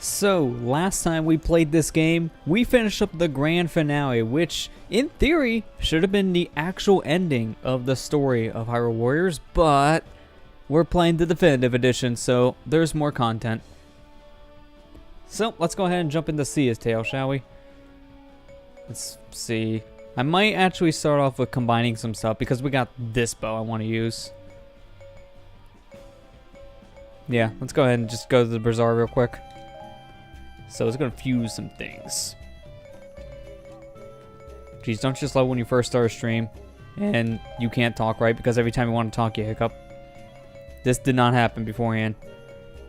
So, last time we played this game, we finished up the grand finale, which, in theory, should have been the actual ending of the story of Hyrule Warriors, but we're playing the Definitive Edition, so there's more content. So, let's go ahead and jump into Sia's Tale, shall we? Let's see. I might actually start off with combining some stuff, because we got this bow I want to use. Yeah, let's go ahead and just go to the bazaar real quick. So it's gonna fuse some things. Jeez, don't just love when you first start a stream and you can't talk right because every time you want to talk you hiccup. This did not happen beforehand.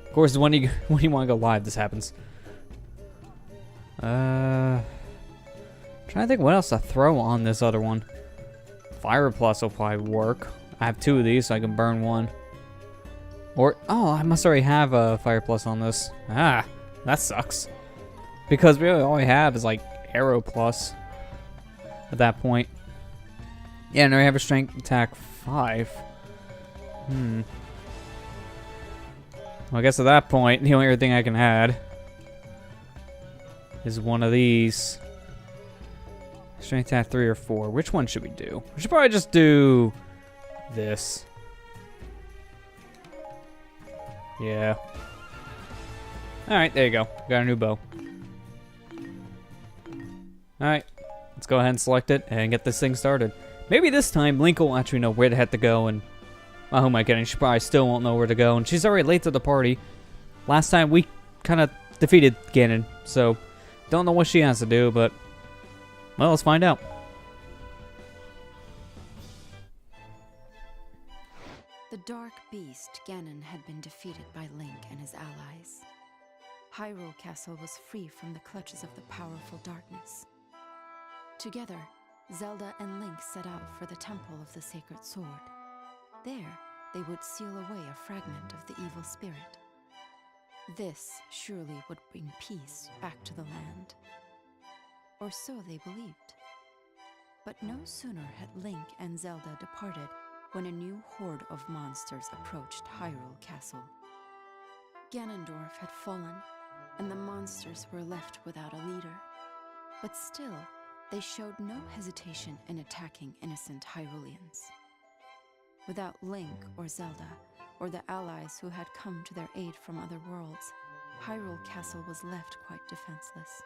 Of course, when you want to go live, this happens. Trying to think what else to throw on this other one. Fire Plus will probably work. I have two of these, so I can burn one. Or oh, I must already have a Fire Plus on this. Ah. That sucks. Because really all I have is like Arrow Plus at that point. Yeah, and I have a Strength Attack 5. Well, I guess at that point, the only other thing I can add is one of these. Strength Attack 3 or 4. Which one should we do? We should probably just do this. Yeah. Alright, there you go. Got a new bow. Alright, let's go ahead and select it and get this thing started. Maybe this time Linkle will actually know where the heck to go, and well, who am I kidding? She probably still won't know where to go, and she's already late to the party. Last time we kind of defeated Ganon, so don't know what she has to do, but well, let's find out. The dark beast Ganon had been defeated by Link and his allies. Hyrule Castle was free from the clutches of the powerful darkness. Together, Zelda and Link set out for the Temple of the Sacred Sword. There, they would seal away a fragment of the evil spirit. This surely would bring peace back to the land. Or so they believed. But no sooner had Link and Zelda departed when a new horde of monsters approached Hyrule Castle. Ganondorf had fallen, and the monsters were left without a leader. But still, they showed no hesitation in attacking innocent Hyruleans. Without Link or Zelda, or the allies who had come to their aid from other worlds, Hyrule Castle was left quite defenseless.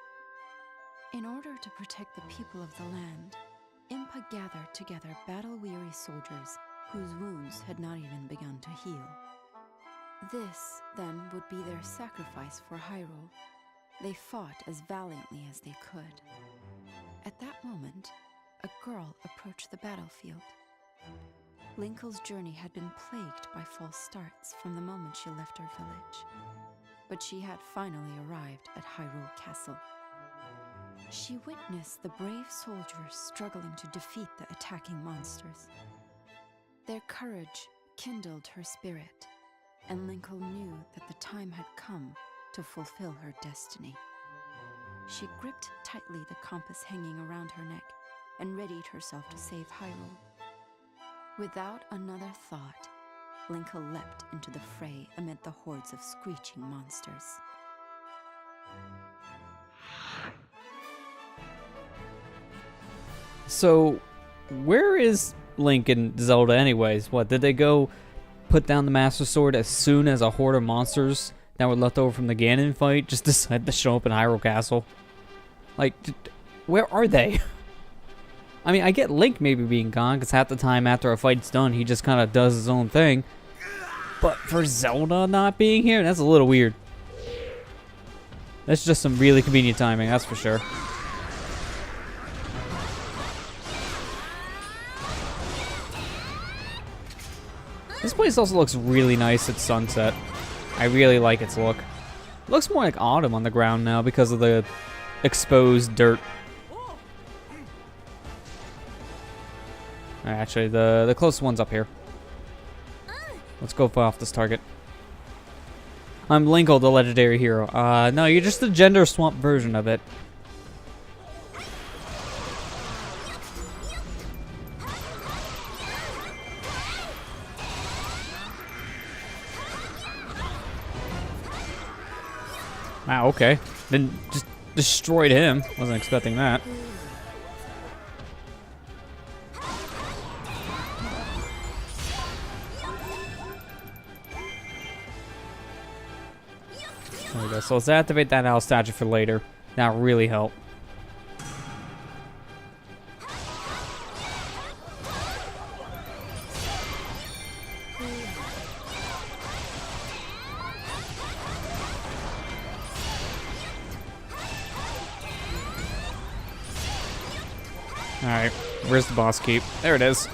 In order to protect the people of the land, Impa gathered together battle-weary soldiers whose wounds had not even begun to heal. This, then, would be their sacrifice for Hyrule. They fought as valiantly as they could. At that moment, a girl approached the battlefield. Linkle's journey had been plagued by false starts from the moment she left her village. But she had finally arrived at Hyrule Castle. She witnessed the brave soldiers struggling to defeat the attacking monsters. Their courage kindled her spirit, and Linkle knew that the time had come to fulfill her destiny. She gripped tightly the compass hanging around her neck and readied herself to save Hyrule. Without another thought, Linkle leapt into the fray amid the hordes of screeching monsters. So, where is Link and Zelda anyways? What, did they go put down the Master Sword as soon as a horde of monsters that were left over from the Ganon fight just decided to show up in Hyrule Castle? Like, where are they? I mean, I get Link maybe being gone, because half the time after a fight's done, he just kind of does his own thing. But for Zelda not being here, that's a little weird. That's just some really convenient timing, that's for sure. This place also looks really nice at sunset. I really like its look. It looks more like autumn on the ground now because of the exposed dirt. Actually, the closest one's up here. Let's go fight off this target. I'm Linkle, the legendary hero. No, you're just the gender swamp version of it. Wow, okay. Then just destroyed him. Wasn't expecting that. There we go. So let's activate that owl statue for later. That'll really help. Alright, where's the boss keep? There it is.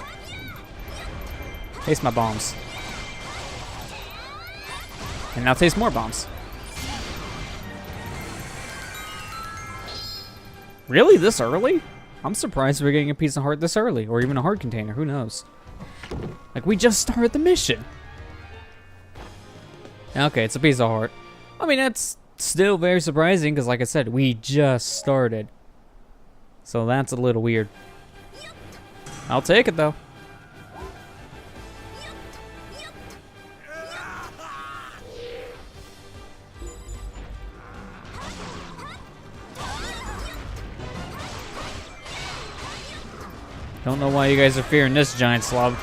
Taste my bombs. And now taste more bombs. Really? This early? I'm surprised we're getting a piece of heart this early, or even a heart container, who knows? Like, we just started the mission. Okay, it's a piece of heart. I mean, that's still very surprising, because like I said, we just started. So that's a little weird. I'll take it, though. Don't know why you guys are fearing this giant slob.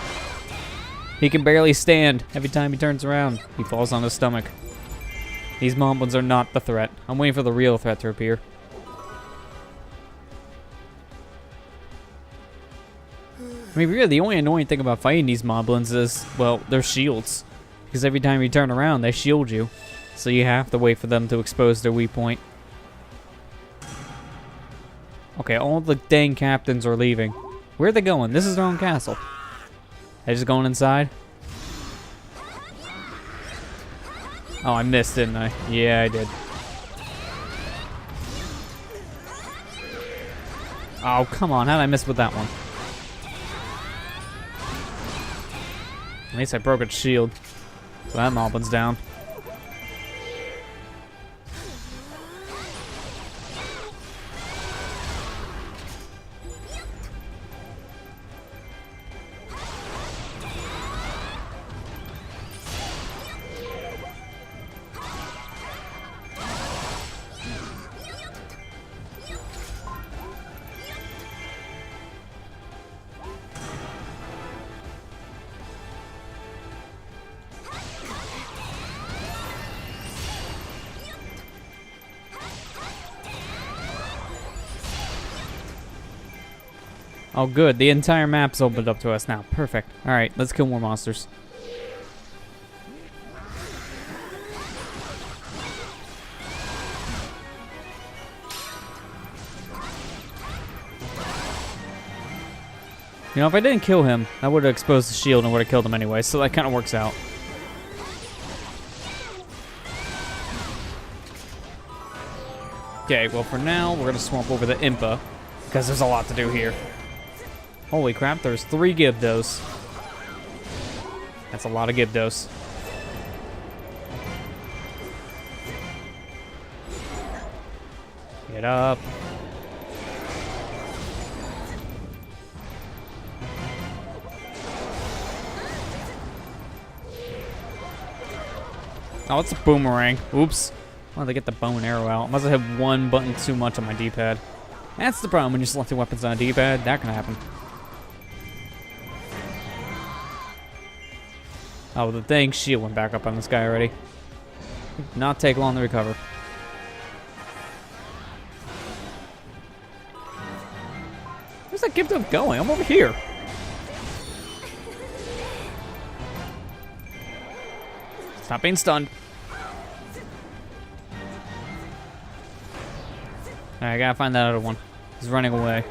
He can barely stand. Every time he turns around, he falls on his stomach. These moblins are not the threat. I'm waiting for the real threat to appear. I mean, really, the only annoying thing about fighting these moblins is, well, their shields. Because every time you turn around, they shield you. So you have to wait for them to expose their weak point. Okay, all the dang captains are leaving. Where are they going? This is their own castle. They just going inside? Oh, I missed, didn't I? Yeah, I did. Oh, come on. How did I miss with that one? At least I broke its shield. So that moblin's down. Oh, good. The entire map's opened up to us now. Perfect. All right, let's kill more monsters. You know, if I didn't kill him, I would have exposed the shield and would have killed him anyway, so that kind of works out. Okay, well, for now, we're going to swamp over the Impa, because there's a lot to do here. Holy crap, there's 3 Gyarados. That's a lot of Gyarados. Get up. Oh, it's a boomerang. Oops. Wanted to get the bow and arrow out. Must have hit one button too much on my D-pad. That's the problem when you're selecting weapons on a D-pad. That can happen. Oh, the dang shield went back up on this guy already. Did not take long to recover. Where's that gift of going? I'm over here. Stop being stunned. Alright, I gotta find that other one. He's running away.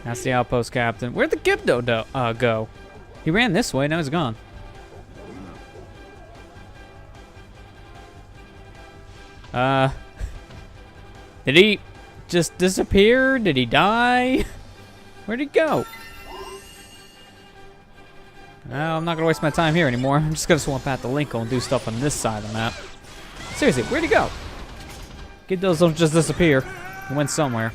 That's the outpost captain. Where'd the Gypto go? He ran this way, now he's gone. Did he just disappear? Did he die? Where'd he go? Well, I'm not gonna waste my time here anymore. I'm just gonna swap out the Linkle and do stuff on this side of the map. Seriously, where'd he go? Gyptos don't just disappear. He went somewhere.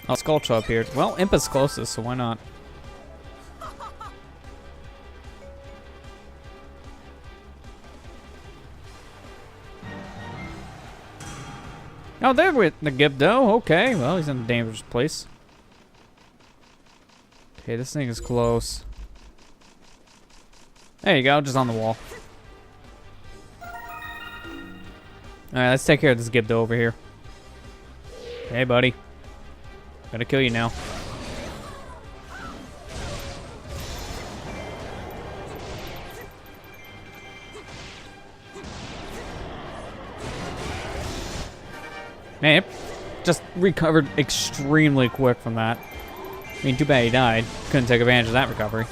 Oh, Skulltula appeared. Well, Impa's closest, so why not? Oh, there with the Gibdo. Okay, well, he's in a dangerous place. Okay, this thing is close. There you go, just on the wall. Alright, let's take care of this Gibdo over here. Hey, buddy. Gotta kill you now. Man, it just recovered extremely quick from that. I mean, too bad he died. Couldn't take advantage of that recovery.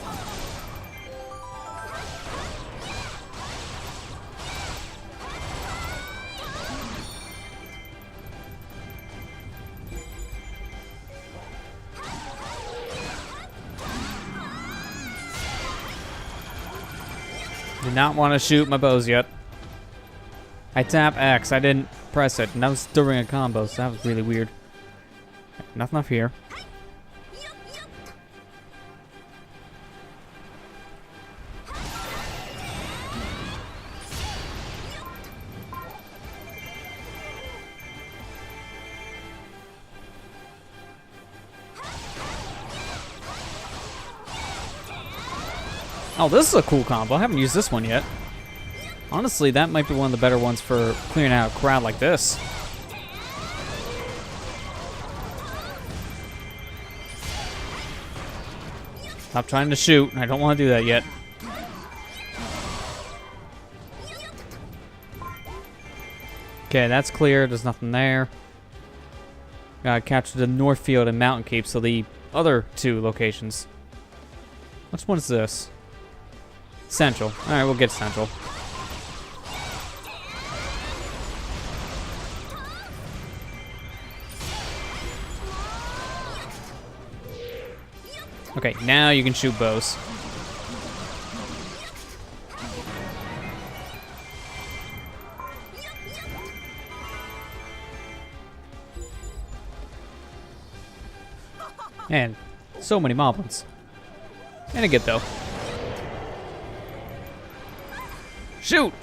Did not want to shoot my bows yet. I tap X. I didn't press it, and that was during a combo, so that was really weird. Nothing up here. Oh, this is a cool combo. I haven't used this one yet. Honestly, that might be one of the better ones for clearing out a crowd like this. Stop trying to shoot. I don't want to do that yet. Okay, that's clear. There's nothing there. Gotta capture the North Field and Mountain Keep, so the other two locations. Which one is this? Central. Alright, we'll get Central. Okay, now you can shoot bows. And so many moblins. And a Gibdo. Shoot!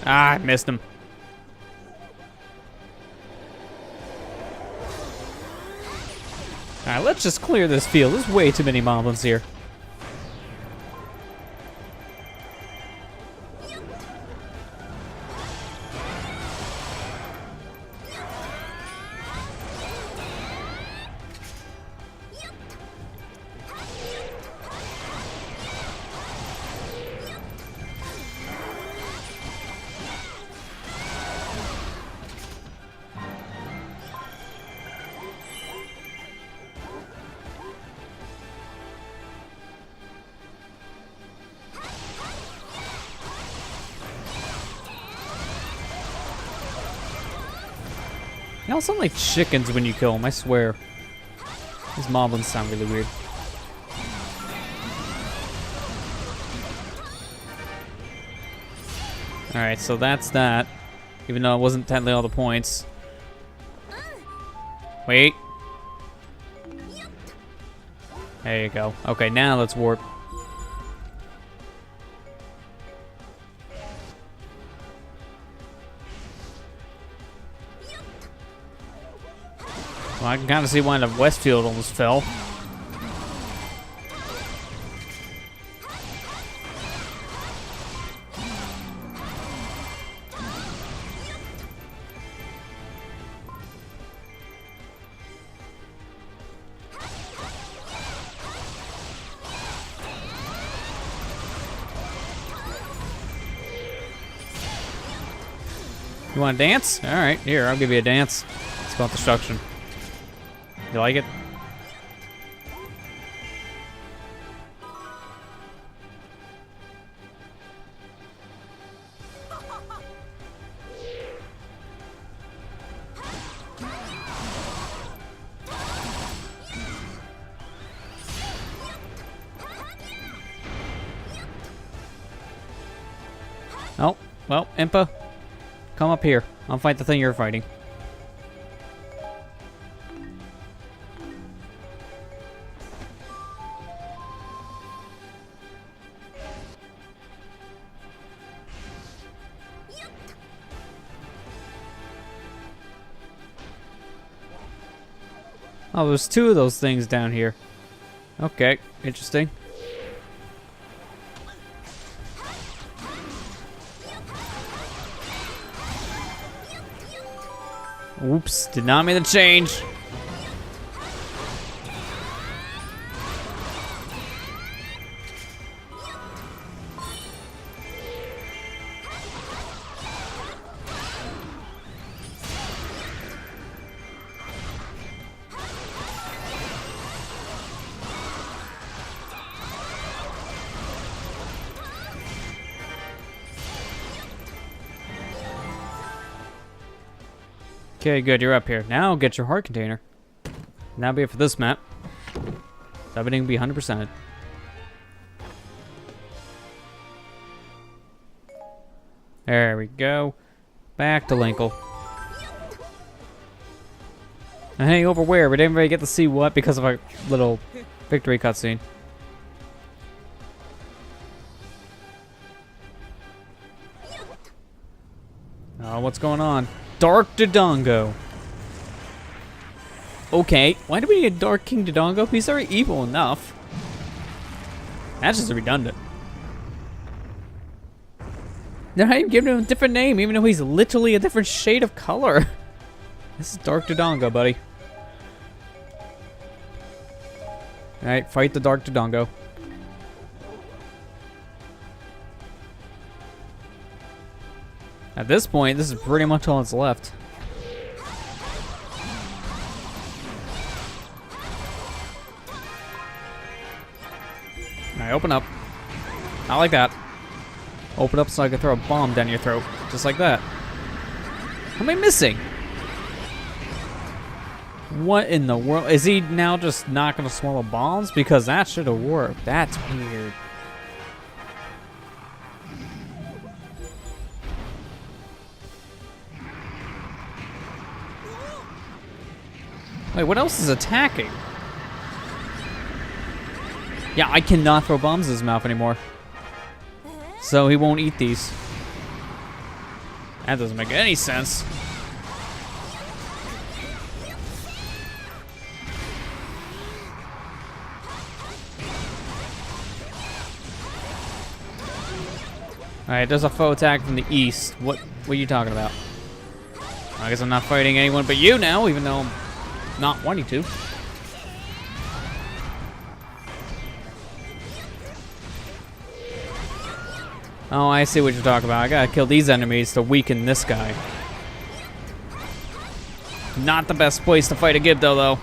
Ah, I missed him. Alright, let's just clear this field. There's way too many moblins here. They all sound like chickens when you kill them, I swear. These moblins sound really weird. Alright, so that's that. Even though it wasn't technically all the points. Wait. There you go. Okay, now let's warp. Well, I can kind of see why the Westfield almost fell. You want to dance? All right, here, I'll give you a dance. It's called Destruction. You like it? Oh, well, Impa, come up here. I'll fight the thing you're fighting. Oh, there's two of those things down here. Okay, interesting. Oops, did not mean to change. Okay, good, you're up here. Now get your heart container. That'll be it for this map. So everything will be 100%. There we go. Back to Linkle. And hey, over where? We didn't really get to see what because of our little victory cutscene. Oh, what's going on? Dark Dodongo. Okay, why do we need a Dark King Dodongo? He's already evil enough. That's just redundant. They're not even giving him a different name, even though he's literally a different shade of color. This is Dark Dodongo, buddy. Alright, fight the Dark Dodongo. At this point, this is pretty much all that's left. Alright, open up. Not like that. Open up so I can throw a bomb down your throat. Just like that. How am I missing? What in the world? Is he now just not going to swallow bombs? Because that should have worked. That's weird. Wait, what else is attacking? Yeah, I cannot throw bombs in his mouth anymore. So he won't eat these. That doesn't make any sense. Alright, there's a foe attack from the east. What are you talking about? I guess I'm not fighting anyone but you now, even though I'm not wanting to. Oh, I see what you're talking about. I gotta kill these enemies to weaken this guy. Not the best place to fight a Gibdo, though.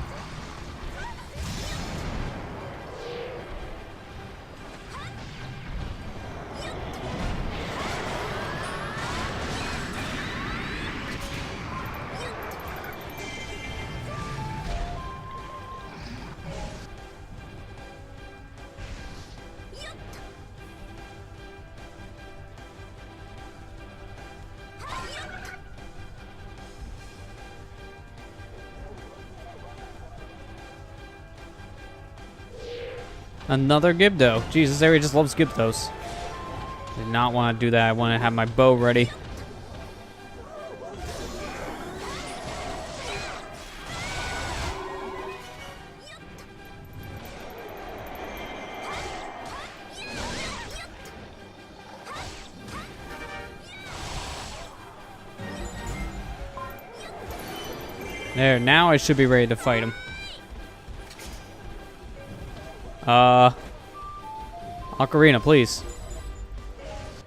Another Gibdo. Jeez, this area just loves Gibdos. Did not want to do that. I want to have my bow ready. There, now I should be ready to fight him. Ocarina, please.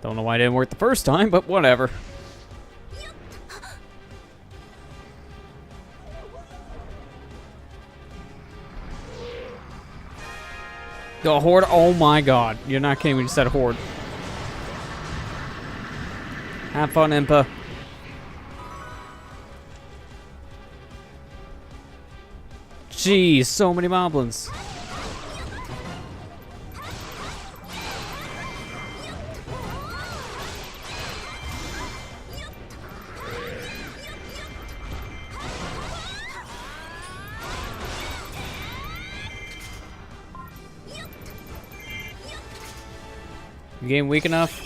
Don't know why it didn't work the first time, but whatever. The horde, oh my god. You're not kidding when you said horde. Have fun, Impa. Jeez, so many moblins. Game weak enough?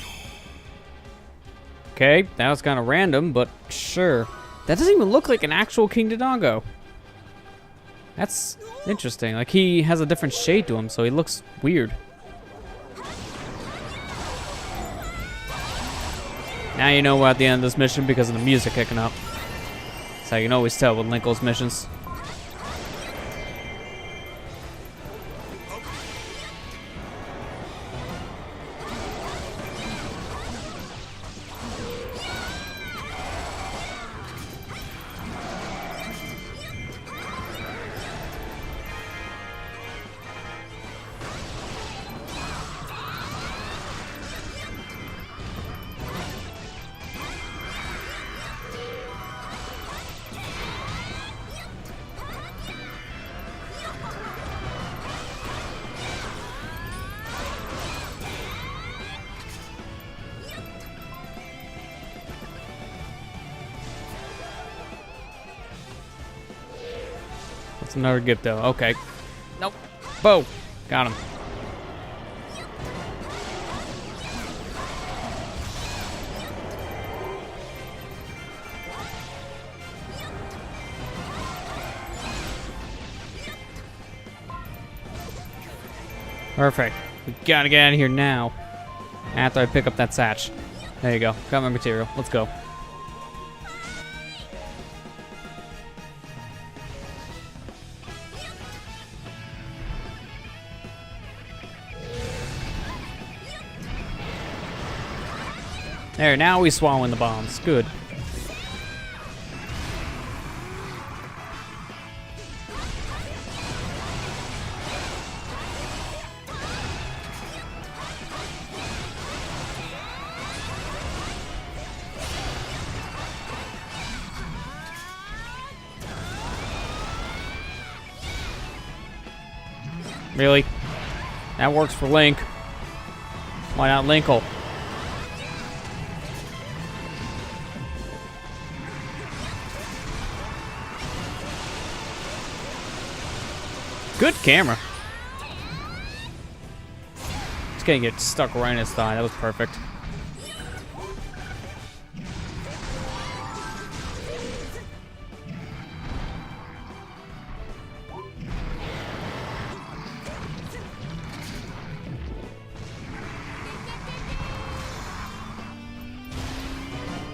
Okay, that was kind of random, but sure. That doesn't even look like an actual King Dodongo. That's interesting. Like, he has a different shade to him, so he looks weird. Now you know we're at the end of this mission because of the music kicking up. That's how you can always tell with Linkle's missions. That's another gift though. Okay. Nope. Bow. Got him. Perfect. We gotta get out of here now. After I pick up that satch. There you go. Got my material. Let's go. There, now we swallowing the bombs. Good. Really? That works for Link. Why not Linkle? Good camera. Just gonna get stuck right in his thigh. That was perfect.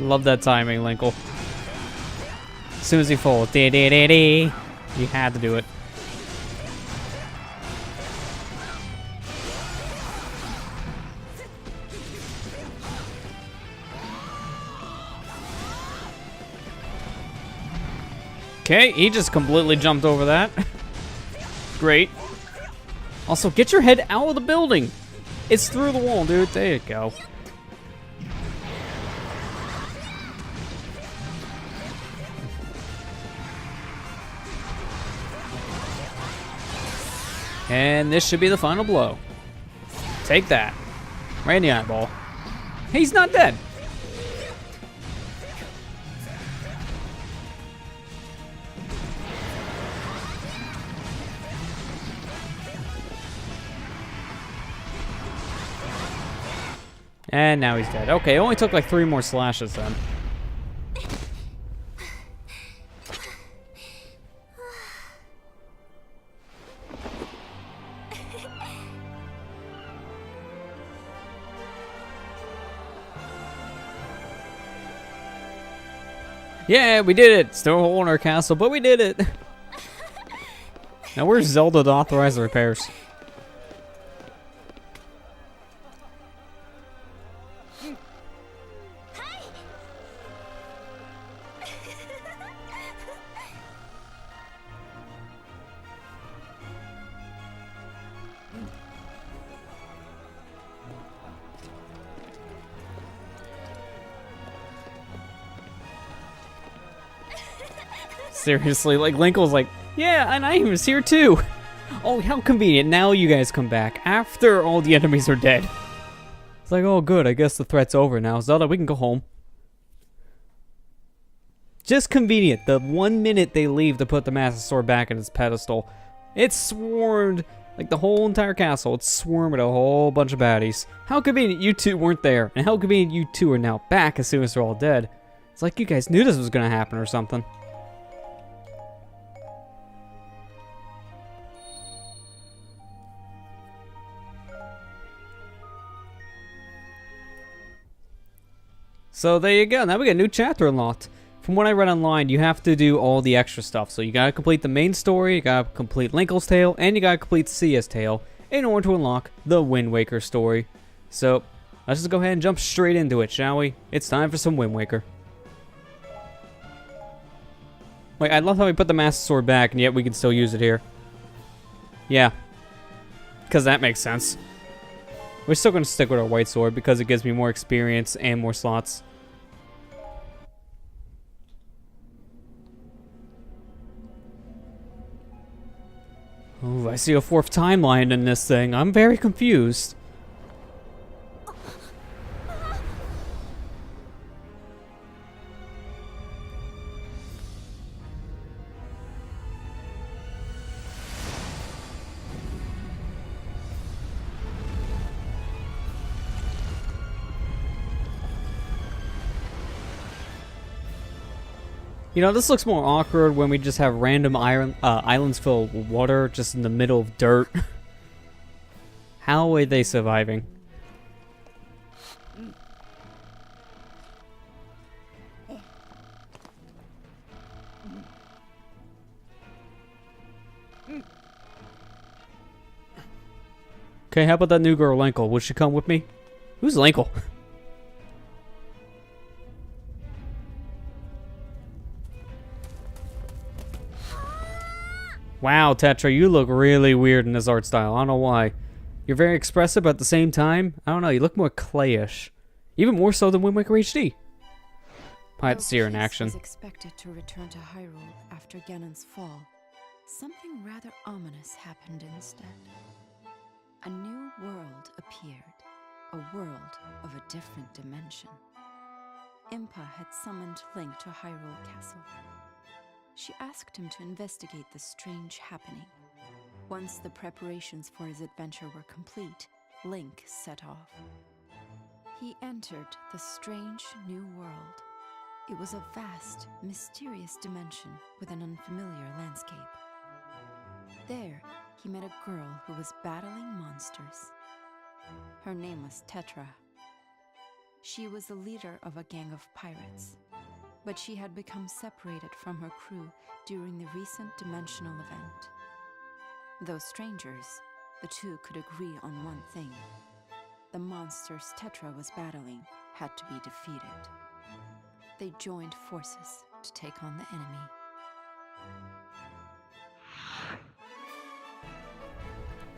Love that timing, Linkle. As soon as he falls, you had to do it. Okay, he just completely jumped over that. Great. Also, get your head out of the building. It's through the wall, dude. There you go. And this should be the final blow. Take that. Right in the eyeball. He's not dead. And now he's dead. Okay, it only took like 3 more slashes then. Yeah, we did it! Still a hole in our castle, but we did it! Now where's Zelda to authorize the repairs? Seriously, like Linkle's like, yeah, and I was here too. Oh, how convenient. Now you guys come back after all the enemies are dead. It's like, oh good, I guess the threat's over now. Zelda, we can go home. Just convenient. The 1 minute they leave to put the Master Sword back in its pedestal, it's swarmed, like the whole entire castle, it's swarmed with a whole bunch of baddies. How convenient you two weren't there, and how convenient you two are now back as soon as they're all dead. It's like you guys knew this was gonna happen or something. So there you go. Now we got a new chapter unlocked. From what I read online, you have to do all the extra stuff. So you gotta complete the main story, you gotta complete Linkle's tale, and you gotta complete Sia's tale in order to unlock the Wind Waker story. So let's just go ahead and jump straight into it, shall we? It's time for some Wind Waker. Wait, I love how we put the Master Sword back, and yet we can still use it here. Yeah. Because that makes sense. We're still going to stick with our White Sword because it gives me more experience and more slots. Oh, I see a 4th timeline in this thing. I'm very confused. You know, this looks more awkward when we just have random islands filled with water just in the middle of dirt. How are they surviving? Okay, how about that new girl, Linkle? Would she come with me? Who's Linkle? Wow, Tetra, you look really weird in this art style. I don't know why. You're very expressive, but at the same time, I don't know, you look more clayish. Even more so than Wind Waker HD. I had to see her in action. Was expected to return to Hyrule after Ganon's fall. Something rather ominous happened instead. A new world appeared. A world of a different dimension. Impa had summoned Link to Hyrule Castle. She asked him to investigate the strange happening. Once the preparations for his adventure were complete, Link set off. He entered the strange new world. It was a vast, mysterious dimension with an unfamiliar landscape. There, he met a girl who was battling monsters. Her name was Tetra. She was the leader of a gang of pirates. But she had become separated from her crew during the recent dimensional event. Though strangers, the two could agree on one thing. The monsters Tetra was battling had to be defeated. They joined forces to take on the enemy.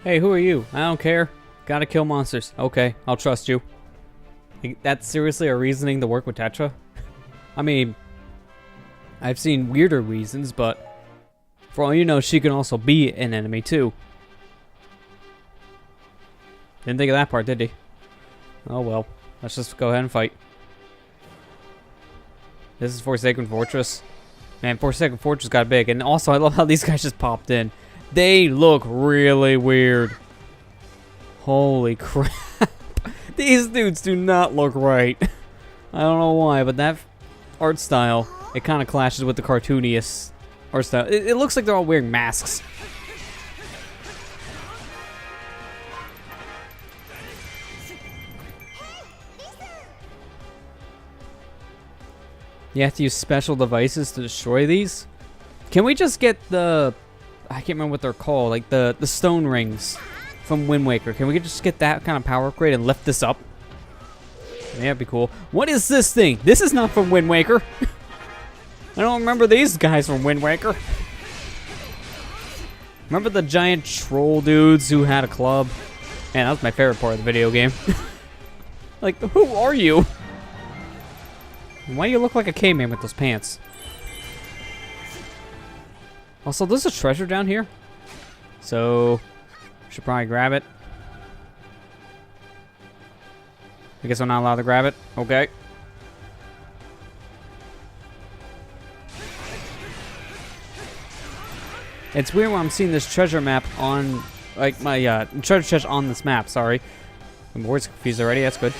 Hey, who are you? I don't care. Gotta kill monsters. Okay, I'll trust you. That's seriously a reasoning to work with Tetra? I mean, I've seen weirder reasons, but for all you know, she can also be an enemy too. Didn't think of that part, did he? Oh well, let's just go ahead and fight. This is Forsaken Fortress. Man, Forsaken Fortress got big, and also I love how these guys just popped in. They look really weird. Holy crap. These dudes do not look right. I don't know why, but that art style, it kind of clashes with the cartooniest art style. It looks like they're all wearing masks. You have to use special devices to destroy these? Can we just get the... I can't remember what they're called. Like the stone rings from Wind Waker. Can we just get that kind of power upgrade and lift this up? Yeah, that'd be cool. What is this thing? This is not from Wind Waker. I don't remember these guys from Wind Waker. Remember the giant troll dudes who had a club? Man, that was my favorite part of the video game. Like, who are you? Why do you look like a caveman with those pants? Also, there's a treasure down here. So, should probably grab it. I guess I'm not allowed to grab it. Okay. It's weird when I'm seeing this treasure map on, like, my treasure chest on this map. Sorry. I'm words confused already. That's good.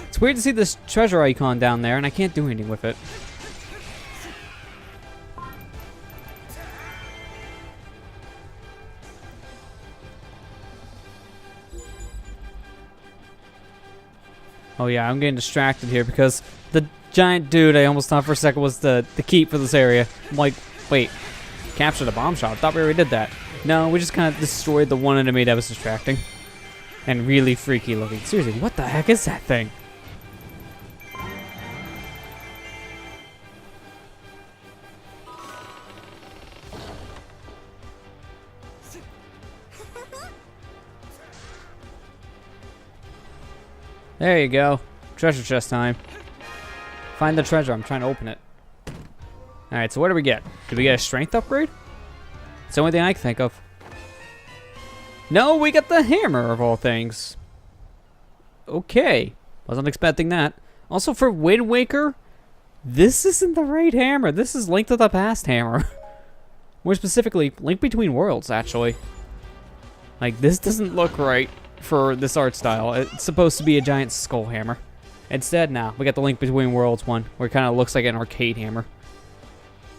It's weird to see this treasure icon down there, and I can't do anything with it. Oh yeah, I'm getting distracted here because The giant dude I almost thought for a second was the keep for this area. I'm like, wait, capture the bomb shot. I thought we already did that. No, we just kind of destroyed the one enemy that was distracting. And really freaky looking. Seriously, what the heck is that thing? There you go. Treasure chest time. Find the treasure. I'm trying to open it. Alright, so what do we get? Did we get a strength upgrade? It's the only thing I can think of. No, we got the hammer of all things. Okay. Wasn't expecting that. Also, for Wind Waker, this isn't the right hammer. This is Link to the Past hammer. More specifically, Link Between Worlds, actually. Like, this doesn't look right for this art style. It's supposed to be a giant skull hammer. Instead, now we got the Link Between Worlds one, where it kind of looks like an arcade hammer.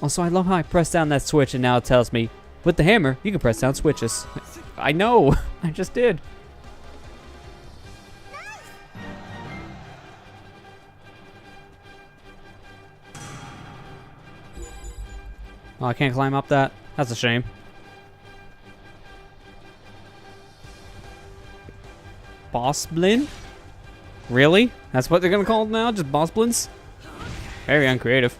Also, I love how I press down that switch and now it tells me, with the hammer, you can press down switches. I know, I just did. Oh, I can't climb up that? That's a shame. Boss Blin? Really? That's what they're gonna call it now? Just Boss Blins? Very uncreative.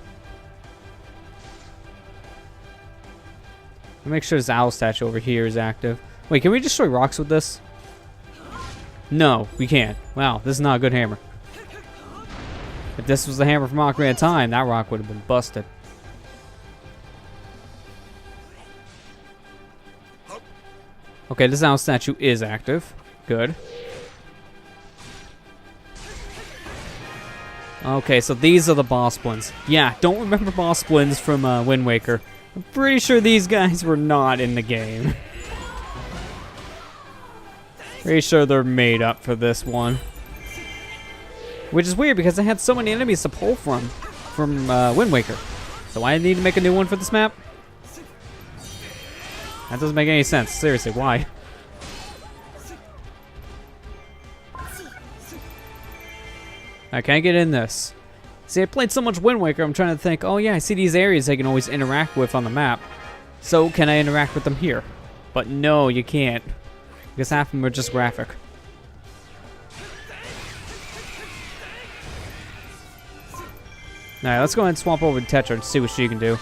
I'll make sure this owl statue over here is active. Wait, can we destroy rocks with this? No, we can't. Wow, this is not a good hammer. If this was the hammer from Ocarina of Time, that rock would have been busted. Okay, this owl statue is active. Good. Okay, so these are the boss blins. Yeah, don't remember boss blins from Wind Waker. I'm pretty sure these guys were not in the game. Pretty sure they're made up for this one. Which is weird because I had so many enemies to pull from Wind Waker. So why do I need to make a new one for this map? That doesn't make any sense. Seriously, why? Alright, can I get in this? See, I played so much Wind Waker, I'm trying to think, oh yeah, I see these areas I can always interact with on the map. So, can I interact with them here? But no, you can't. Because half of them are just graphic. Alright, let's go ahead and swap over to Tetra and see what she can do.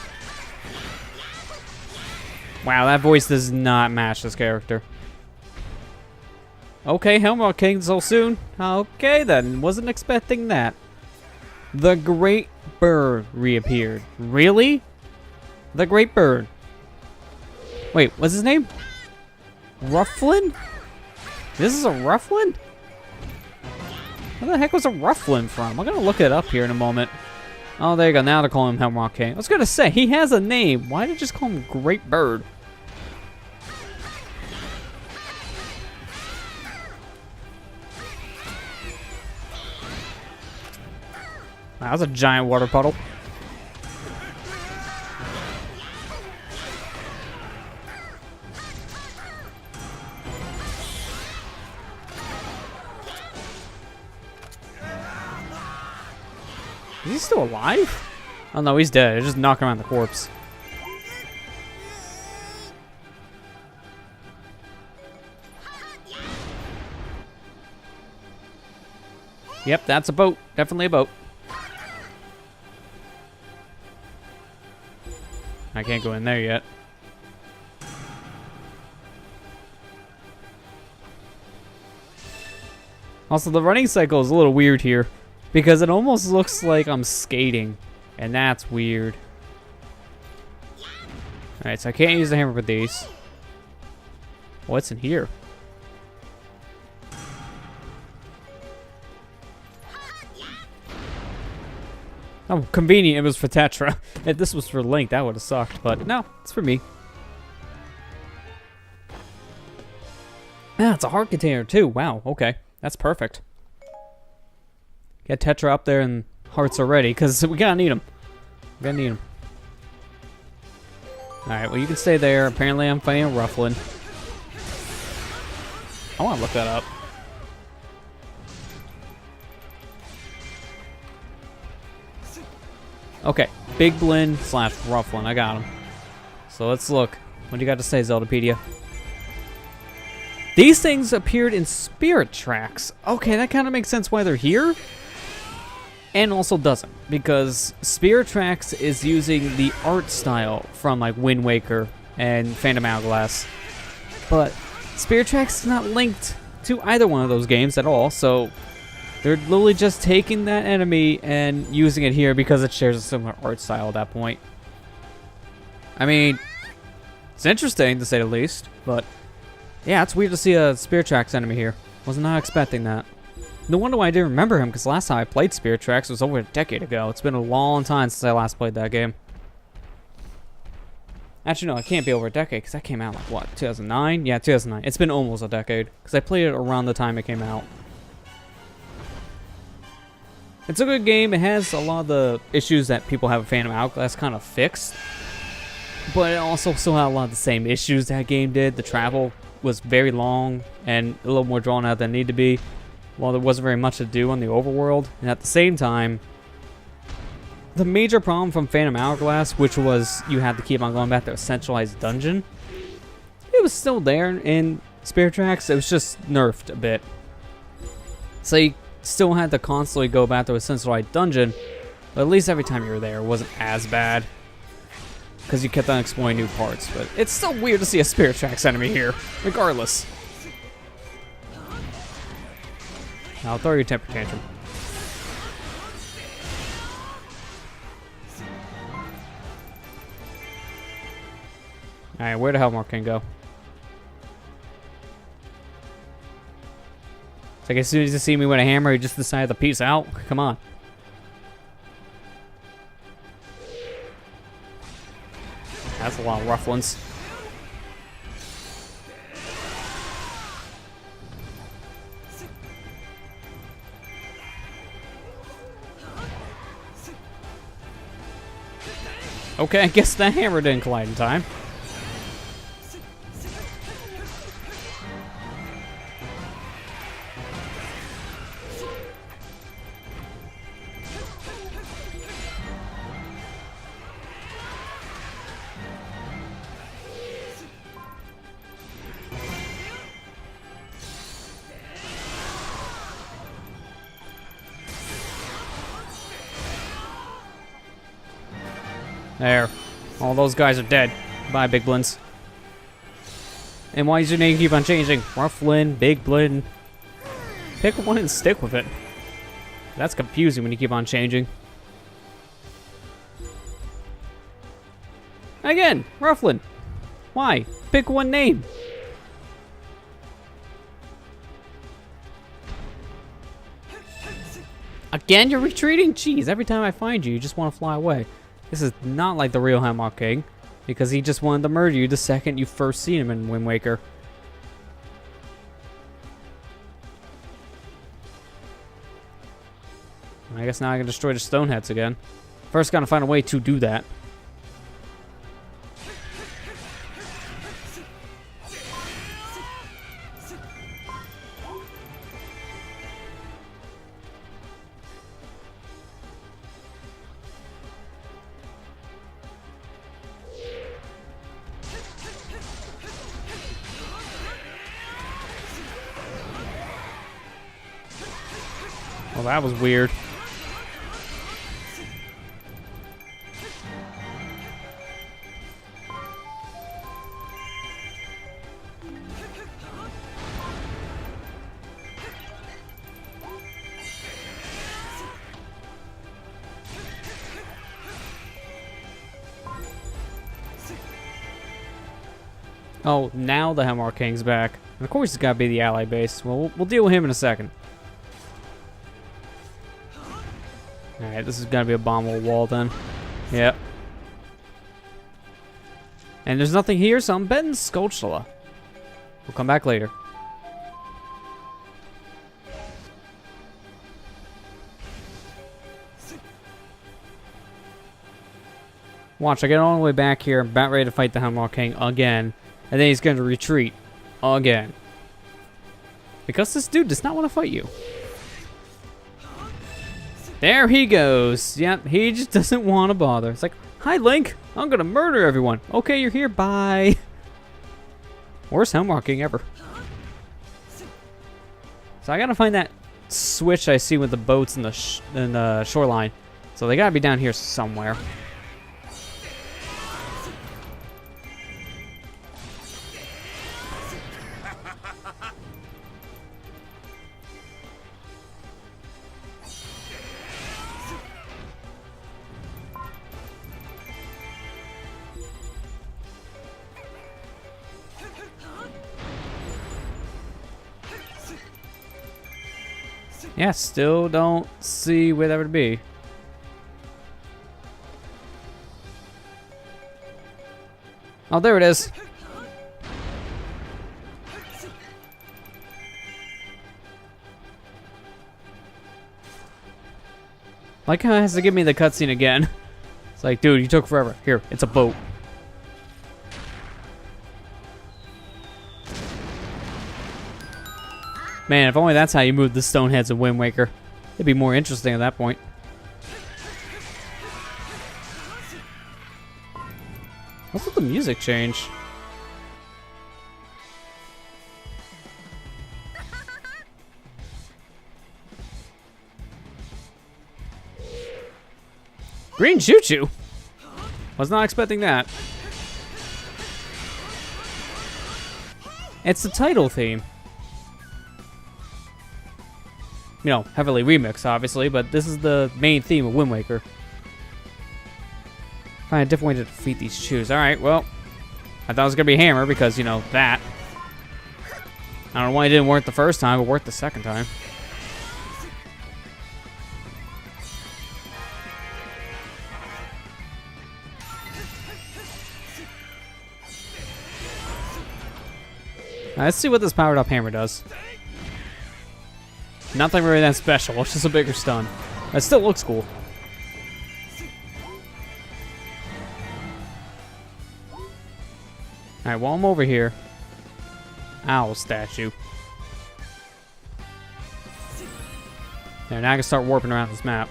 Wow, that voice does not match this character. Okay, Helmut King so soon. Okay then, wasn't expecting that. The Great Bird reappeared. Really? The Great Bird. Wait, what's his name? Rufflin? This is a Rufflin? Where the heck was a Rufflin from? I'm gonna look it up here in a moment. Oh, there you go. Now they're calling him Helmut King. I was gonna say, he has a name. Why did they just call him Great Bird? Wow, that's a giant water puddle. Is he still alive? Oh no, he's dead. They're just knocking around the corpse. Yep, that's a boat. Definitely a boat. I can't go in there yet. Also, the running cycle is a little weird here because it almost looks like I'm skating, and that's weird. Alright, so I can't use the hammer with these. What's in here? Oh, convenient it was for Tetra. If this was for Link, that would have sucked, but no, it's for me. Ah, it's a heart container too. Wow, okay. That's perfect. Get Tetra up there and hearts already, because we gotta need them. We gotta need them. Alright, well you can stay there. Apparently I'm fighting a Rufflin. I wanna look that up. Okay, Big Blinn / Rufflin. I got him. So let's look. What do you got to say, Zeldapedia? These things appeared in Spirit Tracks. Okay, that kind of makes sense why they're here. And also doesn't, because Spirit Tracks is using the art style from like Wind Waker and Phantom Hourglass. But Spirit Tracks is not linked to either one of those games at all, so they're literally just taking that enemy and using it here because it shares a similar art style at that point. I mean, it's interesting to say the least, but yeah, it's weird to see a Spirit Tracks enemy here. Was not expecting that. No wonder why I didn't remember him, because last time I played Spirit Tracks was over a decade ago. It's been a long time since I last played that game. Actually, no, it can't be over a decade, because that came out like, what, 2009? Yeah, 2009. It's been almost a decade, because I played it around the time it came out. It's a good game. It has a lot of the issues that people have with Phantom Hourglass kind of fixed. But it also still had a lot of the same issues that game did. The travel was very long and a little more drawn out than it needed to be. While there wasn't very much to do on the overworld, and at the same time, the major problem from Phantom Hourglass, which was you had to keep on going back to a centralized dungeon, it was still there in Spirit Tracks. It was just nerfed a bit. So you still had to constantly go back to a centralized dungeon, but at least every time you were there, it wasn't as bad, because you kept on exploring new parts. But it's still weird to see a Spirit Tracks enemy here, regardless. I'll throw your temper tantrum. Alright, where the hell Mark go? It's like as soon as you see me with a hammer, you just decide to peace out? Come on. That's a lot of rough ones. Okay, I guess the hammer didn't collide in time. There. All those guys are dead. Bye, Big Blinns. And why does your name keep on changing? Rufflin, Big Blinn. Pick one and stick with it. That's confusing when you keep on changing. Again, Rufflin. Why? Pick one name. Again, you're retreating? Jeez, every time I find you, you just want to fly away. This is not like the real Hemlock King, because he just wanted to murder you the second you first seen him in Wind Waker. I guess now I can destroy the stone heads again. First, gotta find a way to do that. Well, that was weird. Oh, now the Hemlock King's back. And of course, it's got to be the ally base. Well, we'll deal with him in a second. Alright, this is gonna be a bombable wall then. Yep. And there's nothing here, so I'm betting Skulltula. We'll come back later. Watch, I get all the way back here, about ready to fight the Hemlock King again, and then he's gonna retreat again. Because this dude does not want to fight you. There he goes. Yep, he just doesn't want to bother. It's like, hi, Link. I'm going to murder everyone. Okay, you're here. Bye. Worst helm marking ever. So I got to find that switch I see with the boats in the shoreline. So they got to be down here somewhere. Yeah, still don't see where that would be. Oh, there it is. Like how it has to give me the cutscene again. It's like, dude, you took forever. Here, it's a boat. Man, if only that's how you move the stone heads in Wind Waker. It'd be more interesting at that point. What's with the music change? Green Choo-Choo? Was not expecting that. It's the title theme. You know, heavily remixed, obviously, but this is the main theme of Wind Waker. Find a different way to defeat these chews. Alright, well, I thought it was going to be Hammer because, you know, that. I don't know why it didn't work the first time, but worked the second time. Let's see what this powered up hammer does. Nothing really that special, it's just a bigger stun. It still looks cool. Alright, while I'm over here, owl statue. There, now I can start warping around this map.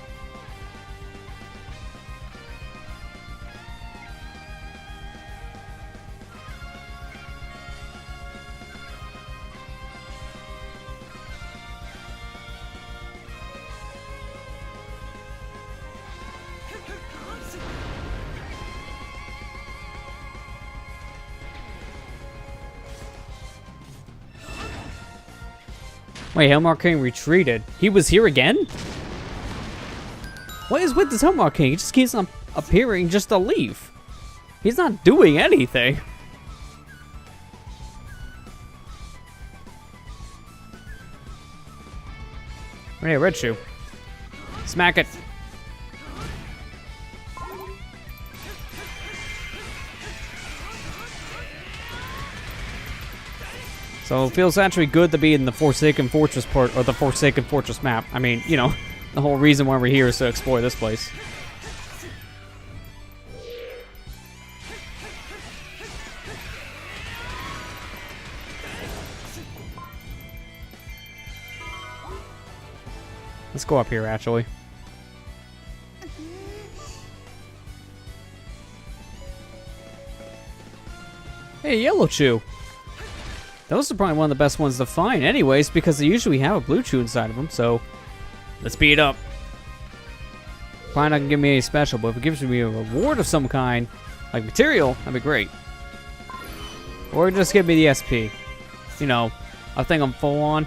Wait, Helmar King retreated. He was here again? What is with this Helmar King? He just keeps on appearing just to leave. He's not doing anything. Hey, Red Shoe. Smack it. So it feels actually good to be in the Forsaken Fortress part, or the Forsaken Fortress map. I mean, you know, the whole reason why we're here is to explore this place. Let's go up here, actually. Hey, Yellow Chew. Those are probably one of the best ones to find anyways, because they usually have a blue chew inside of them, so let's speed up. Probably not gonna give me any special, but if it gives me a reward of some kind, like material, that'd be great. Or just give me the SP. You know, I think I'm full on,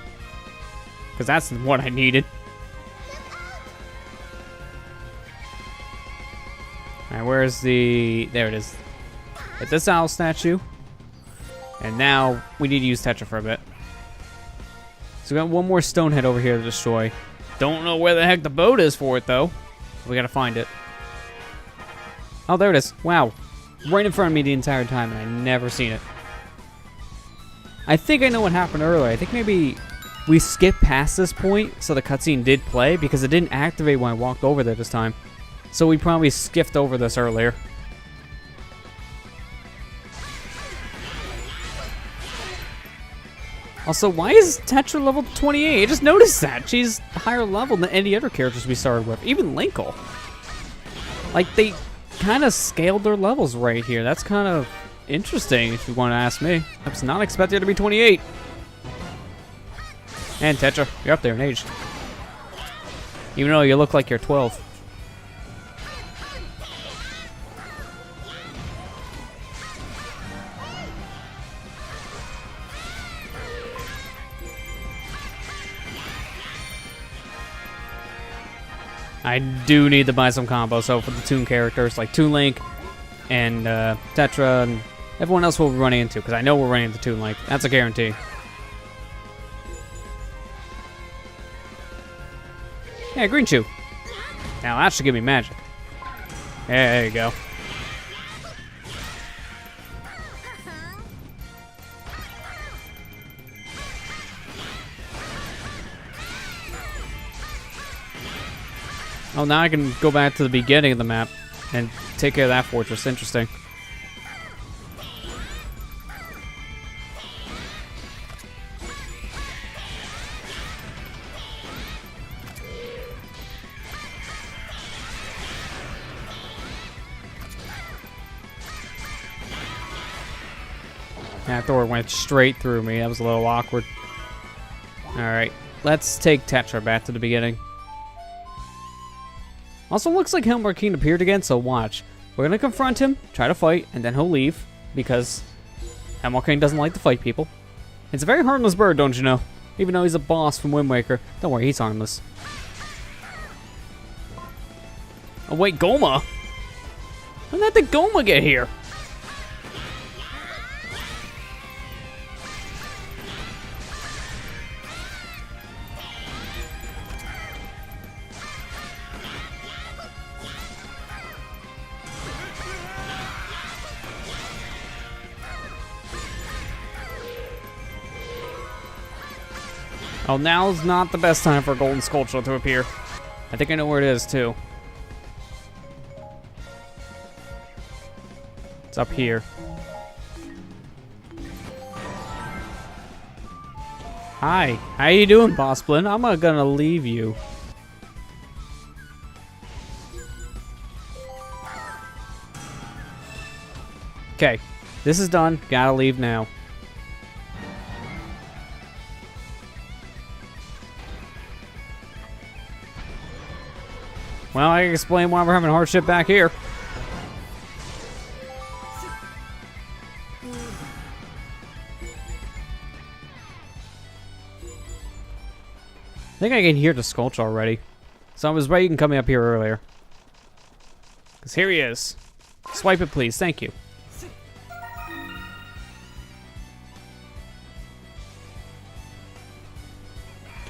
because that's what I needed. Alright, where's the... There it is. Hit this owl statue. And now, we need to use Tetra for a bit. So we got one more stone head over here to destroy. Don't know where the heck the boat is for it, though. We gotta find it. Oh, there it is. Wow. Right in front of me the entire time, and I never seen it. I think I know what happened earlier. I think maybe we skipped past this point, so the cutscene did play, because it didn't activate when I walked over there this time. So we probably skipped over this earlier. Also, why is Tetra level 28? I just noticed that. She's higher level than any other characters we started with. Even Linkle. Like, they kind of scaled their levels right here. That's kind of interesting, if you want to ask me. I was not expecting her to be 28. And Tetra, you're up there in age. Even though you look like you're 12. I do need to buy some combos, so for the Toon characters, like Toon Link and Tetra, and everyone else we'll be running into, because I know we're running into Toon Link. That's a guarantee. Yeah, Green Chew. Now that should give me magic. There you go. Oh, now I can go back to the beginning of the map and take care of that fortress. Interesting. That door went straight through me. That was a little awkward. Alright, let's take Tetra back to the beginning. Also, looks like Helmar King appeared again, so watch. We're gonna confront him, try to fight, and then he'll leave, because Helmar King doesn't like to fight people. It's a very harmless bird, don't you know? Even though he's a boss from Wind Waker. Don't worry, he's harmless. Oh wait, Goma? When did the Goma get here? Oh, now's not the best time for a Golden Sculpture to appear. I think I know where it is, too. It's up here. Hi. How you doing, Boss Blin? I'm not gonna leave you. Okay. This is done. Gotta leave now. Well, I can explain why we're having hardship back here. I think I can hear the Sculpture already. So I was right, you can come up here earlier. Because here he is. Swipe it, please. Thank you.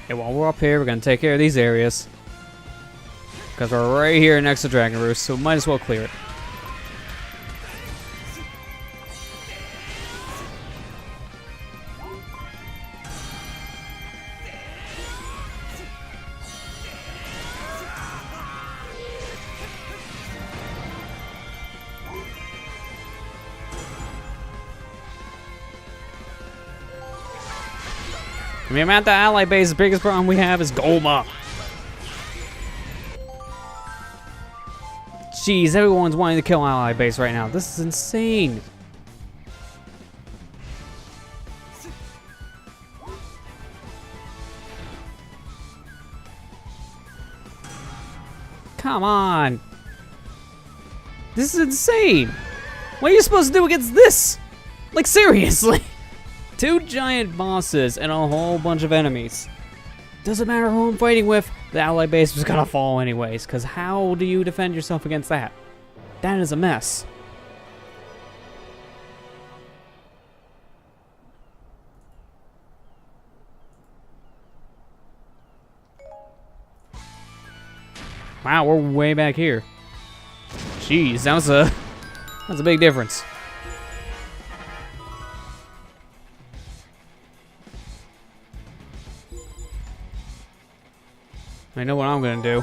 Okay, while we're up here, we're going to take care of these areas. Because we're right here next to Dragon Roost, so might as well clear it. I mean, at the ally base, the biggest problem we have is Goma. Jeez, everyone's wanting to kill ally base right now. This is insane. Come on. This is insane. What are you supposed to do against this? Like, seriously. 2 giant bosses and a whole bunch of enemies. Doesn't matter who I'm fighting with, the ally base was gonna fall anyways, because how do you defend yourself against that? That is a mess. Wow, we're way back here. Jeez, that's a big difference. I know what I'm gonna do.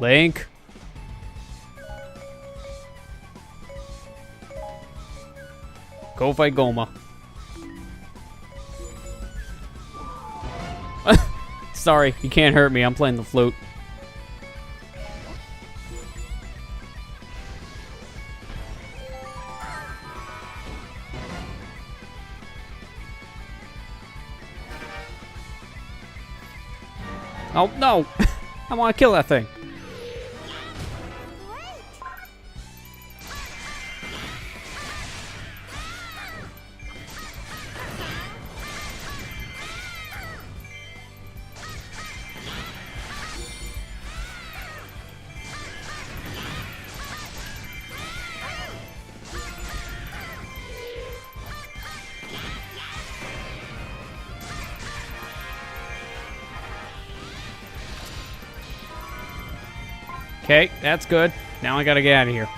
Link. Go fight Goma. Sorry, you can't hurt me. I'm playing the flute. Oh, no! I want to kill that thing. Okay, that's good. Now I gotta get out of here.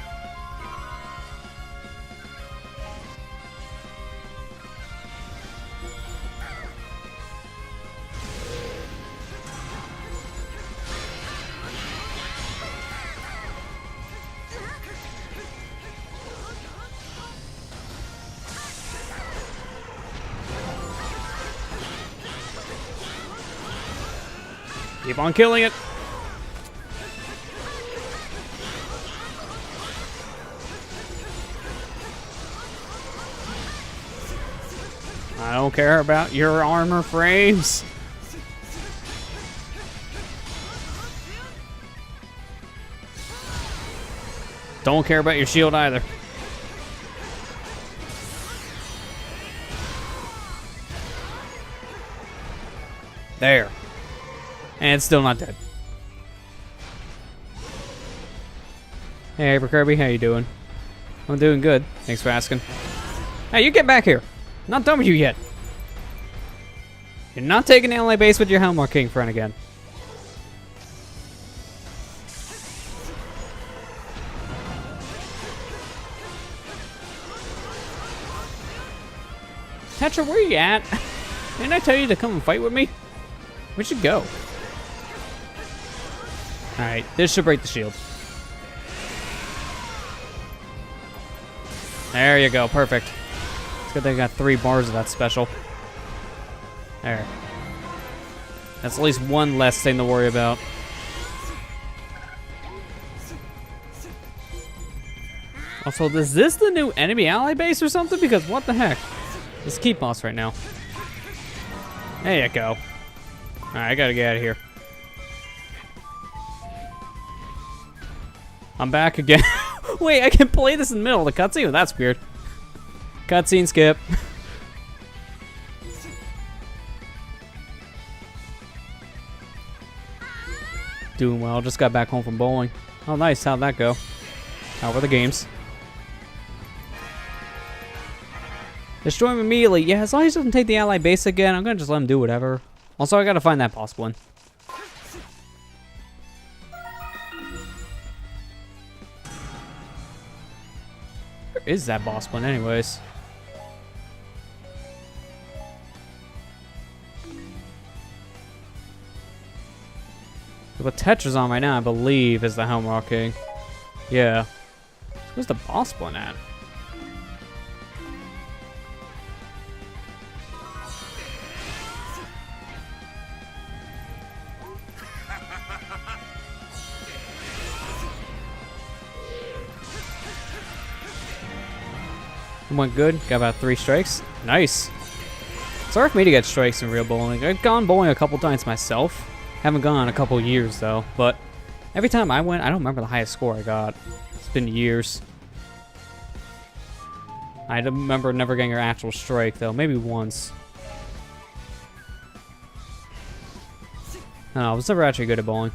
Keep on killing it. I don't care about your armor frames. Don't care about your shield either. There. And it's still not dead. Hey, Hyper Kirby, how you doing? I'm doing good. Thanks for asking. Hey, you get back here. I'm not done with you yet. You're not taking the ally base with your Helmar King friend again. Tetra, where you at? Didn't I tell you to come and fight with me? We should go. Alright, this should break the shield. There you go, perfect. It's good they got 3 bars of that special. There. That's at least one less thing to worry about. Also, is this the new enemy ally base or something? Because what the heck? This is Keep Boss right now. There you go. Alright, I gotta get out of here. I'm back again. Wait, I can play this in the middle of the cutscene? That's weird. Cutscene skip. Doing well, just got back home from bowling. Oh nice, how'd that go? How were the games? Destroy him immediately. Yeah, as long as he doesn't take the ally base again, I'm gonna just let him do whatever. Also, I gotta find that boss one. Where is that boss one anyways? What Tetra's on right now, I believe, is the Helmar King. Yeah. Where's the boss one at? Went good. Got about 3 strikes. Nice. It's hard for me to get strikes in real bowling. I've gone bowling a couple times myself. Haven't gone in a couple years though. But every time I went, I don't remember the highest score I got. It's been years. I don't remember never getting an actual strike though. Maybe once. No, I was never actually good at bowling.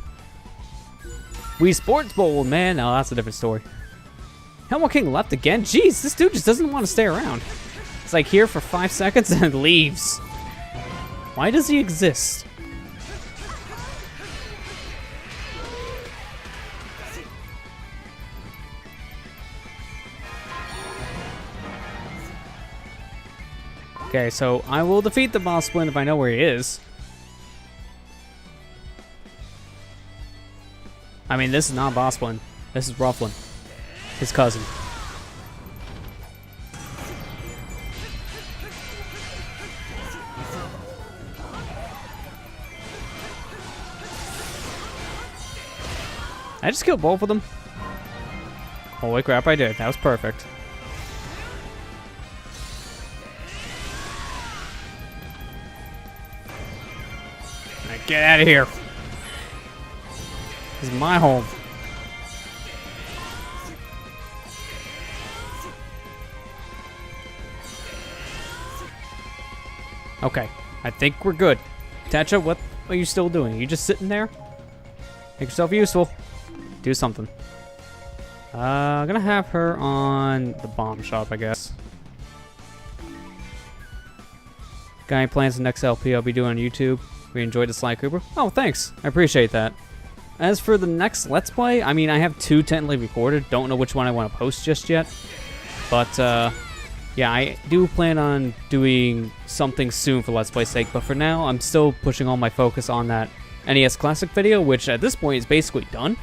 Wii Sports Bowl, man. No, that's a different story. Helmar King left again? Jeez, this dude just doesn't want to stay around. It's like here for 5 seconds and leaves. Why does he exist? Okay, so I will defeat the boss Splint if I know where he is. I mean, this is not boss Splint. This is Rufflin. His cousin. I just killed both of them. Holy crap, I did. That was perfect. Now get out of here. This is my home. Okay, I think we're good. Tacha, what are you still doing? Are you just sitting there? Make yourself useful. Do something. I'm gonna have her on the bomb shop, I guess. Got any plans the next LP I'll be doing on YouTube? We enjoyed the Sly Cooper? Oh, thanks. I appreciate that. As for the next Let's Play, I mean, I have 2 tentatively recorded. Don't know which one I want to post just yet. But, yeah, I do plan on doing something soon for Let's Play's sake, but for now, I'm still pushing all my focus on that NES Classic video, which at this point is basically done.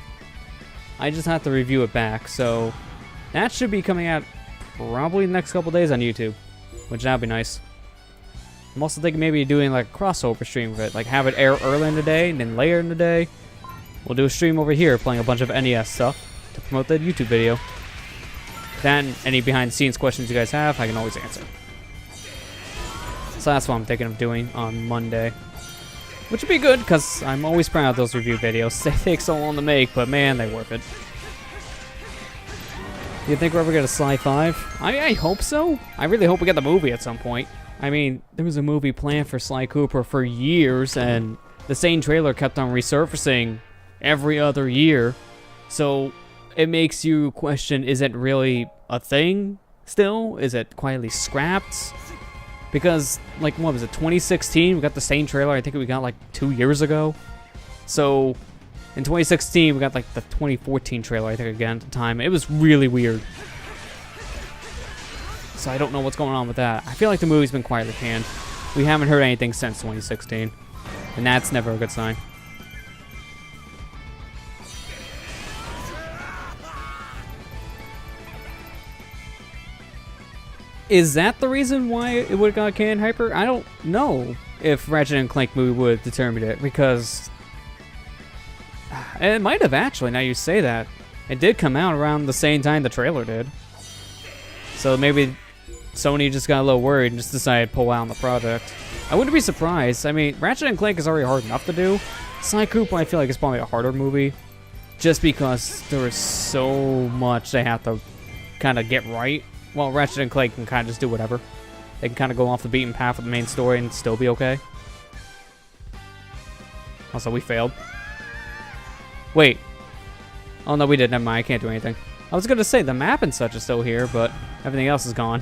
I just have to review it back, so that should be coming out probably the next couple days on YouTube, which that'd be nice. I'm also thinking maybe doing like a crossover stream of it, like have it air early in the day, and then later in the day, we'll do a stream over here playing a bunch of NES stuff to promote that YouTube video. Then, any behind-the-scenes questions you guys have, I can always answer. So that's what I'm thinking of doing on Monday. Which would be good, because I'm always proud of those review videos. They take so long to make, but man, they're worth it. Do you think we're ever going to Sly 5? I hope so. I really hope we get the movie at some point. I mean, there was a movie planned for Sly Cooper for years, and the same trailer kept on resurfacing every other year. So it makes you question, is it really a thing still? Is it quietly scrapped? Because, like, what was it, 2016? We got the same trailer I think we got, like, 2 years ago. So, in 2016, we got, like, the 2014 trailer, I think, again, at the time. It was really weird. So I don't know what's going on with that. I feel like the movie's been quietly canned. We haven't heard anything since 2016. And that's never a good sign. Is that the reason why it would have got canned, Hyper? I don't know if Ratchet & Clank movie would have determined it, because it might have actually, now you say that. It did come out around the same time the trailer did. So maybe Sony just got a little worried and just decided to pull out on the project. I wouldn't be surprised. I mean, Ratchet & Clank is already hard enough to do. Sly Cooper, I feel like, is probably a harder movie, just because there is so much they have to kind of get right. Well, Ratchet & Clank can kind of just do whatever. They can kind of go off the beaten path of the main story and still be okay. Also, we failed. Wait. Oh, no, we did. Never mind. I can't do anything. I was going to say, the map and such is still here, but everything else is gone.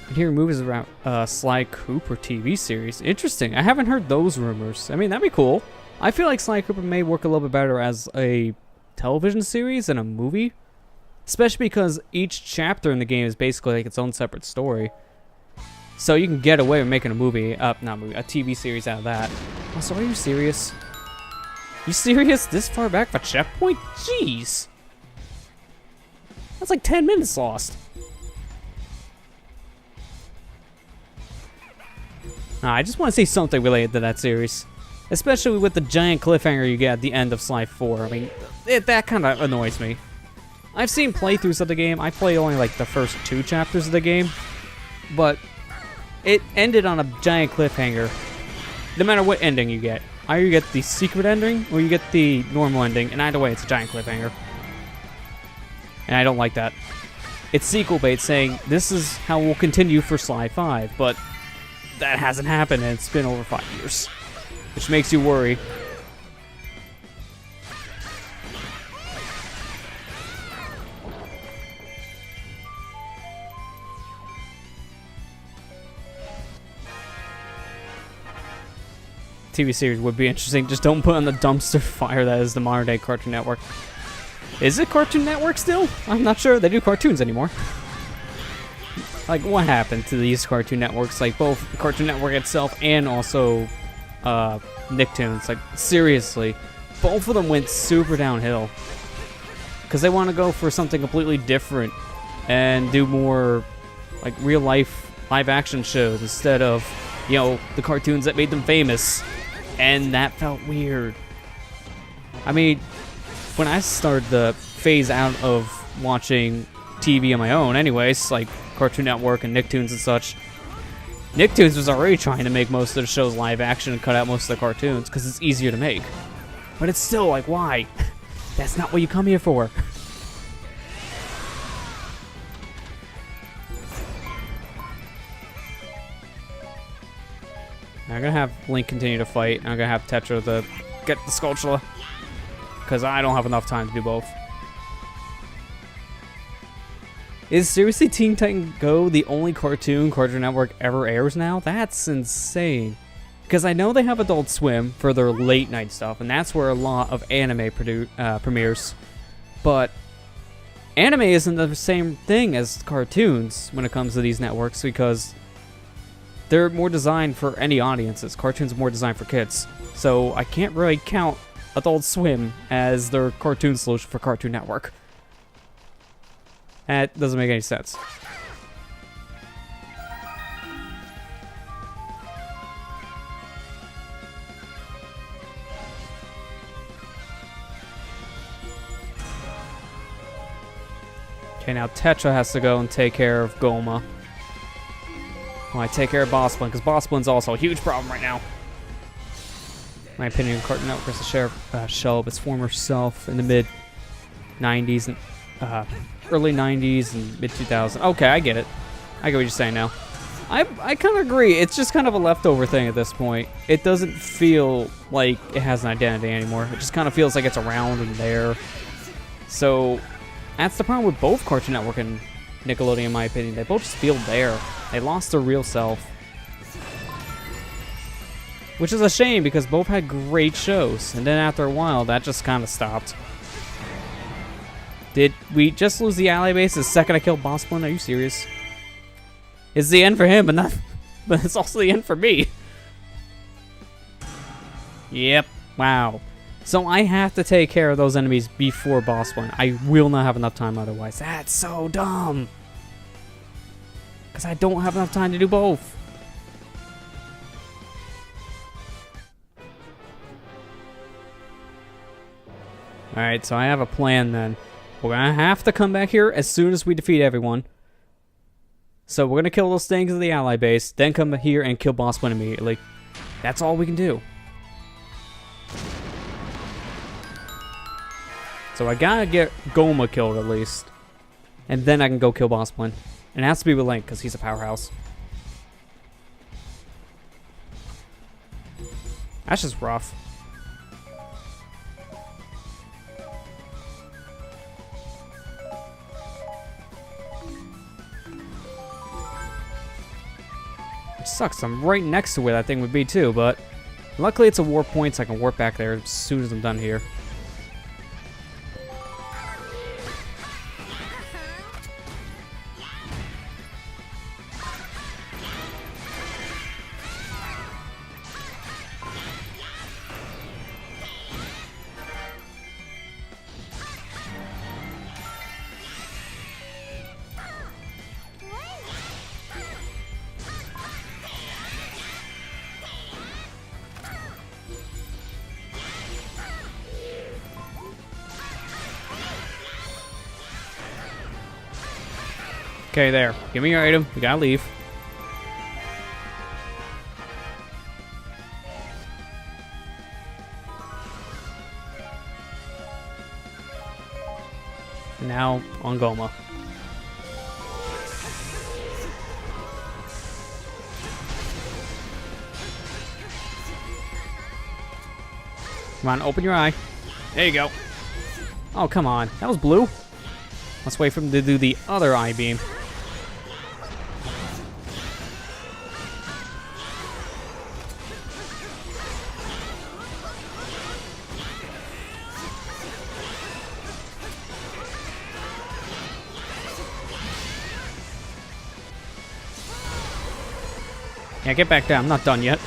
I'm hearing movies around Sly Cooper TV series. Interesting. I haven't heard those rumors. I mean, that'd be cool. I feel like Sly Cooper may work a little bit better as a television series than a movie. Especially because each chapter in the game is basically like its own separate story. So you can get away with making a movie, not movie, a TV series out of that. Also, are you serious? You serious? This far back for checkpoint? Jeez. That's like 10 minutes lost. Nah, I just want to say something related to that series. Especially with the giant cliffhanger you get at the end of Sly 4. I mean, that kind of annoys me. I've seen playthroughs of the game. I played only like the first 2 chapters of the game, but it ended on a giant cliffhanger. No matter what ending you get, either you get the secret ending or you get the normal ending, and either way, it's a giant cliffhanger. And I don't like that. It's sequel bait saying this is how we'll continue for Sly 5, but that hasn't happened, and it's been over 5 years, which makes you worry. TV series would be interesting. Just don't put on the dumpster fire that is the modern day Cartoon Network. Is it Cartoon Network still? I'm not sure they do cartoons anymore. Like, what happened to these Cartoon Networks? Like, both Cartoon Network itself and also Nicktoons. Like, seriously, both of them went super downhill. Because they want to go for something completely different and do more, like, real life live action shows instead of, you know, the cartoons that made them famous. And that felt weird. I mean, when I started to phase out of watching TV on my own anyways, like Cartoon Network and Nicktoons and such, Nicktoons was already trying to make most of the shows live action and cut out most of the cartoons because it's easier to make. But it's still like, why? That's not what you come here for. I'm gonna have Link continue to fight, and I'm gonna have Tetra to get the Skulltula, because I don't have enough time to do both. Is seriously Teen Titan Go the only cartoon Cartoon Network ever airs now? That's insane. Because I know they have Adult Swim for their late night stuff, and that's where a lot of anime premieres. But anime isn't the same thing as cartoons when it comes to these networks, because they're more designed for any audiences. Cartoons are more designed for kids. So I can't really count Adult Swim as their cartoon solution for Cartoon Network. That doesn't make any sense. Okay, now Tetra has to go and take care of Goma. Well, I take care of Bossblin, because Bossblin's also a huge problem right now. In my opinion, Cartoon Network has to share shell of its former self in the mid-90s and early 90s and mid-2000s. Okay, I get it. I get what you're saying now. I kind of agree. It's just kind of a leftover thing at this point. It doesn't feel like it has an identity anymore. It just kind of feels like it's around and there. So that's the problem with both Cartoon Network and Nickelodeon, in my opinion. They both just feel there. They lost their real self. Which is a shame, because both had great shows. And then after a while, that just kind of stopped. Did we just lose the ally base the second I killed Bossblin? Are you serious? It's the end for him, but it's also the end for me. Yep. Wow. So I have to take care of those enemies before Bossblin. I will not have enough time otherwise. That's so dumb. Because I don't have enough time to do both. Alright, so I have a plan then. We're going to have to come back here as soon as we defeat everyone. So we're going to kill those things in the ally base, then come here and kill Bossblin immediately. That's all we can do. So I gotta get Goma killed at least. And then I can go kill Bossblin. And it has to be with Link, because he's a powerhouse. That's just rough. It sucks, I'm right next to where that thing would be too, but luckily it's a warp point, so I can warp back there as soon as I'm done here. Okay, there. Give me your item. We gotta leave. And now, on Goma. Come on, open your eye. There you go. Oh, come on. That was blue. Let's wait for him to do the other eye beam. Yeah, get back there. I'm not done yet.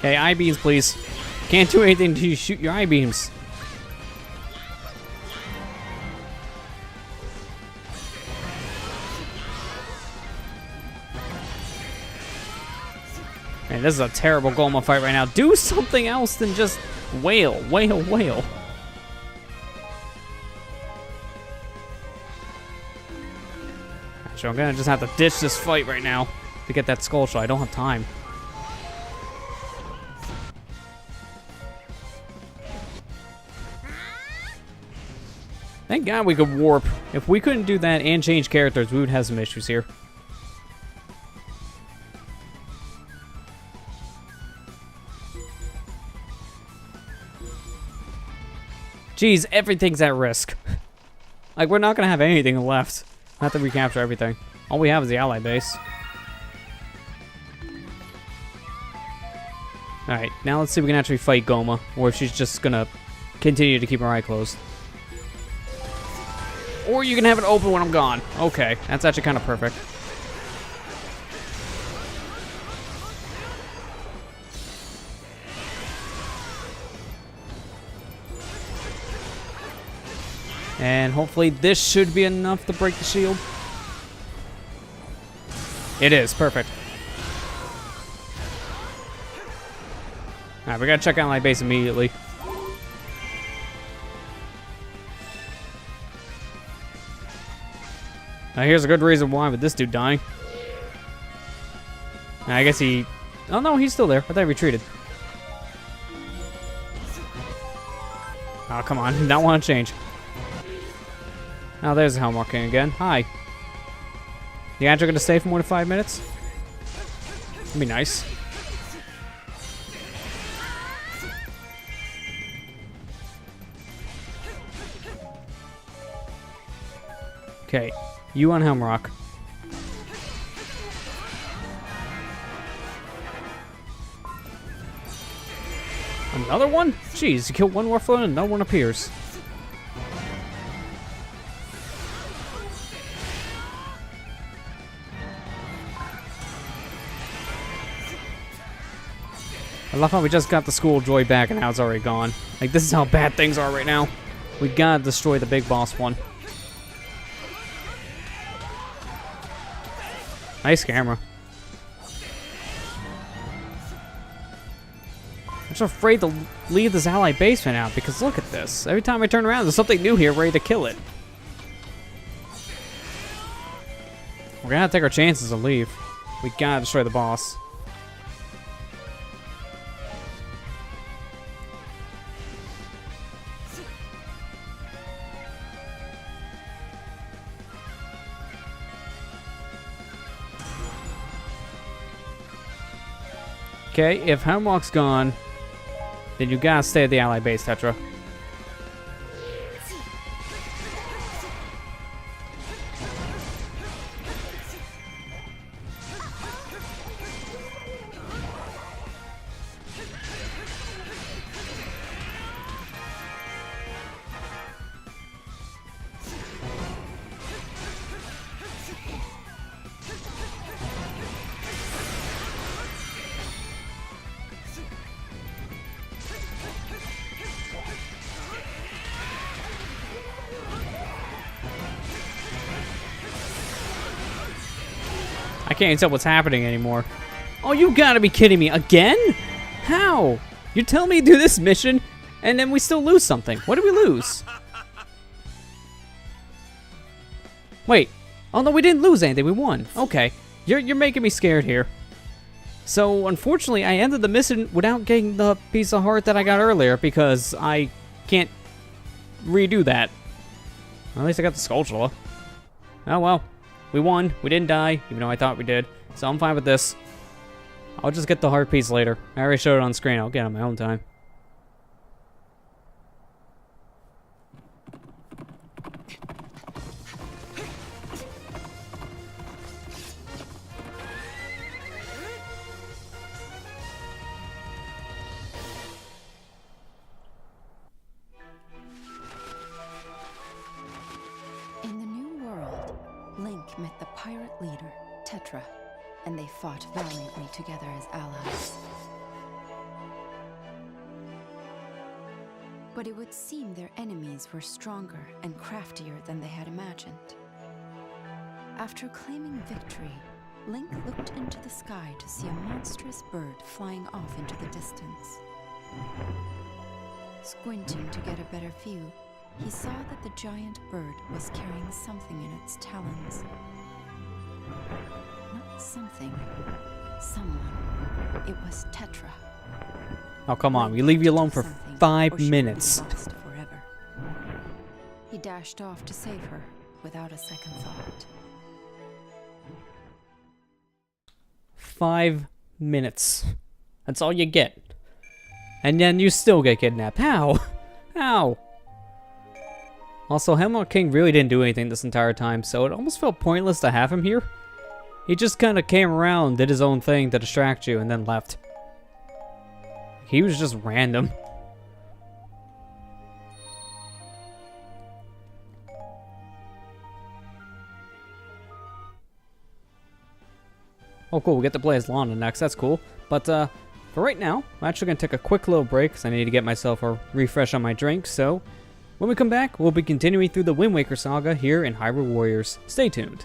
Okay, eye beams, please. Can't do anything until you shoot your eye beams. Man, this is a terrible Goma fight right now. Do something else than just wail, wail, wail. Actually, I'm gonna just have to ditch this fight right now to get that skull shot. I don't have time. Thank God we could warp. If we couldn't do that and change characters, we would have some issues here. Jeez, everything's at risk. Like, we're not gonna have anything left. I have to recapture everything. All we have is the ally base. Alright, now let's see if we can actually fight Goma, or if she's just gonna continue to keep her eye closed. Or you can have it open when I'm gone. Okay, that's actually kind of perfect. And hopefully this should be enough to break the shield. It is, perfect. Alright, we gotta check out my base immediately. Now here's a good reason why with this dude dying. I guess he... Oh no, he's still there. I thought he retreated. Oh, come on. Did not want to change. Oh, there's the Helm King again. Hi. You actually gonna stay for more than 5 minutes? That'd be nice. Okay. You on Helmrock. Another one? Jeez, you killed one Warflow and another one appears. I love how we just got the School of Joy back and now it's already gone. Like, this is how bad things are right now. We gotta destroy the big boss one. Nice camera. I'm just afraid to leave this ally basement out because look at this. Every time I turn around, there's something new here ready to kill it. We're gonna have to take our chances and leave. We gotta destroy the boss. Okay, if Helmrock's gone, then you gotta stay at the ally base, Tetra. I can't even tell what's happening anymore. Oh, you gotta be kidding me. Again? How? You tell me to do this mission, and then we still lose something. What did we lose? Wait. Oh, no, we didn't lose anything. We won. Okay. You're making me scared here. So, unfortunately, I ended the mission without getting the piece of heart that I got earlier because I can't redo that. Well, at least I got the Skulltula. Oh, well. We won. We didn't die, even though I thought we did. So I'm fine with this. I'll just get the heart piece later. I already showed it on screen. I'll get it on my own time. In the new world, Link met the pirate leader, Tetra, and they fought valiantly together as allies. But it would seem their enemies were stronger and craftier than they had imagined. After claiming victory, Link looked into the sky to see a monstrous bird flying off into the distance. Squinting to get a better view, he saw that the giant bird was carrying something in its talons. Not something, someone. It was Tetra. Oh, come on. We leave you alone for Something, 5 or she would be minutes. lost forever. He dashed off to save her without a second thought. 5 minutes. That's all you get. And then you still get kidnapped. How? How? Also, Hemlock King really didn't do anything this entire time, so it almost felt pointless to have him here. He just kind of came around, did his own thing to distract you, and then left. He was just random. Oh, cool. We get to play as Lana next. That's cool. But for right now, I'm actually going to take a quick little break because I need to get myself a refresh on my drink. So when we come back, we'll be continuing through the Wind Waker saga here in Hyrule Warriors. Stay tuned.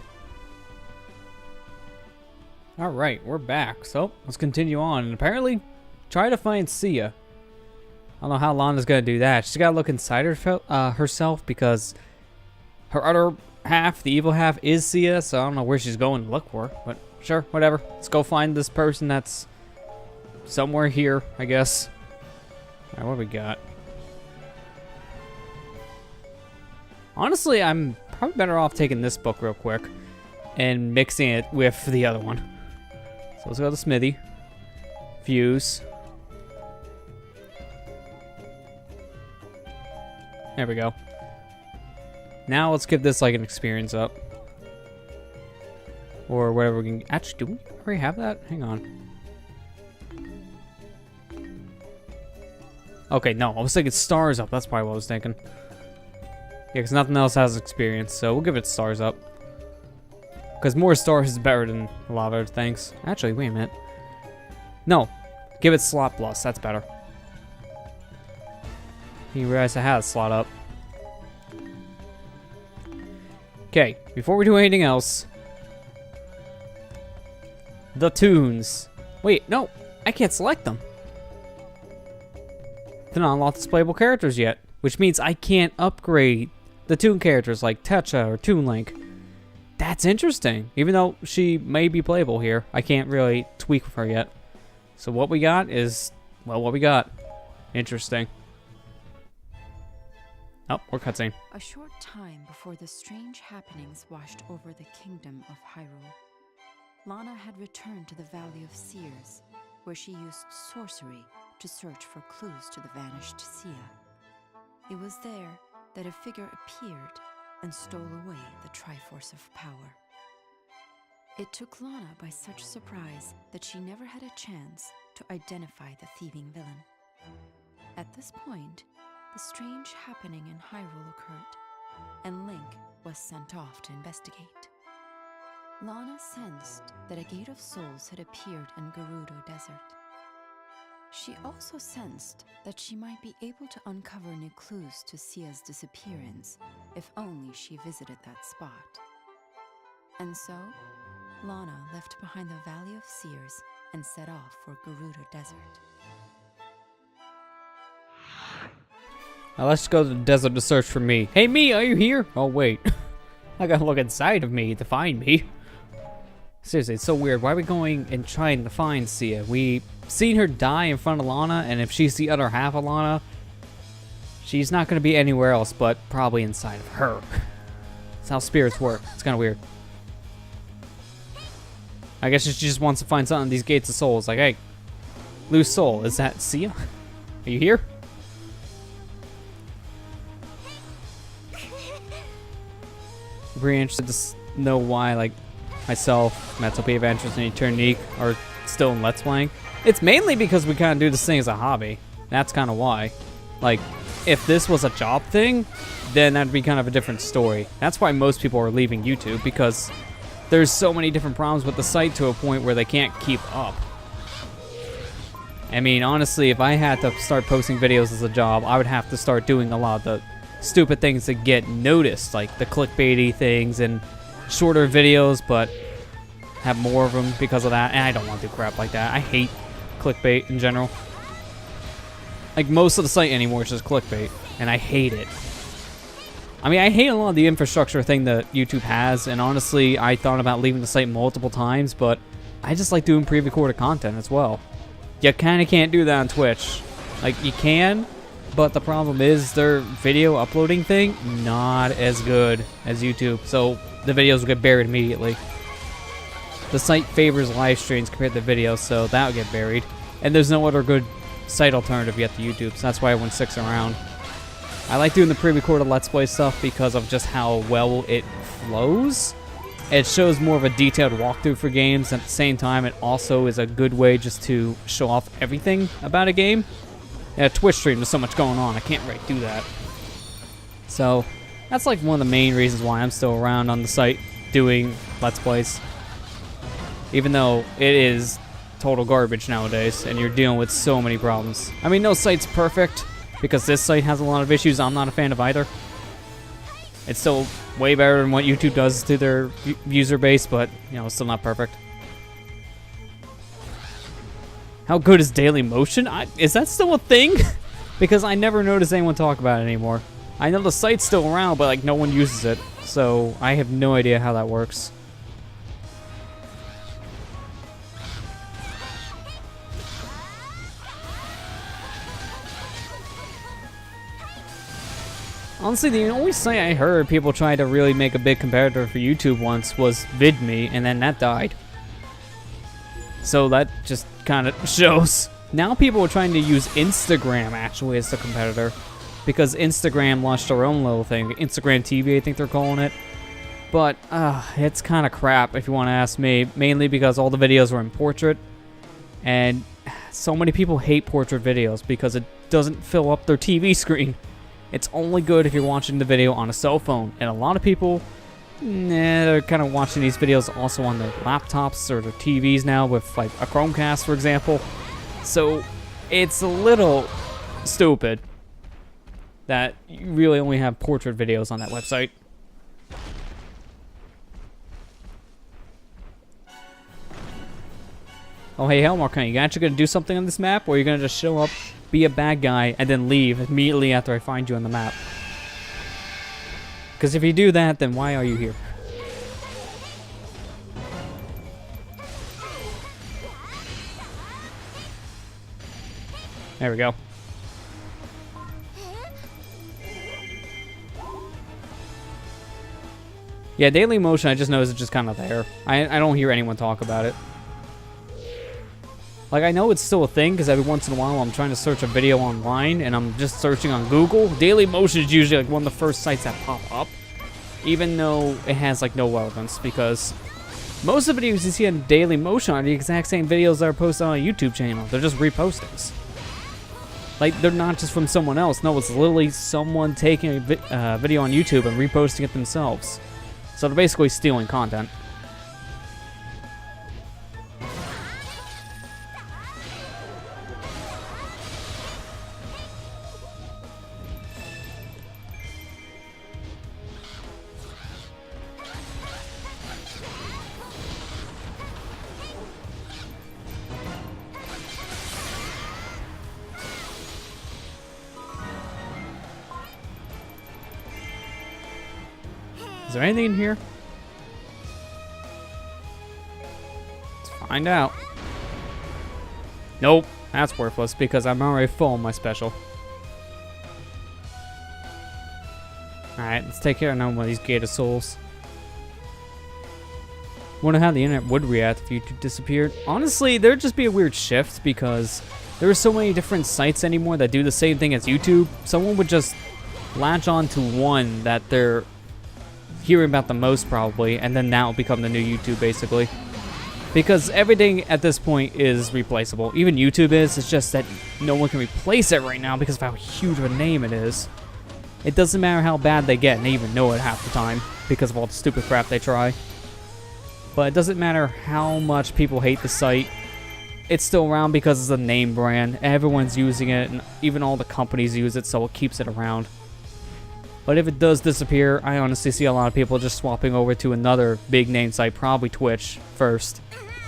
Alright, we're back. So let's continue on. And apparently, try to find Sia. I don't know how Lana's going to do that. She's got to look inside herself because her other half, the evil half, is Sia. So I don't know where she's going to look for. But sure, whatever. Let's go find this person that's somewhere here, I guess. Alright, what do we got? Honestly, I'm probably better off taking this book real quick and mixing it with the other one. So let's go to the smithy. Fuse. There we go. Now let's give this like an experience up. Or whatever we can... Actually, do we already have that? Hang on. Okay, no. I was thinking stars up. That's probably what I was thinking. Yeah, because nothing else has experience. So we'll give it stars up. Because more stars is better than a lot of other things. Actually, wait a minute. No. Give it slot plus. That's better. You realize I had a slot up. Okay, before we do anything else. The tunes. Wait, no. I can't select them. They're not unlocked as playable characters yet. Which means I can't upgrade the Toon characters like Tetra or Toon Link. That's interesting. Even though she may be playable here, I can't really tweak with her yet. So what we got is, well, what we got. Interesting. Oh, we're cutscene. A short time before the strange happenings washed over the kingdom of Hyrule, Lana had returned to the Valley of Seers, where she used sorcery to search for clues to the vanished Sia. It was there that a figure appeared and stole away the Triforce of Power. It took Lana by such surprise that she never had a chance to identify the thieving villain. At this point, the strange happening in Hyrule occurred, and Link was sent off to investigate. Lana sensed that a Gate of Souls had appeared in Gerudo Desert. She also sensed that she might be able to uncover new clues to Sia's disappearance if only she visited that spot. And so, Lana left behind the Valley of Seers and set off for Gerudo Desert. Now let's go to the desert to search for me. Hey, me, are you here? Oh, wait. I gotta look inside of me to find me. Seriously, it's so weird. Why are we going and trying to find Sia? We seen her die in front of Lana, and if she's the other half of Lana, she's not going to be anywhere else but probably inside of her. That's how spirits work. It's kind of weird. I guess she just wants to find something in these Gates of Souls. Like, hey, loose soul, is that Sia? Are you here? Pretty interested to know why, like, myself, Metsopi Adventures, and Eternique are still in Let's Playing. It's mainly because we kind of do this thing as a hobby. That's kind of why. Like, if this was a job thing, then that'd be kind of a different story. That's why most people are leaving YouTube, because there's so many different problems with the site to a point where they can't keep up. I mean, honestly, if I had to start posting videos as a job, I would have to start doing a lot of the stupid things that get noticed, like the clickbaity things and shorter videos, but have more of them because of that. And I don't want to do crap like that. I hate clickbait in general. Like, most of the site anymore is just clickbait, and I hate it. I mean, I hate a lot of the infrastructure thing that YouTube has, and honestly, I thought about leaving the site multiple times, but I just like doing pre-recorded content as well. You kind of can't do that on Twitch. Like, you can, but the problem is their video uploading thing, not as good as YouTube, so the videos will get buried immediately. The site favors live streams compared to videos, so that will get buried. And there's no other good site alternative yet to YouTube, so that's why everyone sticks around. I like doing the pre-recorded Let's Play stuff because of just how well it flows. It shows more of a detailed walkthrough for games. At the same time, it also is a good way just to show off everything about a game. Yeah, Twitch stream, there's so much going on, I can't really do that. So, that's like one of the main reasons why I'm still around on the site doing Let's Plays. Even though it is total garbage nowadays, and you're dealing with so many problems. I mean, no site's perfect, because this site has a lot of issues I'm not a fan of either. It's still way better than what YouTube does to their user base, but, you know, it's still not perfect. How good is Daily Motion? Is that still a thing? Because I never notice anyone talk about it anymore. I know the site's still around, but, like, no one uses it, so I have no idea how that works. Honestly, the only site I heard people try to really make a big competitor for YouTube once was VidMe, and then that died. So that just kind of shows. Now people are trying to use Instagram, actually, as the competitor. Because Instagram launched their own little thing. Instagram TV, I think they're calling it. But, it's kind of crap, if you want to ask me. Mainly because all the videos were in portrait. And so many people hate portrait videos because it doesn't fill up their TV screen. It's only good if you're watching the video on a cell phone. And a lot of people, they're kind of watching these videos also on their laptops or their TVs now with, like, a Chromecast, for example. So, it's a little stupid that you really only have portrait videos on that website. Oh, hey, Hellmark, you actually gonna do something on this map, or are you gonna just show up, be a bad guy, and then leave immediately after I find you on the map? Because if you do that, then why are you here? There we go. Yeah, Daily Motion, I just noticed it's just kind of there. I don't hear anyone talk about it. Like, I know it's still a thing, because every once in a while I'm trying to search a video online, and I'm just searching on Google. Daily Motion is usually, like, one of the first sites that pop up, even though it has, like, no relevance, because most of the videos you see on Daily Motion are the exact same videos that are posted on a YouTube channel. They're just repostings. Like, they're not just from someone else. No, it's literally someone taking a video on YouTube and reposting it themselves. So they're basically stealing content. Is there anything in here? Let's find out. Nope, that's worthless because I'm already full on my special. Alright, let's take care of one of these Gator Souls. Wonder how the internet would react if YouTube disappeared. Honestly, there'd just be a weird shift because there are so many different sites anymore that do the same thing as YouTube. Someone would just latch on to one that they're hearing about the most probably, and then that will become the new YouTube basically. Because everything at this point is replaceable. Even YouTube is, it's just that no one can replace it right now because of how huge of a name it is. It doesn't matter how bad they get, and they even know it half the time because of all the stupid crap they try. But it doesn't matter how much people hate the site. it's still around because it's a name brand. Everyone's using it, and even all the companies use it, so it keeps it around. But if it does disappear, I honestly see a lot of people just swapping over to another big name site, probably Twitch first.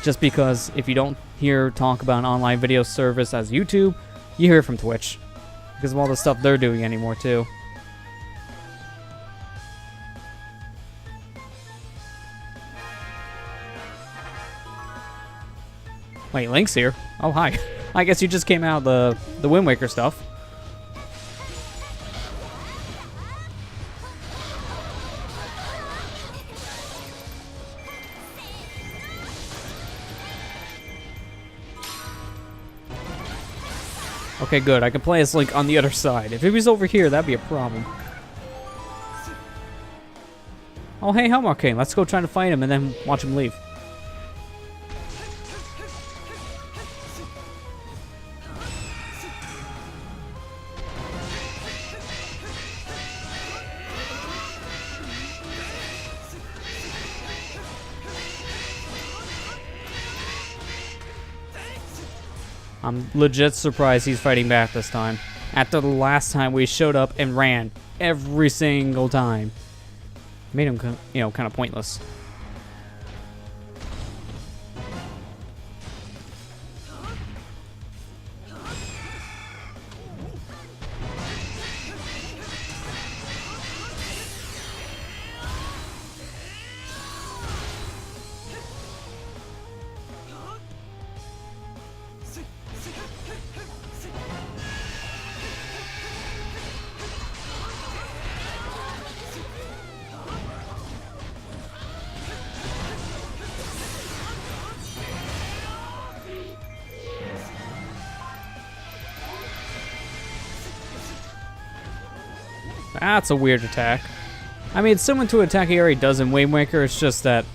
Just because if you don't hear talk about an online video service as YouTube, you hear it from Twitch. Because of all the stuff they're doing anymore too. Wait, Link's here? Oh, hi. I guess you just came out of the Wind Waker stuff. Okay, good. I can play as Link on the other side. If he was over here, that'd be a problem. Oh, hey, Helmar came. Let's go try to fight him and then watch him leave. I'm legit surprised he's fighting back this time. After the last time we showed up and ran every single time. Made him, you know, kind of pointless. That's a weird attack. I mean, it's similar to an attack he already does in Wind Waker, it's just that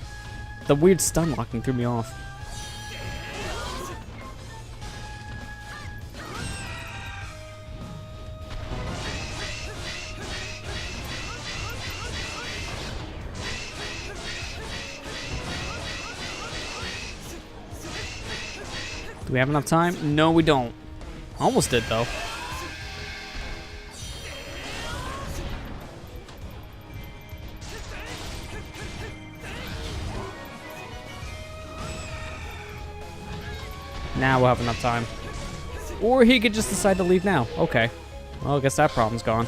the weird stun locking threw me off. Do we have enough time? No, we don't. Almost did, though. Now we'll have enough time. Or he could just decide to leave now. Okay. Well, I guess that problem's gone.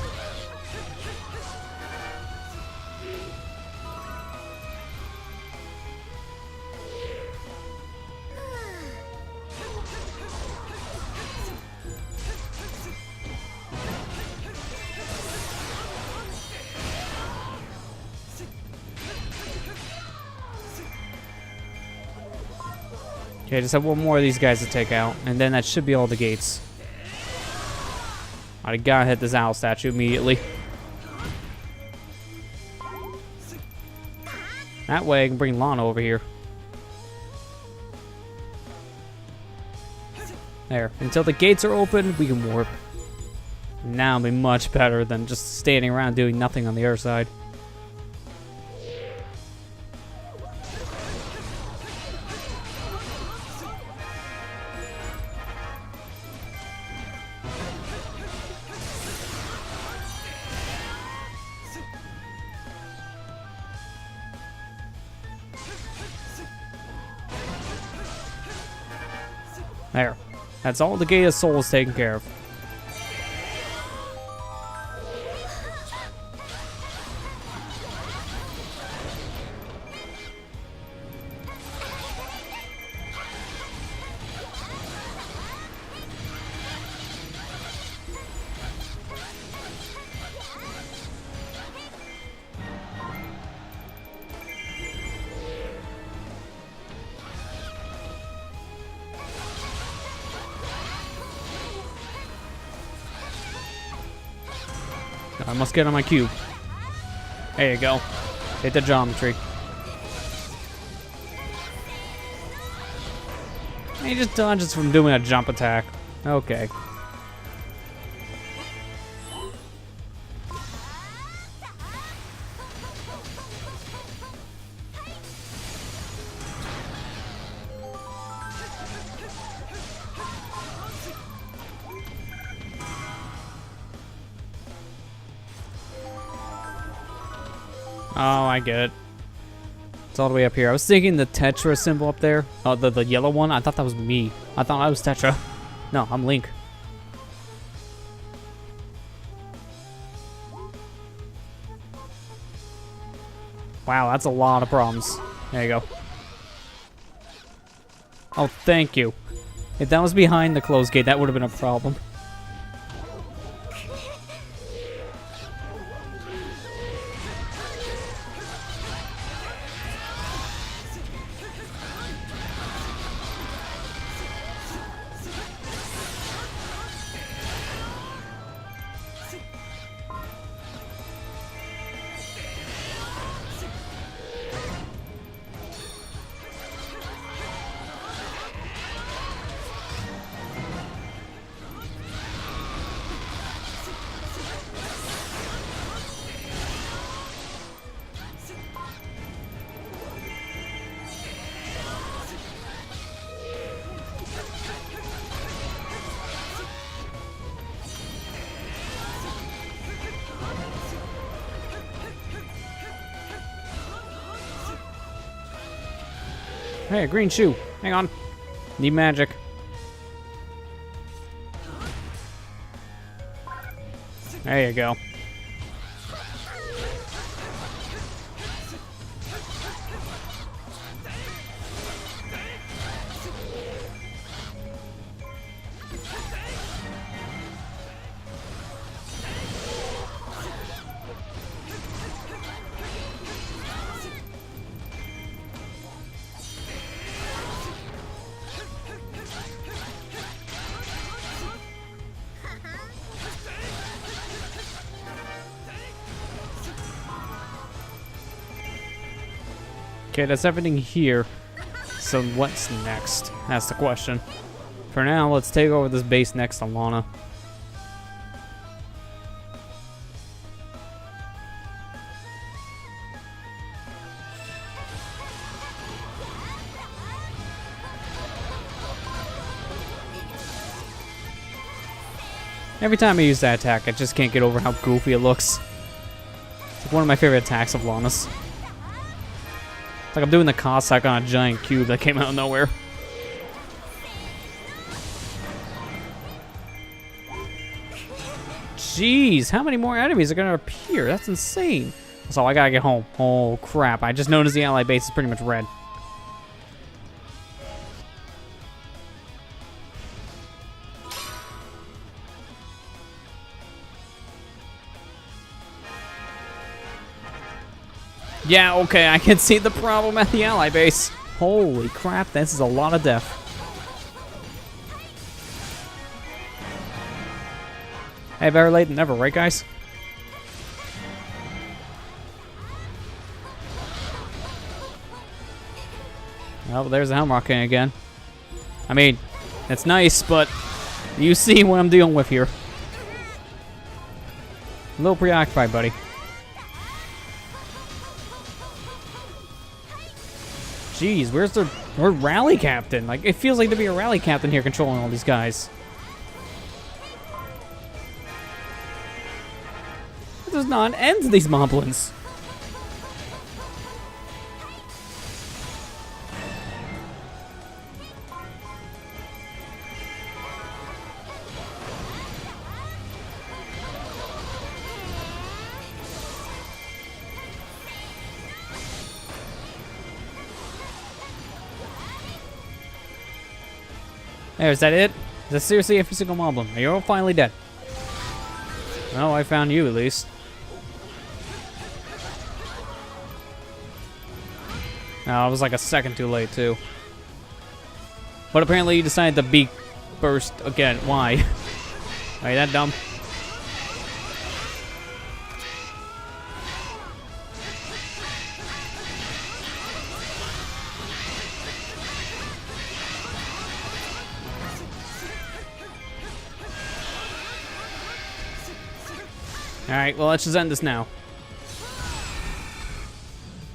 Okay, I just have one more of these guys to take out, and then that should be all the gates. I gotta hit this owl statue immediately. That way I can bring Lana over here. There. Until the gates are open, we can warp. Now it'll be much better than just standing around doing nothing on the other side. There. That's all the Gate of Souls taken care of. I must get on my cube. There you go. Hit the geometry. He just dodges from doing a jump attack. Okay. Oh, I get it. It's all the way up here. I was thinking the Tetra symbol up there. Oh, the yellow one. I thought that was me. I thought I was Tetra. No, I'm Link. Wow, that's a lot of problems. There you go. Oh, thank you. If that was behind the closed gate, that would have been a problem. Hey, a green shoe. Hang on. Need magic. There you go. Okay, that's everything here. So what's next? That's the question. For now, let's take over this base next to Lana. Every time I use that attack, I just can't get over how goofy it looks. It's like one of my favorite attacks of Lana's. It's like I'm doing the Cossack on a giant cube that came out of nowhere. Jeez, how many more enemies are gonna appear? That's insane. So I gotta get home. Oh crap, I just noticed the ally base is pretty much red. Yeah, okay, I can see the problem at the ally base. Holy crap, this is a lot of death. Hey, better late than never, right, guys? Well, there's the Helmrock King again. I mean, it's nice, but you see what I'm dealing with here. A little preoccupied, buddy. Jeez, where's the rally captain? Like, it feels like there'd be a rally captain here controlling all these guys. There's not an end to these moblins. There, is that it? Is that seriously every single moblin? Are you all finally dead? Well, I found you at least. Oh, I was like a second too late too. But apparently you decided to beak burst again. Why? Are you that dumb? Alright, well, let's just end this now.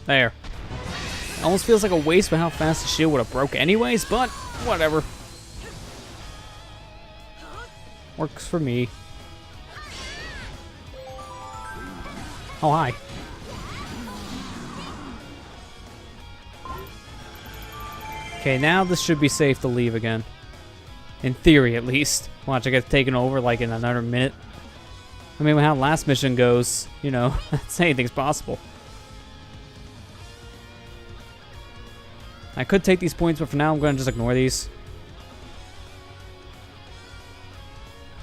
There. It almost feels like a waste of how fast the shield would have broke anyways, but whatever. Works for me. Oh, hi. Okay, now this should be safe to leave again. In theory, at least. Watch, I get taken over like in another minute. I mean, how last mission goes, you know, anything's possible. I could take these points, but for now I'm going to just ignore these.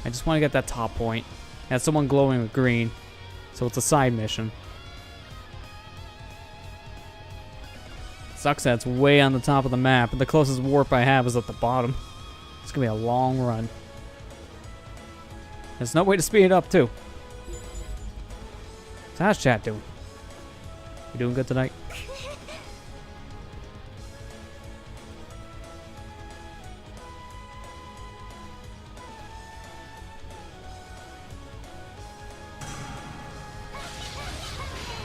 I just want to get that top point. Has someone glowing with green, so it's a side mission. Sucks that it's way on the top of the map, and the closest warp I have is at the bottom. It's going to be a long run. There's no way to speed it up, too. So how's chat doing? You doing good tonight?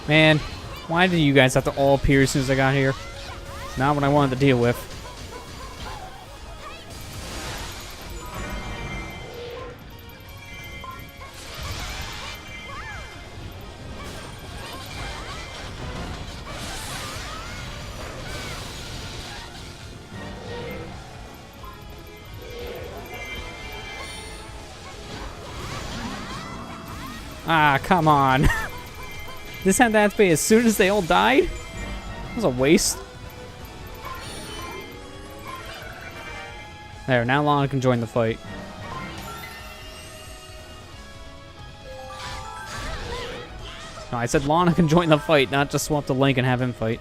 Man, why did you guys have to all appear as soon as I got here? Not what I wanted to deal with. Ah, come on. This had to be as soon as they all died? That was a waste. There, now Lana can join the fight. No, I said Lana can join the fight, not just swap to Link and have him fight.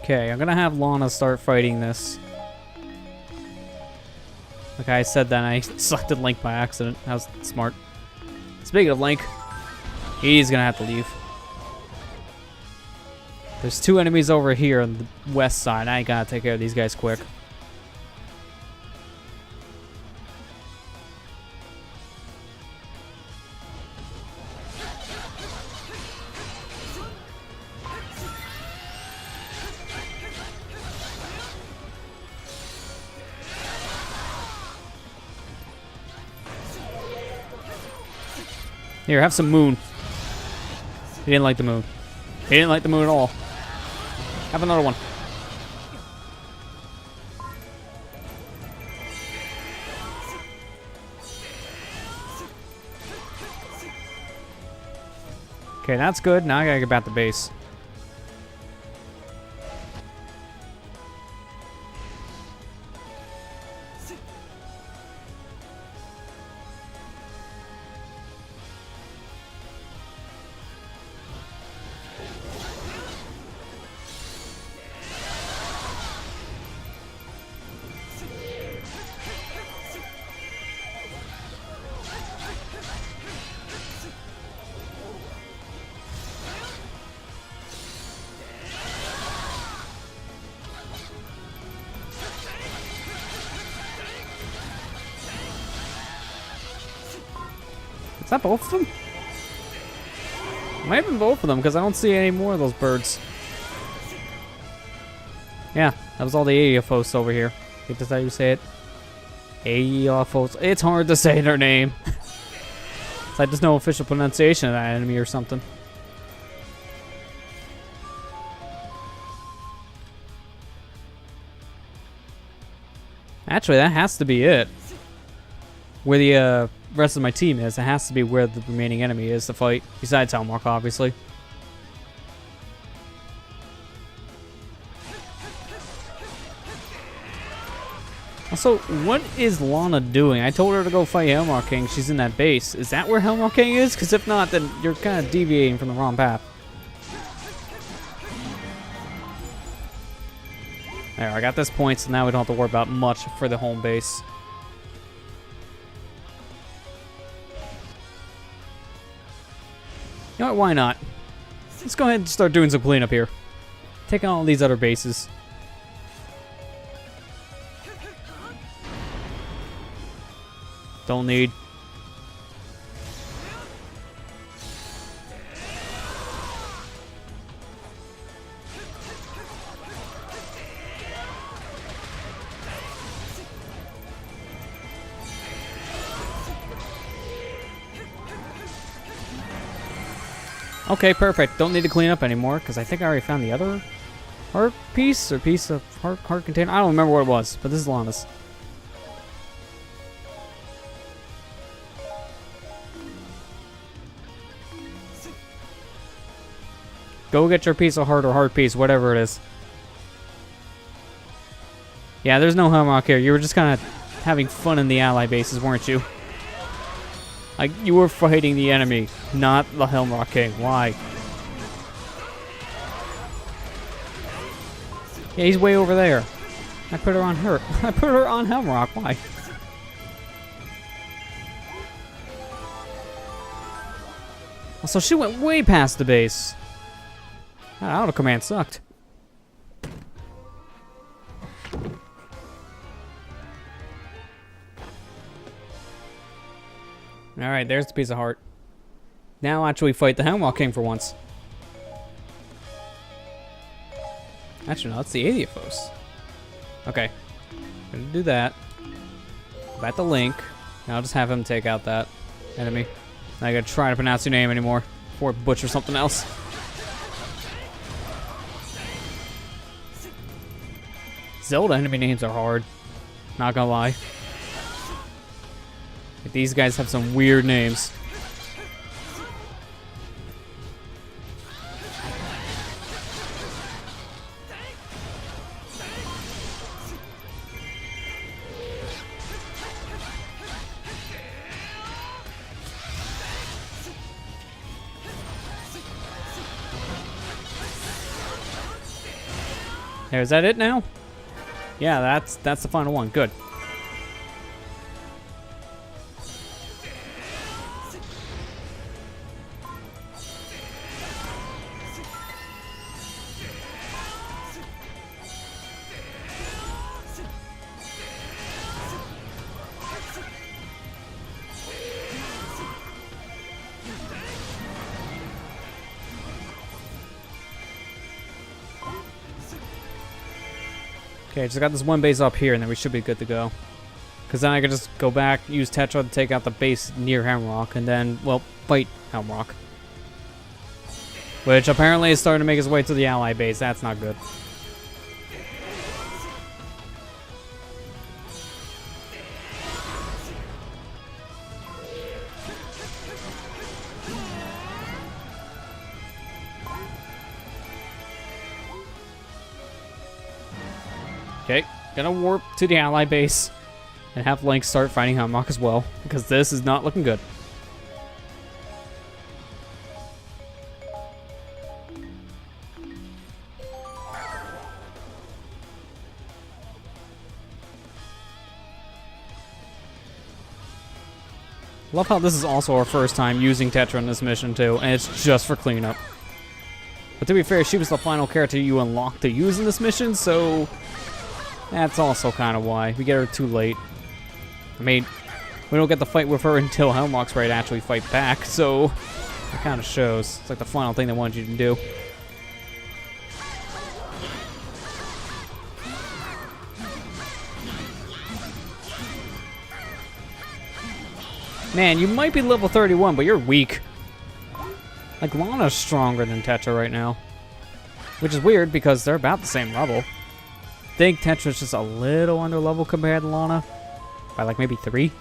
Okay, I'm gonna have Lana start fighting this. Okay, I said that and I selected Link by accident. That was smart. Speaking of Link, he's gonna have to leave. There's 2 enemies over here on the west side. I gotta take care of these guys quick. Here, have some moon. He didn't like the moon. He didn't like the moon at all. Have another one. Okay, that's good. Now I gotta get back to base. Is that both of them? Might have been both of them because I don't see any more of those birds. Yeah, that was all the Aeophos over here. I think that's how you say it. Aeophos. It's hard to say their name. It's like there's no official pronunciation of that enemy or something. Actually, that has to be it. Where the rest of my team is, it has to be where the remaining enemy is to fight. Besides Helmark, obviously. Also, what is Lana doing? I told her to go fight Helmark King. She's in that base. Is that where Helmark King is? Because if not, then you're kind of deviating from the wrong path. There, I got this point, so now we don't have to worry about much for the home base. You know what, why not? Let's go ahead and start doing some cleanup here. Taking all these other bases. Don't need. Okay, perfect. Don't need to clean up anymore, because I think I already found the other heart piece, or piece of heart container. I don't remember what it was, but this is Lana's. Go get your piece of heart or heart piece, whatever it is. Yeah, there's no Helmrock here. You were just kind of having fun in the ally bases, weren't you? Like, you were fighting the enemy, not the Helmrock King. Why? Yeah, he's way over there. I put her on her. I put her on Helmrock. Why? So she went way past the base. That auto command sucked. Alright, there's the piece of heart. Now actually fight the Helmrock King for once. Actually, no, that's the Aethiopos. Okay. Gonna do that. Back to Link. Now I'll just have him take out that enemy. Not gonna try to pronounce your name anymore before I butcher something else. Zelda enemy names are hard. Not gonna lie. These guys have some weird names. There, is that it now? Yeah, that's the final one. Good. Okay, just got this one base up here, and then we should be good to go. Because then I can just go back, use Tetra to take out the base near Helmrock, and then, well, fight Helmrock. Which apparently is starting to make his way to the ally base. That's not good. Okay, gonna warp to the ally base and have Link start fighting Helmrock as well, because this is not looking good. Love how this is also our first time using Tetra in this mission too, and it's just for cleanup. But to be fair, she was the final character you unlocked to use in this mission, so that's also kind of why. We get her too late. I mean, we don't get to fight with her until Helmrock's ready to actually fight back, so it kind of shows. It's like the final thing they wanted you to do. Man, you might be level 31, but you're weak. Like, Lana's stronger than Tetra right now. Which is weird, because they're about the same level. I think Tetra's just a little under level compared to Lana. By like maybe 3.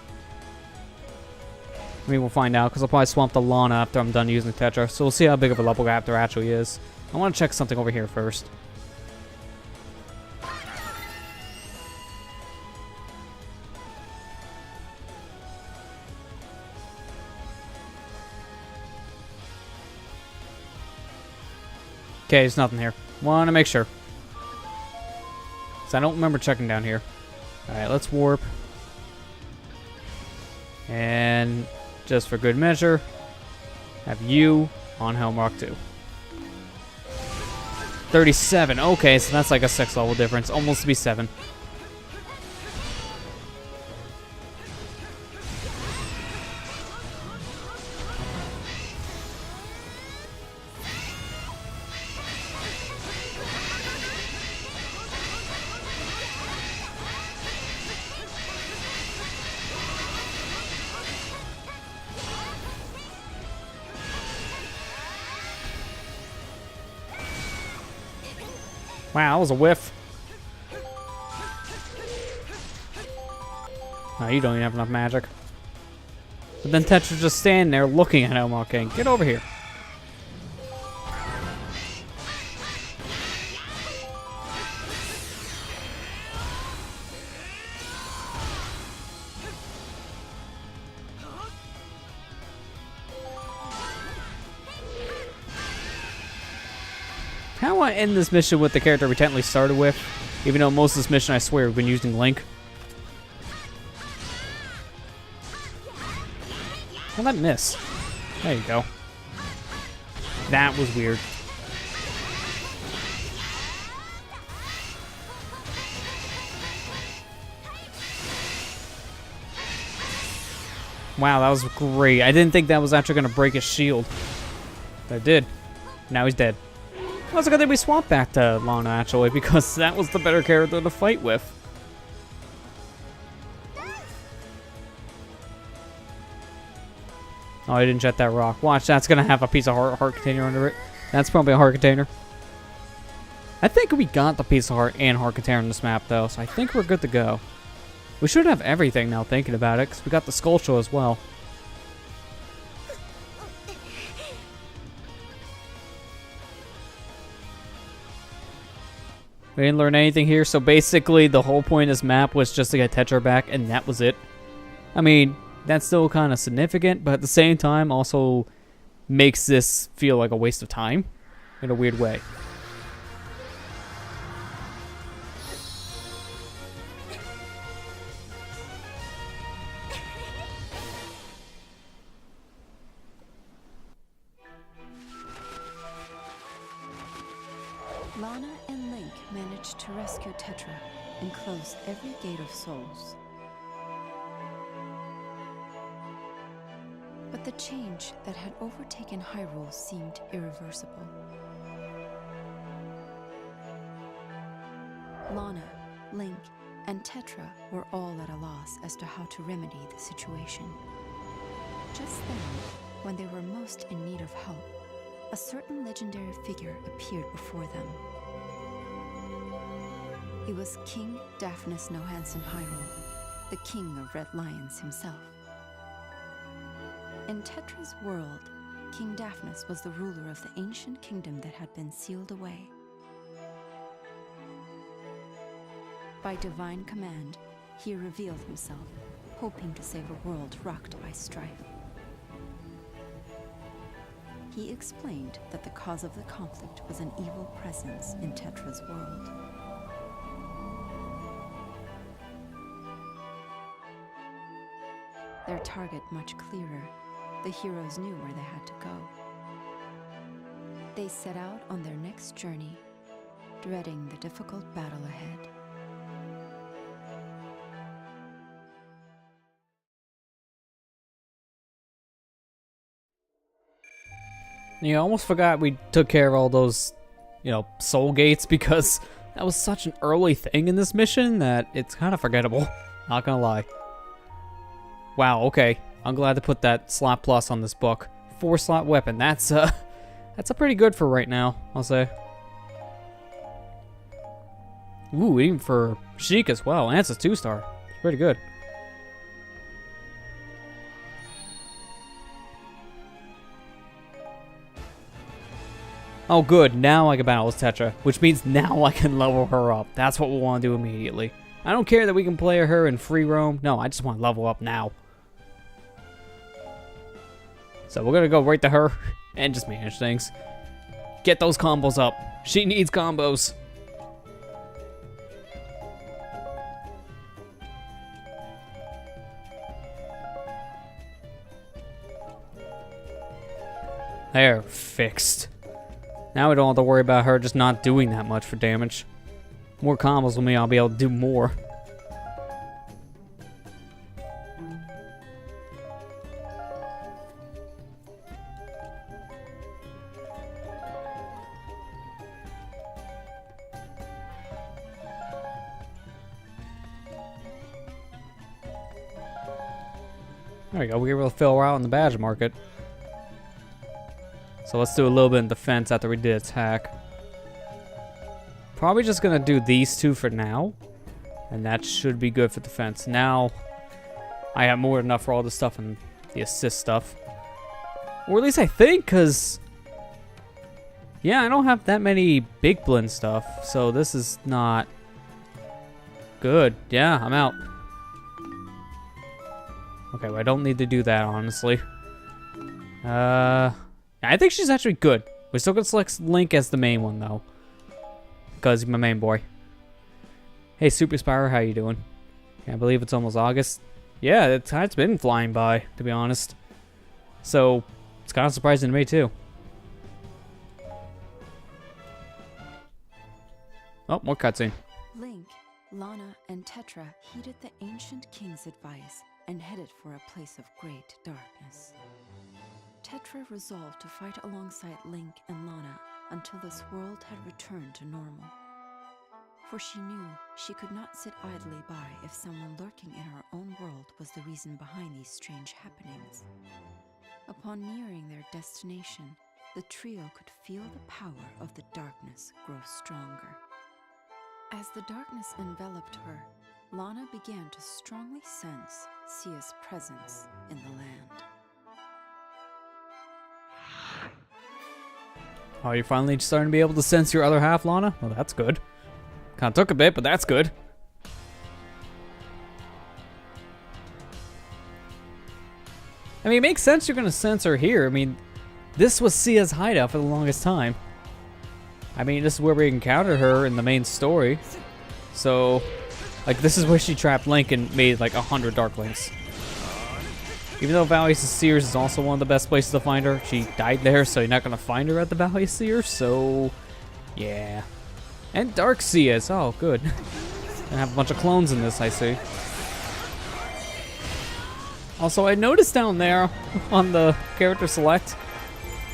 I mean, we'll find out, because I'll probably swamp the Lana after I'm done using Tetra. So we'll see how big of a level gap there actually is. I want to check something over here first. Okay, there's nothing here. Want to make sure. Because I don't remember checking down here. Alright, let's warp. And just for good measure, have you on Helmrock 2. 37. Okay, so that's like a 6 level difference. Almost to be 7. Wow, that was a whiff. No, you don't even have enough magic. But then Tetra's just standing there looking at him. Okay, get over here. I want to end this mission with the character we technically started with, even though most of this mission, I swear, we've been using Link. How'd that miss? There you go. That was weird. Wow, that was great. I didn't think that was actually going to break his shield. But it did. Now he's dead. Well, it's a good thing we swapped back to Lana, actually, because that was the better character to fight with. Oh, I didn't jet that rock. Watch, that's going to have a piece of heart container under it. That's probably a heart container. I think we got the piece of heart and heart container on this map, though, so I think we're good to go. We should have everything now, thinking about it, because we got the skull show as well. We didn't learn anything here, so basically the whole point of this map was just to get Tetra back, and that was it. I mean, that's still kind of significant, but at the same time also makes this feel like a waste of time in a weird way. Lana and Link managed to rescue Tetra and close every gate of souls. But the change that had overtaken Hyrule seemed irreversible. Lana, Link, and Tetra were all at a loss as to how to remedy the situation. Just then, when they were most in need of help, a certain legendary figure appeared before them. He was King Daphnis Nohansen Hyrule, the King of Red Lions himself. In Tetra's world, King Daphnis was the ruler of the ancient kingdom that had been sealed away. By divine command, he revealed himself, hoping to save a world rocked by strife. He explained that the cause of the conflict was an evil presence in Tetra's world. Their target much clearer, the heroes knew where they had to go. They set out on their next journey, dreading the difficult battle ahead. You almost forgot we took care of all those, soul gates, because that was such an early thing in this mission that it's kind of forgettable. Not gonna lie. Wow, okay. I'm glad to put that slot plus on this book. 4-slot weapon. That's a pretty good for right now, I'll say. Ooh, even for Sheik as well. And it's a 2-star. It's pretty good. Oh, good. Now I can battle with Tetra, which means now I can level her up. That's what we want to do immediately. I don't care that we can play her in free roam. No, I just want to level up now. So we're going to go right to her and just manage things. Get those combos up. She needs combos. There, fixed. Now we don't have to worry about her just not doing that much for damage. More combos with me, I'll be able to do more. There we go, we were able to fill her out in the badge market. So let's do a little bit in defense after we did attack. probably just gonna do these two for now. And that should be good for defense. Now, I have more than enough for all the stuff and the assist stuff. Or at least I think, because... yeah, I don't have that many big blend stuff. So this is not... good. Yeah, I'm out. Okay, well, I don't need to do that, honestly. I think she's actually good. We're still gonna select Link as the main one, though. Because he's my main boy. Hey, Super Spyro, how you doing? Can't believe it's almost August. Yeah, it's been flying by, to be honest. So, it's kind of surprising to me, too. Oh, more cutscene. Link, Lana, and Tetra heeded the ancient king's advice and headed for a place of great darkness. Tetra resolved to fight alongside Link and Lana until this world had returned to normal. For she knew she could not sit idly by if someone lurking in her own world was the reason behind these strange happenings. Upon nearing their destination, the trio could feel the power of the darkness grow stronger. As the darkness enveloped her, Lana began to strongly sense Sia's presence in the land. Oh, you're finally starting to be able to sense your other half, Lana? Well, that's good. Kind of took a bit, but that's good. I mean, it makes sense you're going to sense her here. I mean, this was Sia's hideout for the longest time. I mean, this is where we encountered her in the main story. So, like, this is where she trapped Link and made, like, 100 Dark Links. Even though Valley of Seers is also one of the best places to find her, she died there, so you're not going to find her at the Valley of Seers, so... yeah. And Dark Seers. Oh, good. Gonna have a bunch of clones in this, I see. Also, I noticed down there on the character select,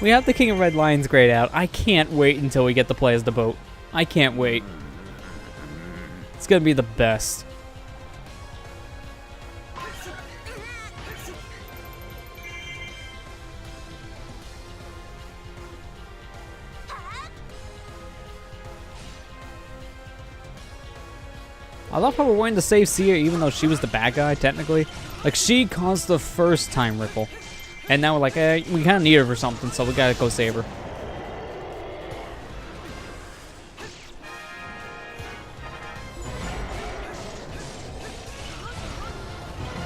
we have the King of Red Lions grayed out. I can't wait until we get to play as the boat. I can't wait. It's gonna be the best. I love how we're wanting to save Sia even though she was the bad guy, technically. Like, she caused the first time ripple. And now we're like, we kind of need her for something, so we gotta go save her.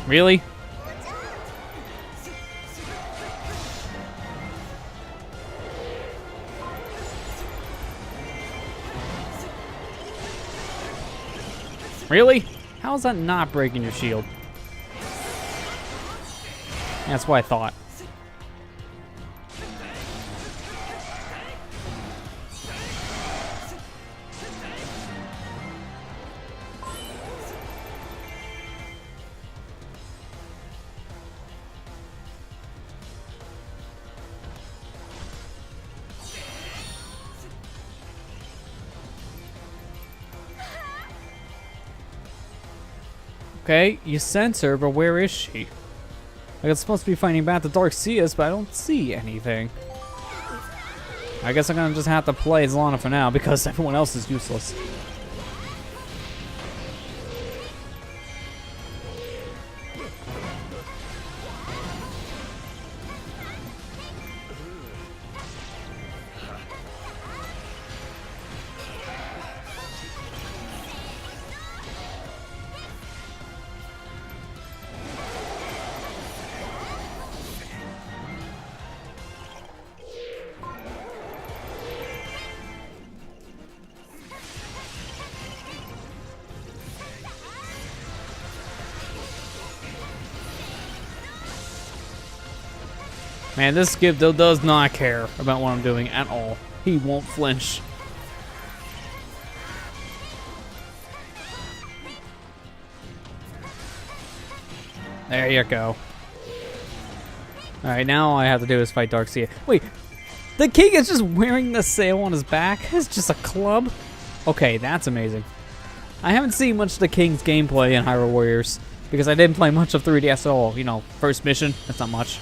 Really? Really? How is that not breaking your shield? That's what I thought. Okay, you sense her, but where is she? Like, it's supposed to be finding back the Dark Seas, but I don't see anything. I guess I'm gonna just have to play as Lana for now, because everyone else is useless. Man, this Skipdo does not care about what I'm doing at all. He won't flinch. There you go. Alright, now all I have to do is fight Darkseid. Wait, the king is just wearing the sail on his back? It's just a club? Okay, that's amazing. I haven't seen much of the king's gameplay in Hyrule Warriors because I didn't play much of 3DS at all. You know, first mission, that's not much.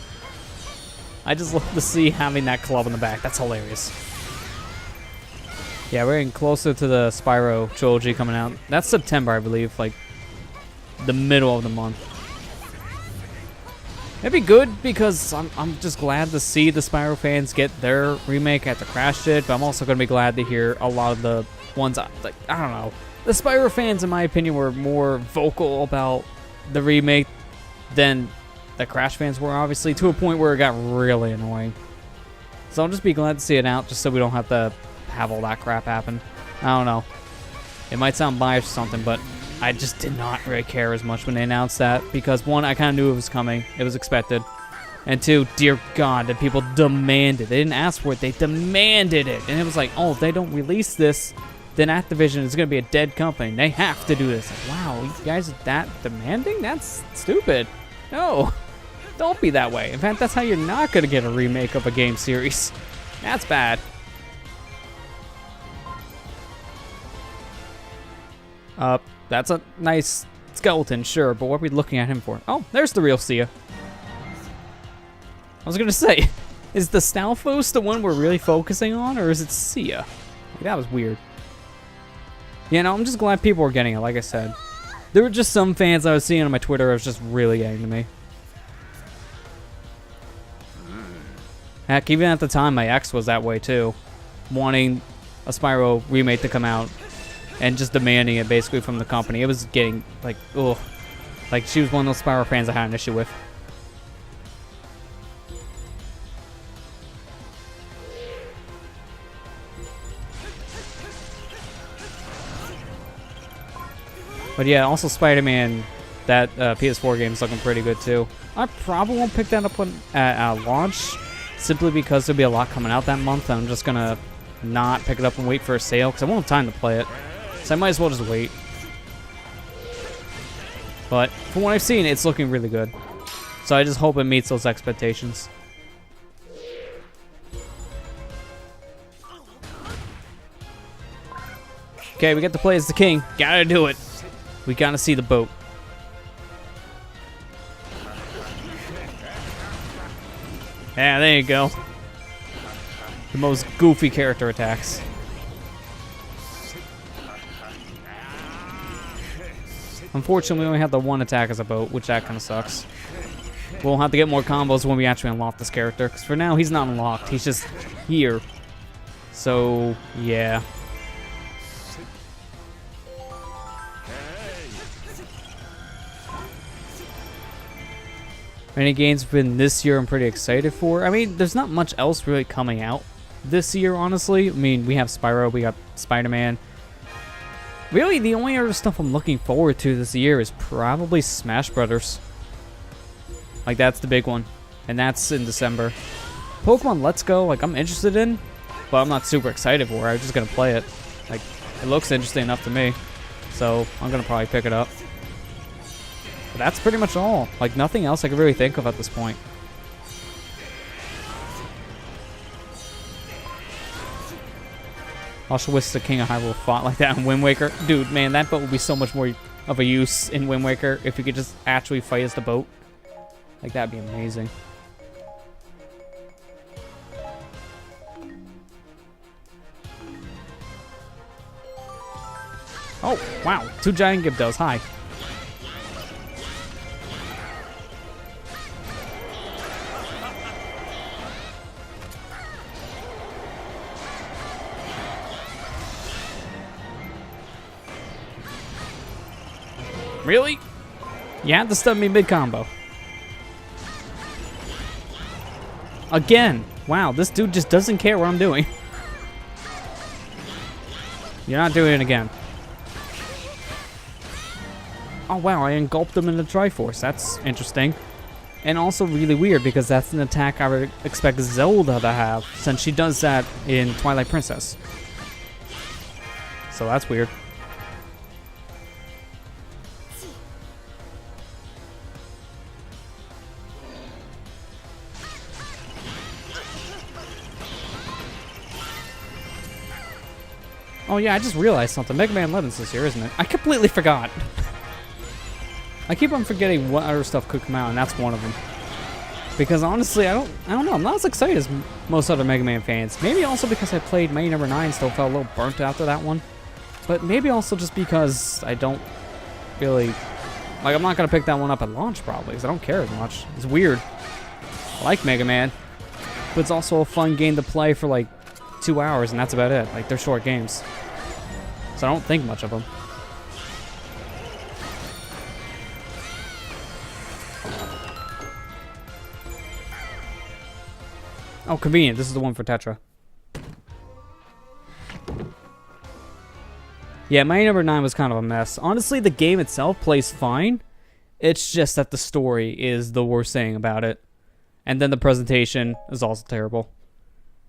I just love to see having that club in the back. That's hilarious. Yeah, we're getting closer to the Spyro trilogy coming out. That's September, I believe, like the middle of the month. It'd be good because I'm just glad to see the Spyro fans get their remake after Crash did, but I'm also going to be glad to hear a lot of the ones, like, I don't know. The Spyro fans, in my opinion, were more vocal about the remake than the Crash fans were, obviously, to a point where it got really annoying. So I'll just be glad to see it out, just so we don't have to have all that crap happen. I don't know. It might sound biased or something, but I just did not really care as much when they announced that, because one, I kind of knew it was coming. It was expected. And two, dear God, the people demanded. They didn't ask for it. They demanded it. And it was like, oh, if they don't release this, then Activision is going to be a dead company. They have to do this. Like, wow, you guys are that demanding? That's stupid. No, don't be that way. In fact, that's how you're not going to get a remake of a game series. That's bad. That's a nice skeleton, sure, but what are we looking at him for? Oh, there's the real Sia. I was gonna say, is the Stalfos the one we're really focusing on, or is it Sia? That was weird. Yeah, no, I'm just glad people were getting it, like I said. There were just some fans I was seeing on my Twitter that was just really getting to me. Heck, even at the time, my ex was that way too. Wanting a Spyro remake to come out. And just demanding it basically from the company. It was getting like, ugh. Like, she was one of those Spyro fans I had an issue with. But yeah, also Spider-Man, that PS4 game is looking pretty good too. I probably won't pick that up at launch, simply because there'll be a lot coming out that month. And I'm just gonna not pick it up and wait for a sale, because I won't have time to play it. So I might as well just wait. But from what I've seen, it's looking really good. So I just hope it meets those expectations. Okay, we get to play as the king. Gotta do it. We gotta see the boat. Yeah, there you go. The most goofy character attacks. Unfortunately, we only have the one attack as a boat, which that kind of sucks. We'll have to get more combos when we actually unlock this character, because for now, he's not unlocked. He's just here. So, yeah. Many games been this year I'm pretty excited for. I mean, there's not much else really coming out this year, honestly. I mean, we have Spyro, we got Spider-Man. Really, the only other stuff I'm looking forward to this year is probably Smash Brothers. Like, that's the big one. And that's in December. Pokemon Let's Go, like, I'm interested in, but I'm not super excited for it. I'm just gonna play it. Like, it looks interesting enough to me. So, I'm gonna probably pick it up. But that's pretty much all. Like, nothing else I can really think of at this point. I also wish the King of Hyrule fought like that in Wind Waker. Dude, man, that boat would be so much more of a use in Wind Waker if you could just actually fight as the boat. Like, that'd be amazing. Oh, wow. 2 giant Gyptos. Hi. Really? You had to stun me mid-combo. Again. Wow, this dude just doesn't care what I'm doing. You're not doing it again. Oh, wow, I engulfed him in the Triforce. That's interesting. And also really weird, because that's an attack I would expect Zelda to have, since she does that in Twilight Princess. So that's weird. Oh yeah, I just realized something. Mega Man 11's this year, isn't it? I completely forgot. I keep on forgetting what other stuff could come out, and that's one of them. Because honestly, I don't know. I'm not as excited as most other Mega Man fans. Maybe also because I played Mighty Number 9 and still felt a little burnt after that one. But maybe also just because I don't really... Like, I'm not going to pick that one up at launch probably because I don't care as much. It's weird. I like Mega Man. But it's also a fun game to play for like 2 hours and that's about it. Like, they're short games. So I don't think much of them. Oh, convenient. This is the one for Tetra. Yeah, Mighty Number 9 was kind of a mess. Honestly, the game itself plays fine. It's just that the story is the worst thing about it. And then the presentation is also terrible.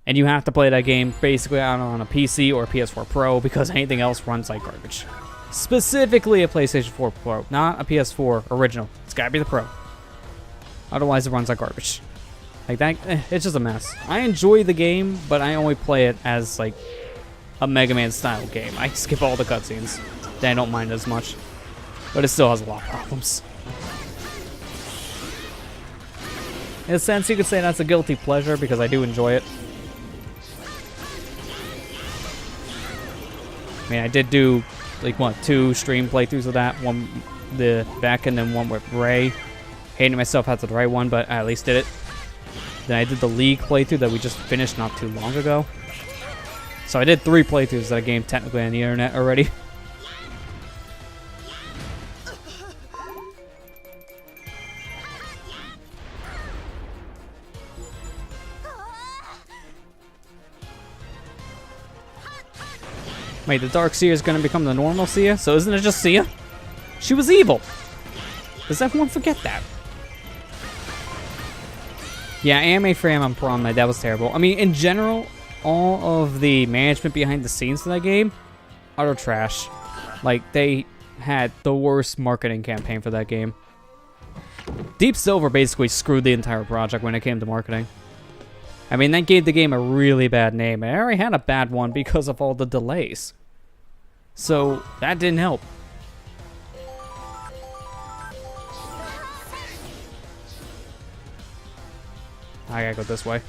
And you have to play that game basically on a PC or a PS4 Pro because anything else runs like garbage. Specifically a PlayStation 4 Pro, not a PS4 original. It's gotta be the Pro. Otherwise, it runs like garbage. Like that, it's just a mess. I enjoy the game, but I only play it as like a Mega Man style game. I skip all the cutscenes. Then I don't mind as much. But it still has a lot of problems. In a sense, you could say that's a guilty pleasure because I do enjoy it. I mean, I did do like what, 2 stream playthroughs of that. One the back and then one with Ray. Hating myself had the right one, but I at least did it. Then I did the League playthrough that we just finished not too long ago. So I did 3 playthroughs of that game technically on the internet already. Wait, the Dark Seer is going to become the normal Seer? So isn't it just Seer? She was evil! Does everyone forget that? Yeah, Anime Frame on Prom Night, that was terrible. I mean, in general, all of the management behind the scenes for that game, utter trash. Like, they had the worst marketing campaign for that game. Deep Silver basically screwed the entire project when it came to marketing. I mean, that gave the game a really bad name. It already had a bad one because of all the delays. So, that didn't help. I gotta go this way.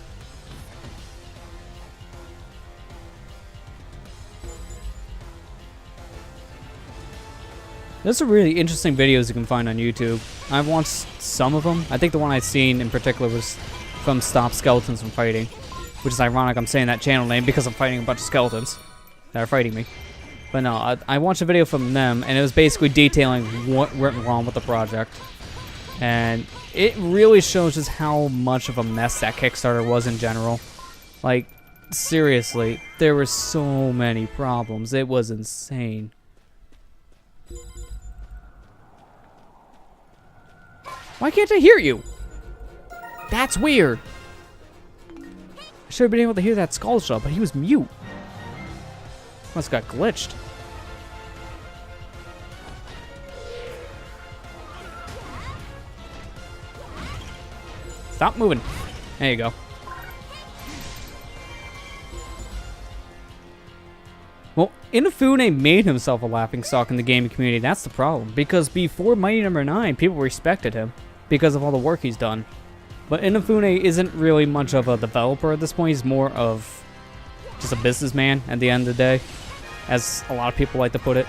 There's some really interesting videos you can find on YouTube. I've watched some of them. I think the one I've seen in particular was from Stop Skeletons from Fighting. Which is ironic I'm saying that channel name because I'm fighting a bunch of skeletons that are fighting me. But no, I watched a video from them and it was basically detailing what went wrong with the project. And it really shows just how much of a mess that Kickstarter was in general. Like, seriously, there were so many problems. It was insane. Why can't I hear you? That's weird. I should have been able to hear that skull shot, but he was mute. Must got glitched. Stop moving. There you go. Well, Inafune made himself a laughingstock in the gaming community. That's the problem. Because before Mighty Number 9, people respected him because of all the work he's done. But Inafune isn't really much of a developer at this point. He's more of just a businessman at the end of the day, as a lot of people like to put it.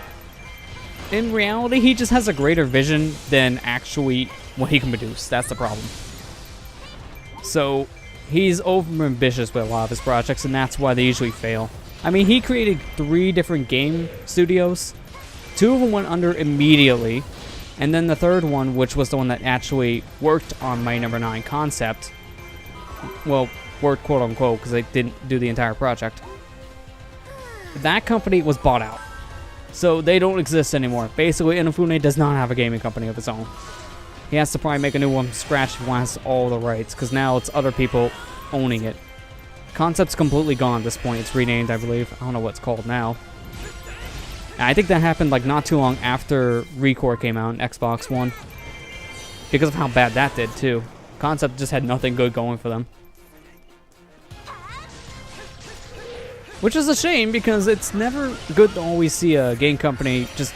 In reality, he just has a greater vision than actually what he can produce. That's the problem. So, he's over-ambitious with a lot of his projects, and that's why they usually fail. I mean, he created 3 different game studios. 2 of them went under immediately, and then the third one, which was the one that actually worked on Mighty Number 9 concept, well, worked quote-unquote, because they didn't do the entire project. That company was bought out. So, they don't exist anymore. Basically, Inafune does not have a gaming company of its own. He has to probably make a new one from scratch if he wants all the rights, because now it's other people owning it. Concept's completely gone at this point. It's renamed, I believe. I don't know what it's called now. And I think that happened like not too long after Recore came out on Xbox One. Because of how bad that did, too. Concept just had nothing good going for them. Which is a shame, because it's never good to always see a game company just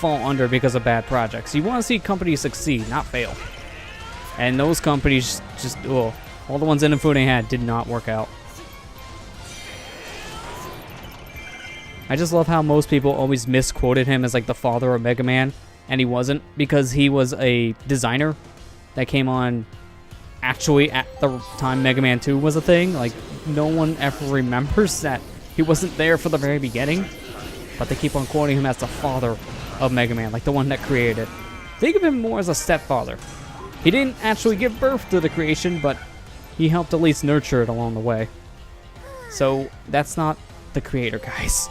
fall under because of bad projects. You want to see companies succeed, not fail. And those companies just, oh, all the ones Inafune had did not work out. I just love how most people always misquoted him as like the father of Mega Man, and he wasn't, because he was a designer that came on actually at the time Mega Man 2 was a thing. Like, no one ever remembers that he wasn't there for the very beginning, but they keep on quoting him as the father of Mega Man, like the one that created it. Think of him more as a stepfather. He didn't actually give birth to the creation, but he helped at least nurture it along the way. So that's not the creator, guys.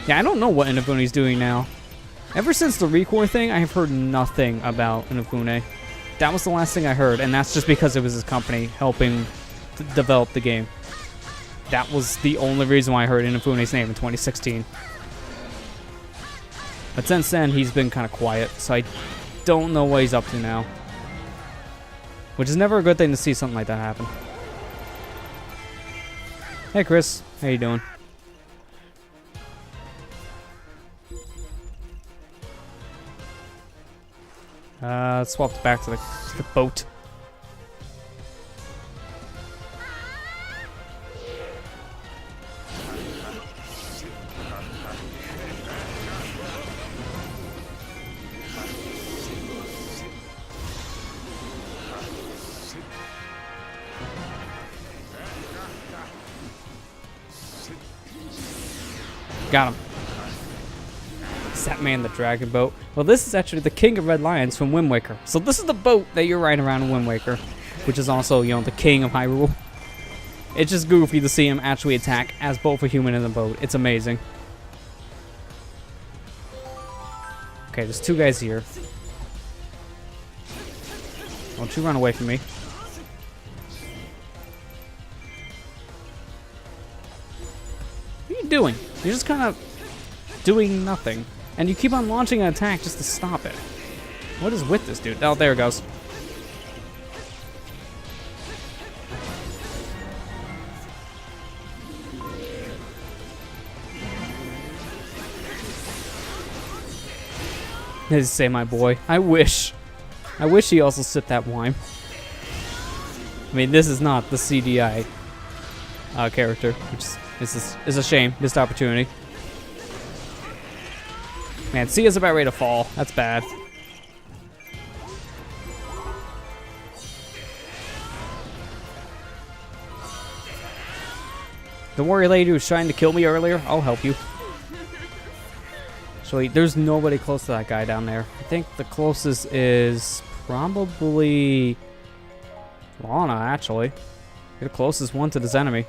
Yeah, I don't know what Inafune's doing now. Ever since the Recore thing, I have heard nothing about Inafune. That was the last thing I heard, and that's just because it was his company helping to develop the game. That was the only reason why I heard Inafune's name in 2016. But since then, he's been kind of quiet, so I don't know what he's up to now. Which is never a good thing to see something like that happen. Hey Chris, how you doing? Let's swap back to the boat. Got him. Is that man the dragon boat? Well, this is actually the King of Red Lions from Wind Waker. So this is the boat that you're riding around in Wind Waker, which is also, you know, the king of Hyrule. It's just goofy to see him actually attack as both a human and a boat. It's amazing. Okay, there's two guys here. Don't you run away from me. What are you doing? You're just kind of doing nothing. And you keep on launching an attack just to stop it. What is with this dude? Oh, there it goes. They say, my boy. I wish he also sipped that wine. I mean, this is not the CDI character, which is a shame. Missed opportunity. Man, Sia's about ready to fall. That's bad. The warrior lady who was trying to kill me earlier, I'll help you. So there's nobody close to that guy down there. I think the closest is probably Lana, actually. You're the closest one to this enemy.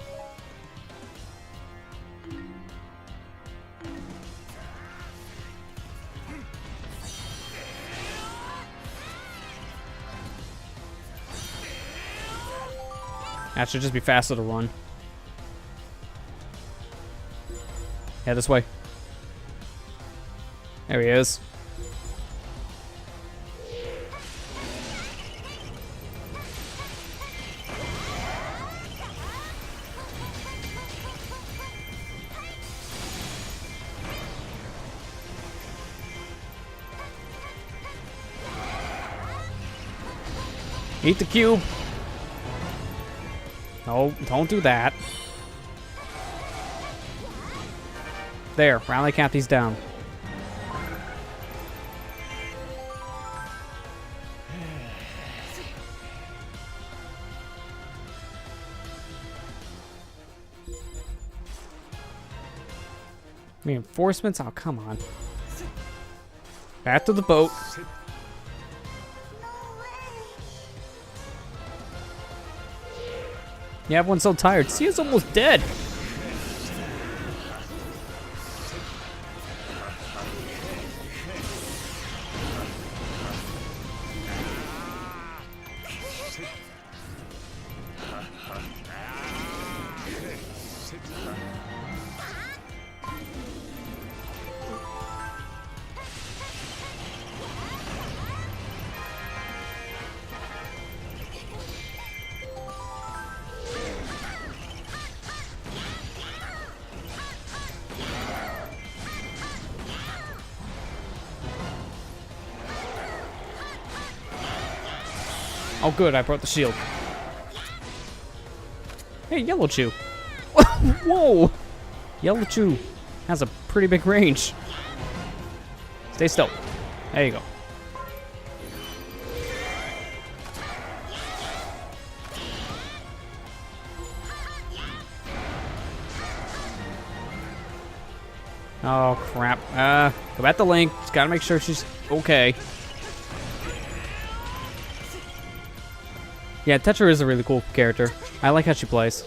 That should just be faster to run. Yeah, this way. There he is. Eat the cube. No, don't do that. There, Rally Cathy's down. Reinforcements? Oh, come on. Back to the boat. Yeah, everyone's so tired. Sia's almost dead. Oh, good, I brought the shield. Hey, Yellow Chew. Whoa! Yellow Chew has a pretty big range. Stay still. There you go. Oh, crap. Go back to Link. Just gotta make sure she's okay. Yeah, Tetra is a really cool character. I like how she plays.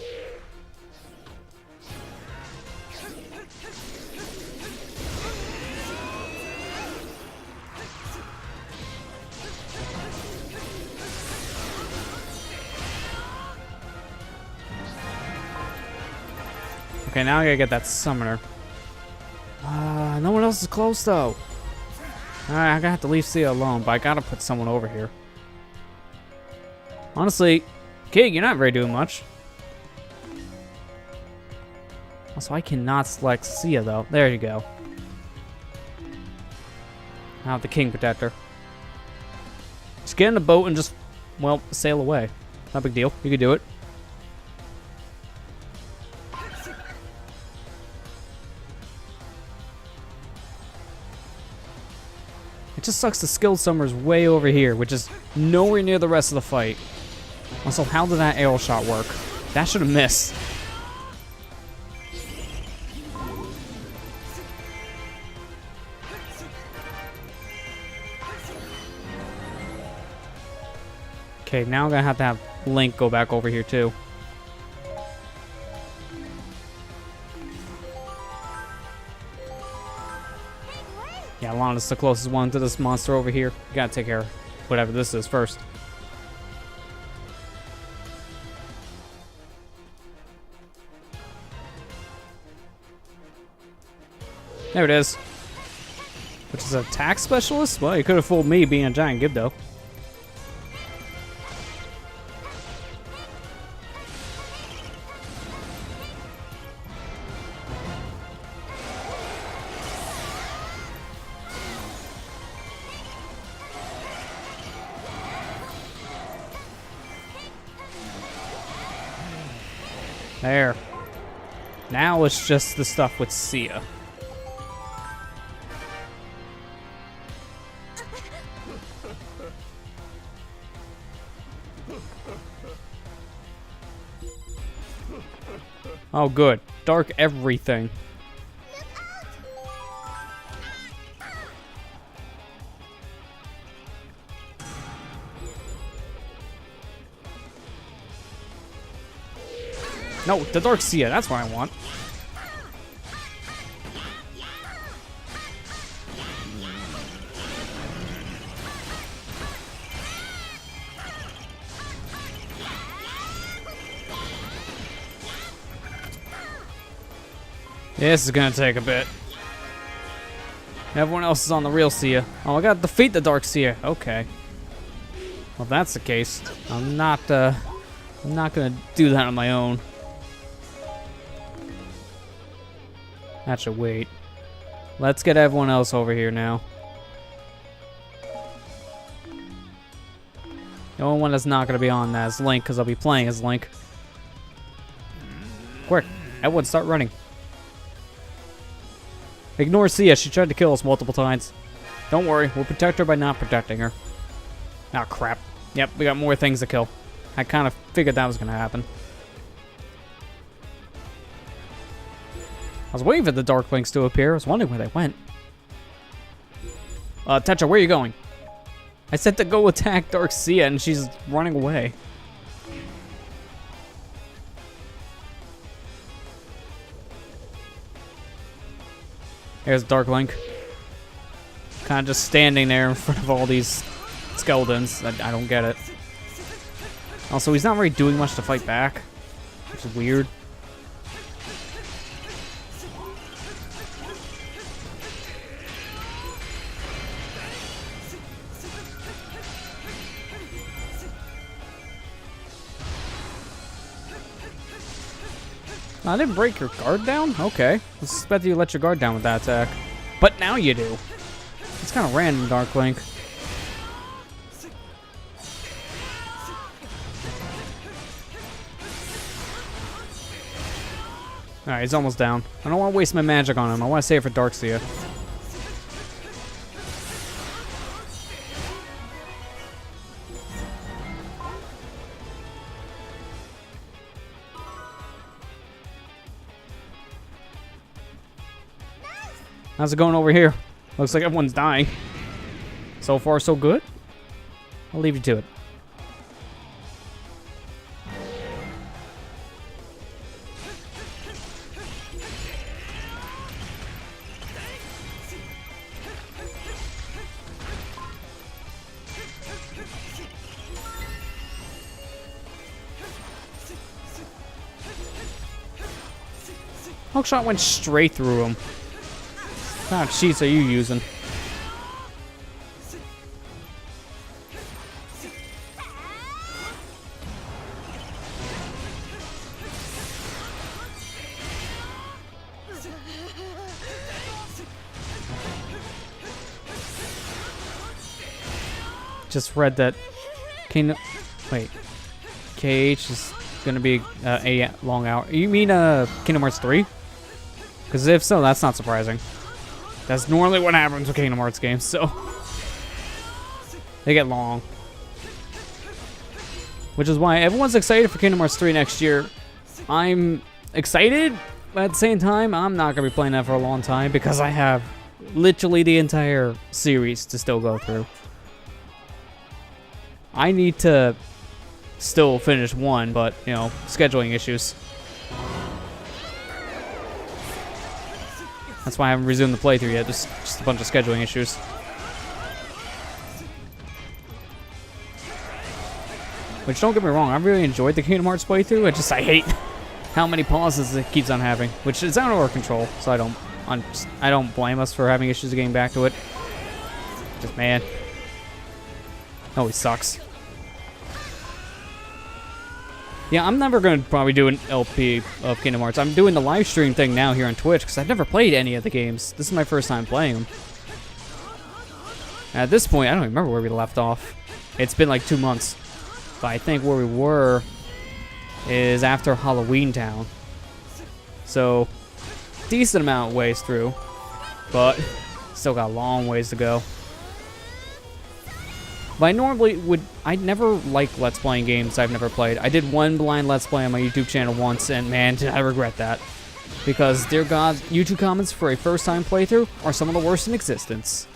Okay, now I gotta get that summoner. No one else is close though. Alright, I'm gonna have to leave Sia alone, but I gotta put someone over here. Honestly, King, you're not really doing much. Also, I cannot select Sia though. There you go. I have the King Protector. Just get in the boat and just, well, sail away. Not a big deal. You can do it. It just sucks the skilled summoner's way over here, which is nowhere near the rest of the fight. Also, how did that arrow shot work? That should have missed. Okay, now I'm gonna have to have Link go back over here too. Yeah, Lana's the closest one to this monster over here. You gotta take care of whatever this is first. There it is. Which is an attack specialist? Well, you could have fooled me being a giant Gib though. There. Now it's just the stuff with Sia. Oh, good. Dark everything. No, the Dark Sia, that's what I want. This is gonna take a bit. Everyone else is on the real Sia. Oh, I gotta defeat the Dark Sia. Okay. Well, if that's the case, I'm not gonna do that on my own. That should wait. Let's get everyone else over here now. The only one that's not going to be on that is Link, because I'll be playing as Link. Quick, everyone start running. Ignore Sia, she tried to kill us multiple times. Don't worry, we'll protect her by not protecting her. Ah, crap. Yep, we got more things to kill. I kind of figured that was going to happen. I was waiting for the Dark Links to appear. I was wondering where they went. Tetra, where are you going? I said to go attack Dark Sia, and she's running away. There's Dark Link. Kind of just standing there in front of all these skeletons. I don't get it. Also, he's not really doing much to fight back, which is weird. I didn't break your guard down? Okay. I suspected you let your guard down with that attack. But now you do. It's kind of random, Dark Link. Alright, he's almost down. I don't want to waste my magic on him. I want to save it for Darkseer. How's it going over here? Looks like everyone's dying. So far, so good. I'll leave you to it. Hookshot went straight through him. What kind of cheats are you using? Just read that KH is gonna be a long hour. You mean Kingdom Hearts 3? Because if so, that's not surprising. That's normally what happens with Kingdom Hearts games, so they get long. Which is why everyone's excited for Kingdom Hearts 3 next year. I'm excited, but at the same time, I'm not gonna be playing that for a long time because I have literally the entire series to still go through. I need to still finish 1, but, you know, scheduling issues. That's why I haven't resumed the playthrough yet, just a bunch of scheduling issues. Which, don't get me wrong, I really enjoyed the Kingdom Hearts playthrough, I hate how many pauses it keeps on having, which is out of our control, so I don't blame us for having issues getting back to it. Just, man. Always sucks. Yeah, I'm never going to probably do an LP of Kingdom Hearts. I'm doing the live stream thing now here on Twitch because I've never played any of the games. This is my first time playing them. At this point, I don't even remember where we left off. It's been like 2 months. But I think where we were is after Halloween Town. So, decent amount of ways through. But, still got a long ways to go. But I never like Let's Playing games I've never played. I did one blind Let's Play on my YouTube channel once, and man, did I regret that. Because, dear God, YouTube comments for a first-time playthrough are some of the worst in existence.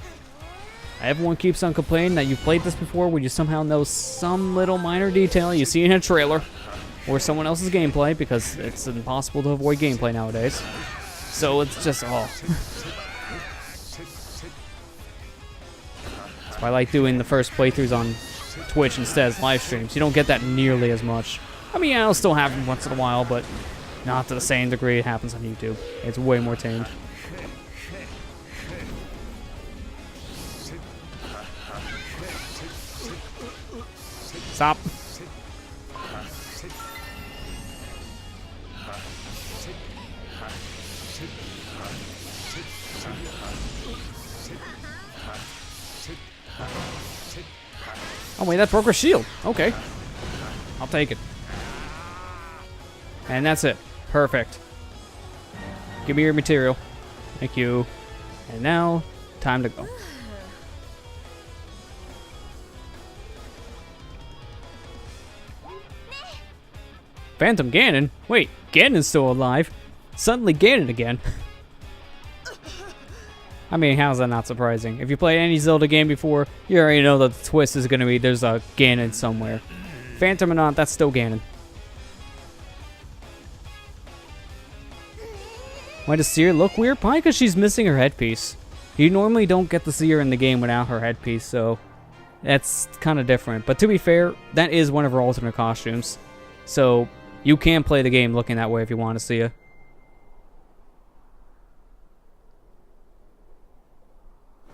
Everyone keeps on complaining that you've played this before when you somehow know some little minor detail you see in a trailer or someone else's gameplay, because it's impossible to avoid gameplay nowadays. So it's just, oh. I like doing the first playthroughs on Twitch instead as live streams. You don't get that nearly as much. I mean, I'll still have them once in a while, but not to the same degree it happens on YouTube. It's way more tamed. Stop. Oh wait, that broke her shield. Okay. I'll take it. And that's it. Perfect. Give me your material. Thank you. And now, time to go. Phantom Ganon? Wait, Ganon's still alive. Suddenly Ganon again. I mean, how's that not surprising? If you played any Zelda game before, you already know that the twist is going to be there's a Ganon somewhere. Phantom or not, that's still Ganon. Why does Seer look weird? Probably because she's missing her headpiece. You normally don't get to see her in the game without her headpiece, so that's kind of different. But to be fair, that is one of her alternate costumes. So you can play the game looking that way if you want to see her.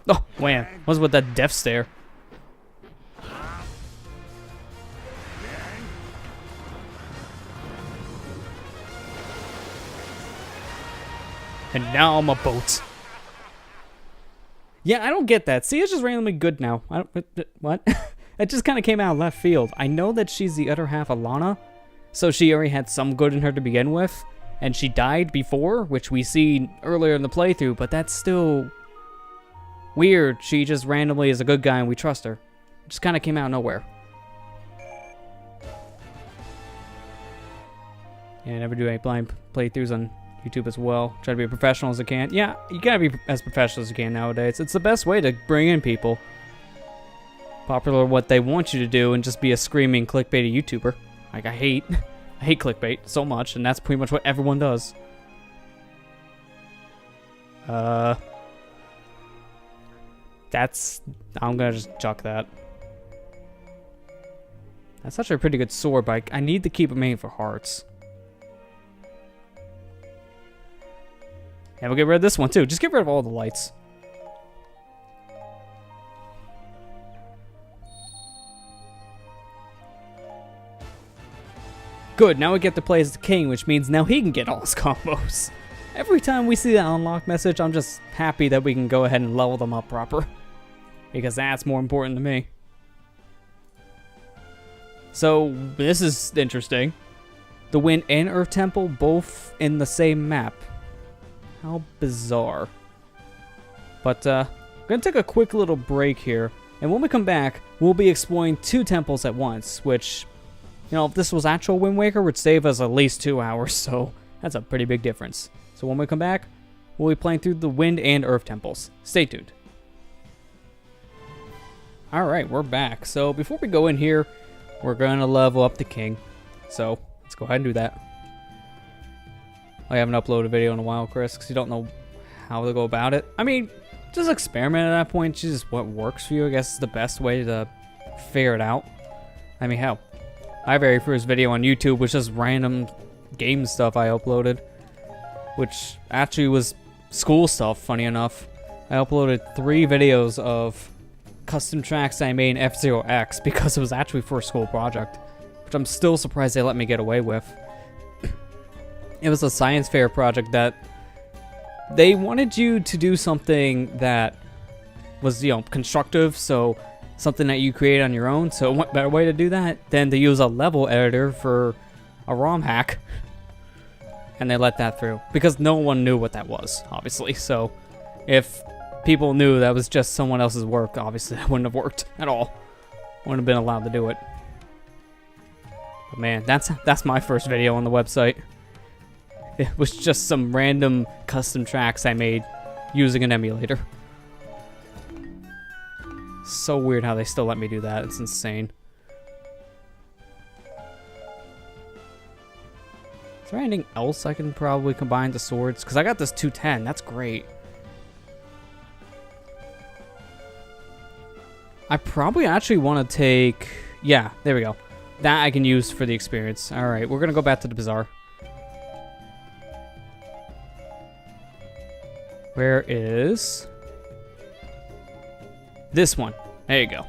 Oh, man. What's with that death stare? And now I'm a boat. Yeah, I don't get that. See, it's just randomly good now. I don't, what? It just kind of came out of left field. I know that she's the other half of Lana, so she already had some good in her to begin with. and she died before, which we see earlier in the playthrough, but that's still weird. She just randomly is a good guy and we trust her. It just kind of came out of nowhere. Yeah, never do any blind playthroughs on YouTube as well. Try to be as professional as I can. Yeah, you gotta be as professional as you can nowadays. It's the best way to bring in people. Popular what they want you to do and just be a screaming clickbaity YouTuber. Like, I hate clickbait so much, and that's pretty much what everyone does. I'm gonna just chuck that. That's actually a pretty good sword, but I need to keep it aiming for hearts. And we'll get rid of this one too. Just get rid of all the lights. Good, now we get to play as the king, which means now he can get all his combos. Every time we see that unlock message, I'm just happy that we can go ahead and level them up proper. Because that's more important to me. So, this is interesting. The Wind and Earth Temple both in the same map. How bizarre. But, I'm going to take a quick little break here. And when we come back, we'll be exploring 2 temples at once, which... You know, if this was actual Wind Waker, would save us at least 2 hours, so that's a pretty big difference. So when we come back, we'll be playing through the Wind and Earth Temples. Stay tuned. Alright, we're back. So before we go in here, we're going to level up the king. So let's go ahead and do that. I haven't uploaded a video in a while, Chris, because you don't know how to go about it. I mean, just experiment at that point. Just what works for you, I guess, is the best way to figure it out. I mean, hell. My very first video on YouTube was just random game stuff I uploaded, which actually was school stuff, funny enough. I uploaded 3 videos of custom tracks I made in F-Zero X because it was actually for a school project, which I'm still surprised they let me get away with. It was a science fair project that they wanted you to do something that was, you know, constructive, so something that you create on your own, so what better way to do that than to use a level editor for a ROM hack? And they let that through, because no one knew what that was, obviously, so if people knew that was just someone else's work, obviously that wouldn't have worked at all. Wouldn't have been allowed to do it. But man, that's my first video on the website. It was just some random custom tracks I made using an emulator. So weird how they still let me do that. It's insane. Is there anything else I can probably combine the swords? Because I got this 210. That's great. I probably actually want to take... Yeah, there we go. That I can use for the experience. Alright, we're going to go back to the bazaar. Where is... This one. There you go.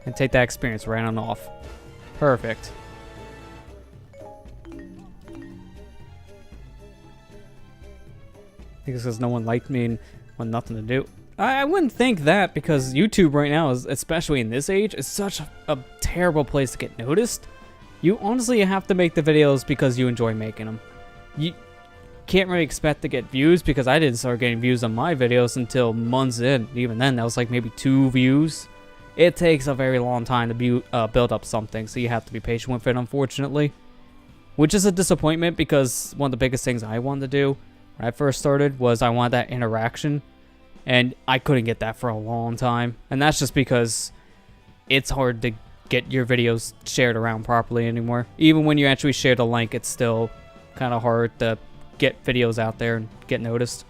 And take that experience right on off. Perfect. I think it's because no one liked me and wanted nothing to do. I wouldn't think that, because YouTube right now, is, especially in this age, is such a terrible place to get noticed. You honestly have to make the videos because you enjoy making them. You can't really expect to get views, because I didn't start getting views on my videos until months in. Even then, that was like maybe 2 views. It takes a very long time to build up something, so you have to be patient with it, unfortunately. Which is a disappointment, because one of the biggest things I wanted to do when I first started was I wanted that interaction, and I couldn't get that for a long time. And that's just because it's hard to get your videos shared around properly anymore. Even when you actually share the link, it's still kind of hard to get videos out there and get noticed.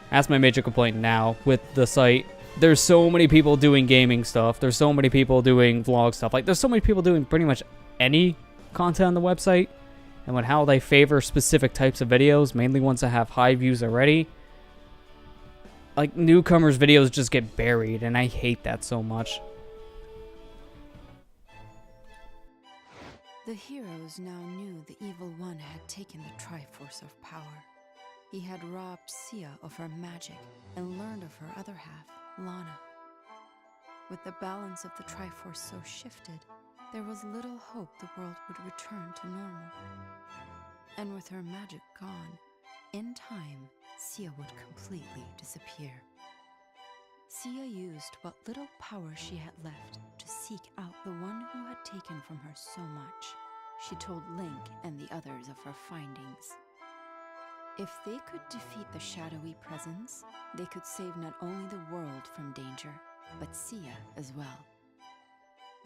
That's my major complaint now with the site. There's so many people doing gaming stuff. There's so many people doing vlog stuff. Like, there's so many people doing pretty much any content on the website. And with how they favor specific types of videos, mainly ones that have high views already, like, newcomers' videos just get buried, and I hate that so much. The heroes now knew the Evil One had taken the Triforce of power. He had robbed Sia of her magic and learned of her other half, Lana. With the balance of the Triforce so shifted, there was little hope the world would return to normal. And with her magic gone, in time, Sia would completely disappear. Sia used what little power she had left to seek out the one who had taken from her so much. She told Link and the others of her findings. If they could defeat the shadowy presence, they could save not only the world from danger, but Sia as well.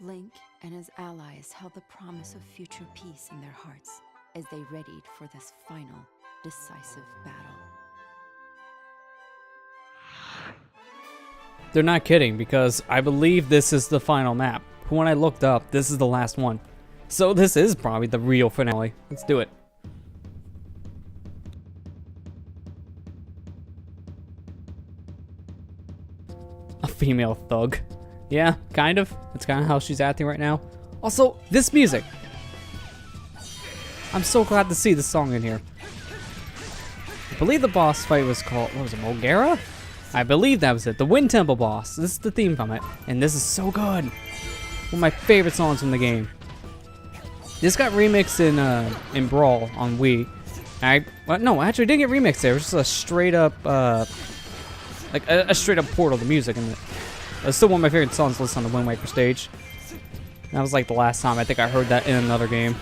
Link and his allies held the promise of future peace in their hearts as they readied for this final, decisive battle. They're not kidding, because I believe this is the final map. When I looked up, this is the last one. So this is probably the real finale. Let's do it. A female thug. Yeah, kind of. That's kind of how she's acting right now. Also, this music. I'm so glad to see this song in here. I believe the boss fight was called, what was it, Mogera? I believe that was it. The Wind Temple boss. This is the theme from it. And this is so good. One of my favorite songs from the game. This got remixed in Brawl on Wii. No, actually it didn't get remixed there. It was just a straight up, like a straight up port of the music in it. It's still one of my favorite songs listed on the Wind Waker stage. That was like the last time I think I heard that in another game.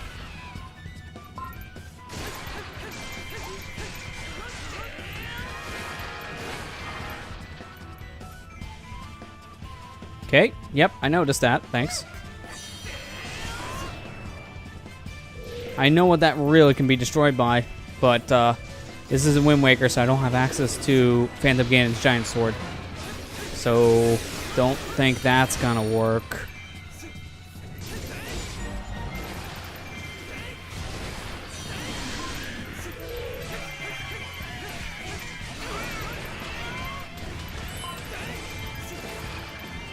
Okay, yep, I noticed that, thanks. I know what that really can be destroyed by, but this is a Wind Waker, so I don't have access to Phantom Ganon's giant sword. So, don't think that's gonna work.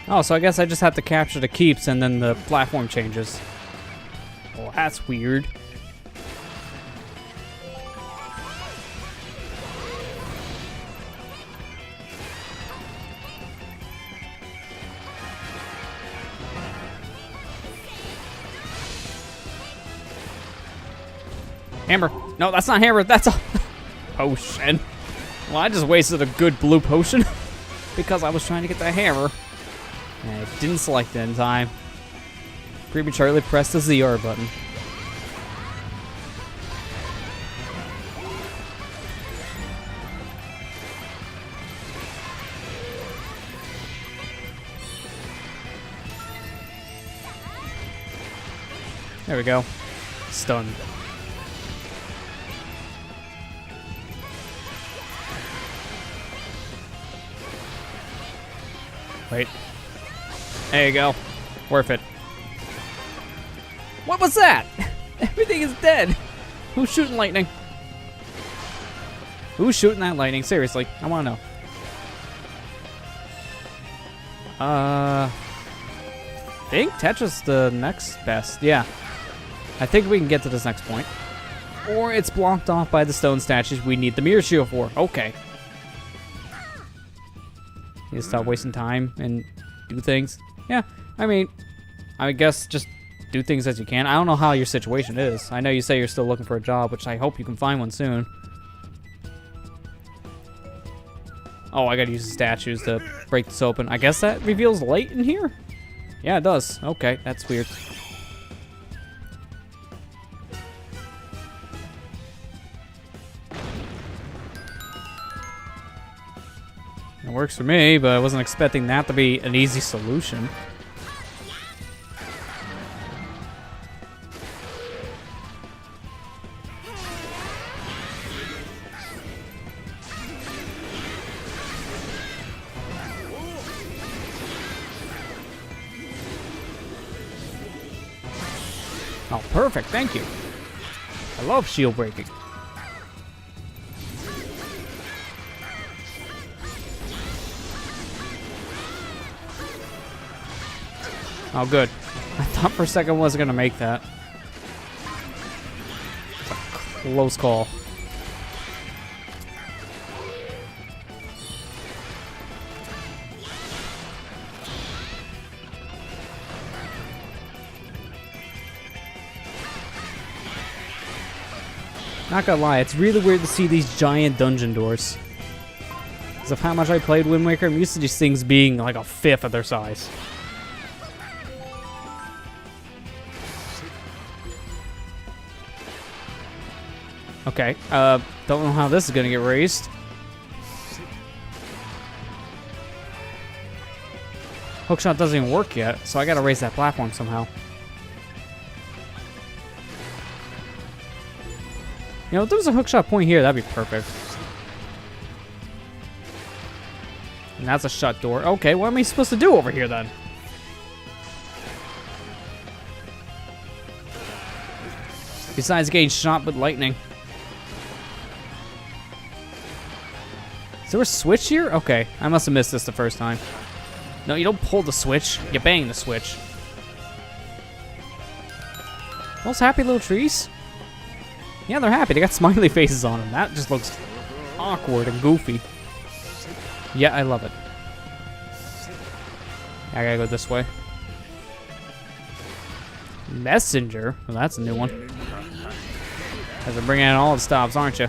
Oh, so I guess I just have to capture the keeps and then the platform changes. Well, that's weird. Hammer. No, that's not hammer. That's a potion. Well, I just wasted a good blue potion because I was trying to get the hammer. And I didn't select it in time. Prematurely pressed the ZR button. There we go. Stunned. Wait. There you go. Worth it. What was that? Everything is dead. Who's shooting lightning? Who's shooting that lightning? Seriously, I want to know. I think Tetra's the next best. Yeah. I think we can get to this next point. Or it's blocked off by the stone statues we need the mirror shield for. Okay. Need to stop wasting time and do things. Yeah, I mean, I guess just do things as you can. I don't know how your situation is. I know you say you're still looking for a job, which I hope you can find one soon. Oh, I gotta use the statues to break this open. I guess that reveals light in here? Yeah, it does. Okay, that's weird. It works for me, but I wasn't expecting that to be an easy solution. Oh, perfect, thank you. I love shield breaking. Oh, good. I thought for a second I wasn't going to make that. Close call. Not gonna lie, it's really weird to see these giant dungeon doors. Because of how much I played Wind Waker, I'm used to these things being like a fifth of their size. Okay, don't know how this is gonna get raised. Hookshot doesn't even work yet, so I gotta raise that platform somehow. You know, if there was a hookshot point here, that'd be perfect. And that's a shut door. Okay, what am I supposed to do over here then? Besides getting shot with lightning. Is there a switch here? Okay, I must have missed this the first time. No, you don't pull the switch. You bang the switch. Those happy little trees? Yeah, they're happy. They got smiley faces on them. That just looks awkward and goofy. Yeah, I love it. I gotta go this way. Messenger? Well, that's a new one. Guys are bringing in all the stops, aren't you?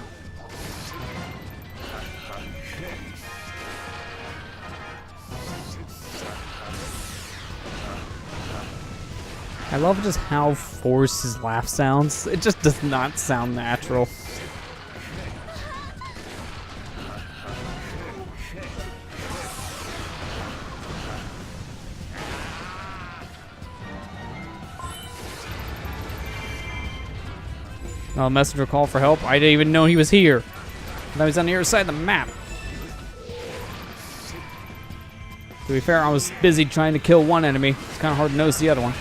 I love just how forced his laugh sounds. It just does not sound natural. Oh, messenger call for help. I didn't even know he was here. I thought he was on the other side of the map. To be fair, I was busy trying to kill one enemy. It's kind of hard to notice the other one.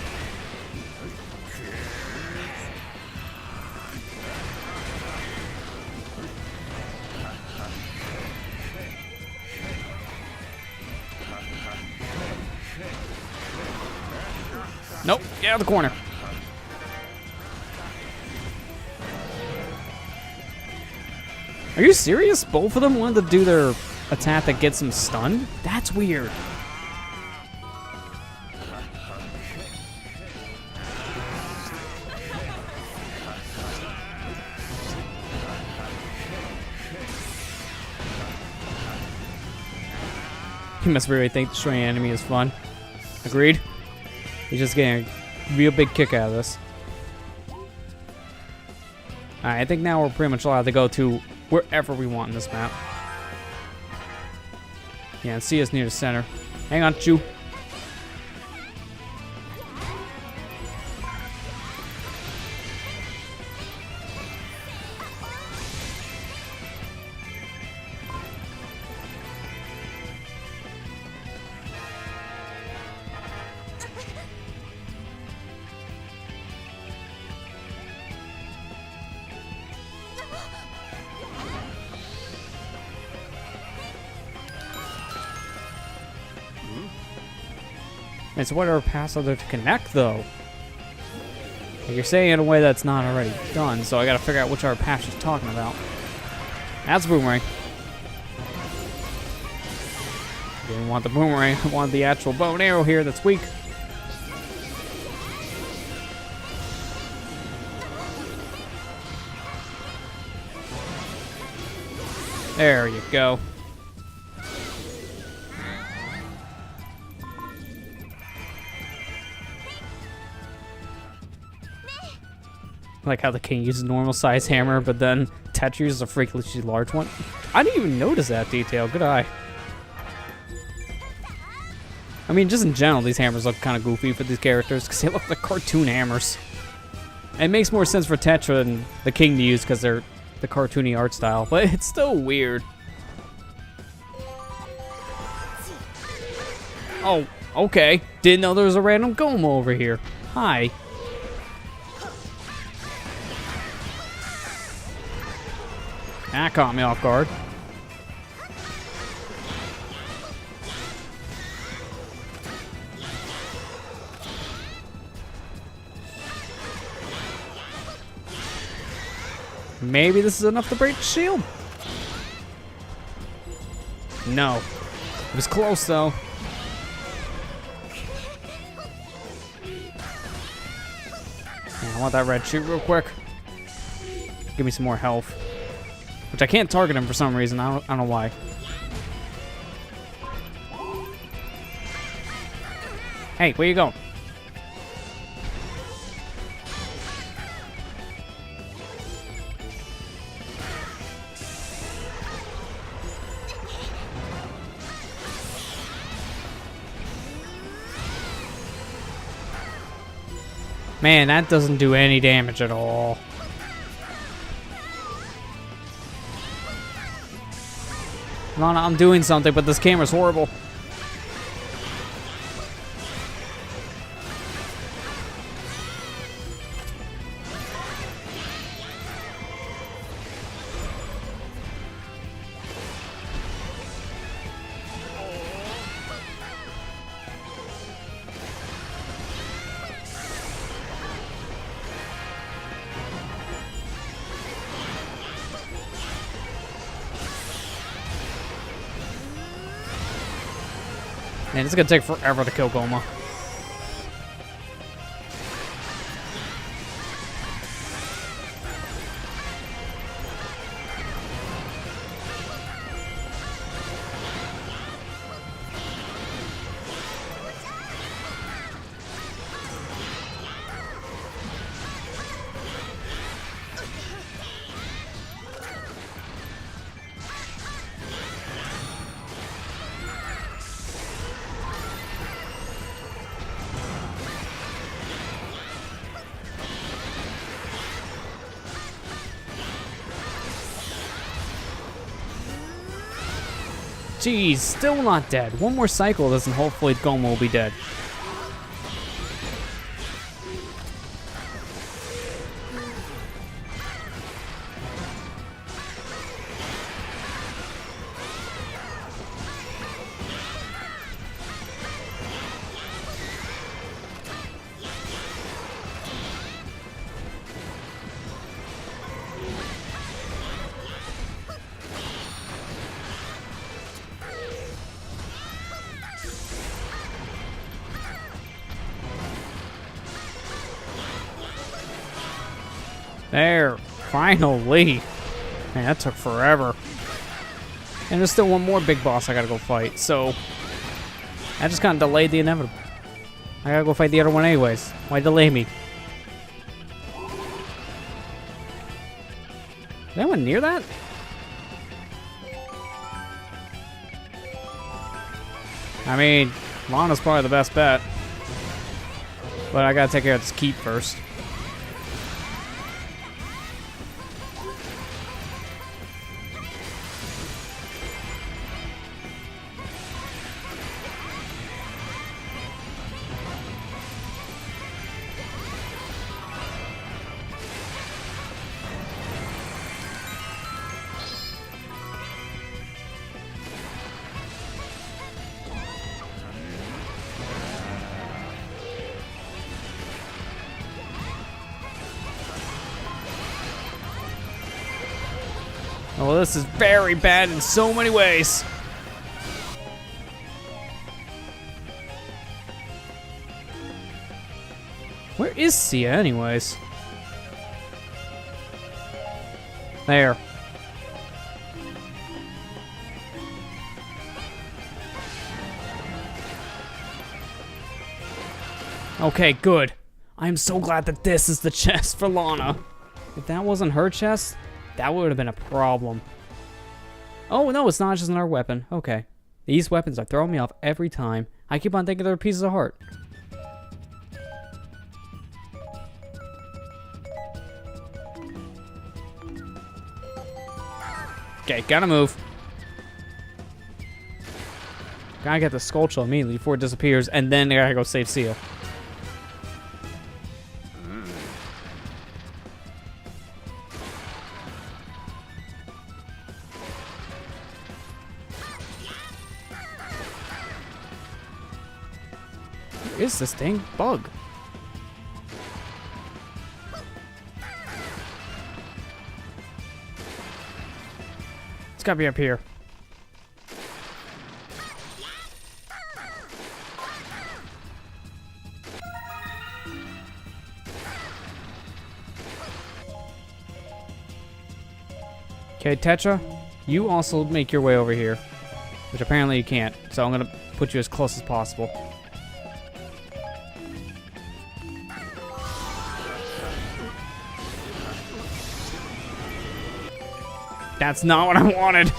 Nope, get out of the corner. Are you serious? Both of them wanted to do their attack that gets them stunned? That's weird. He must really think destroying an enemy is fun. Agreed. He's just getting a real big kick out of this. Alright, I think now we're pretty much allowed to go to wherever we want in this map. Yeah, and see us near the center. Hang on, Chew. And so what are paths are there to connect, though? You're saying it in a way that's not already done, so I gotta figure out which are paths she's talking about. That's boomerang. Didn't want the boomerang, I wanted the actual bow and arrow here that's weak. There you go. Like how the king uses a normal size hammer, but then Tetra uses a freakishly large one. I didn't even notice that detail. Good eye. I mean, just in general, these hammers look kind of goofy for these characters because they look like cartoon hammers. And it makes more sense for Tetra and the king to use because they're the cartoony art style, but it's still weird. Oh, okay. Didn't know there was a random Gomo over here. Hi. That caught me off guard. Maybe this is enough to break the shield. No. It was close, though. Yeah, I want that red shoot real quick. give me some more health. Which I can't target him for some reason. I don't know why. Hey, where you going? Man, that doesn't do any damage at all. Lana, I'm doing something, but this camera's horrible. Man, it's gonna take forever to kill Goma. Jeez, still not dead. One more cycle of this and hopefully Goma will be dead. There, finally. Man, that took forever. And there's still one more big boss I gotta go fight, so I just kind of delayed the inevitable. I gotta go fight the other one anyways. Why delay me? Is anyone near that? I mean, Lana's probably the best bet. But I gotta take care of this keep first. Oh, well, this is very bad in so many ways. Where is Sia, anyways? There. Okay, good. I am so glad that this is the chest for Lana. If that wasn't her chest, that would have been a problem. Oh, no, it's not just another weapon. Okay. These weapons are throwing me off every time. I keep on thinking they're pieces of heart. Okay, gotta move. Gotta get the skull shell immediately before it disappears, and then I gotta go save Sia. Where is this dang bug? It's gotta be up here. Okay, Tetra, you also make your way over here. Which apparently you can't, so I'm gonna put you as close as possible. That's not what I wanted.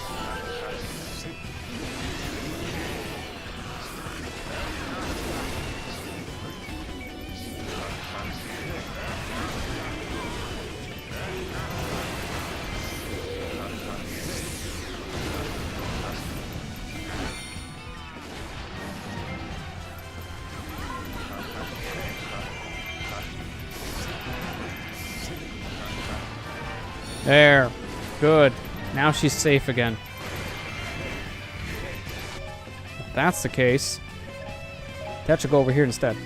There. Good. Now she's safe again. If that's the case, that should go over here instead.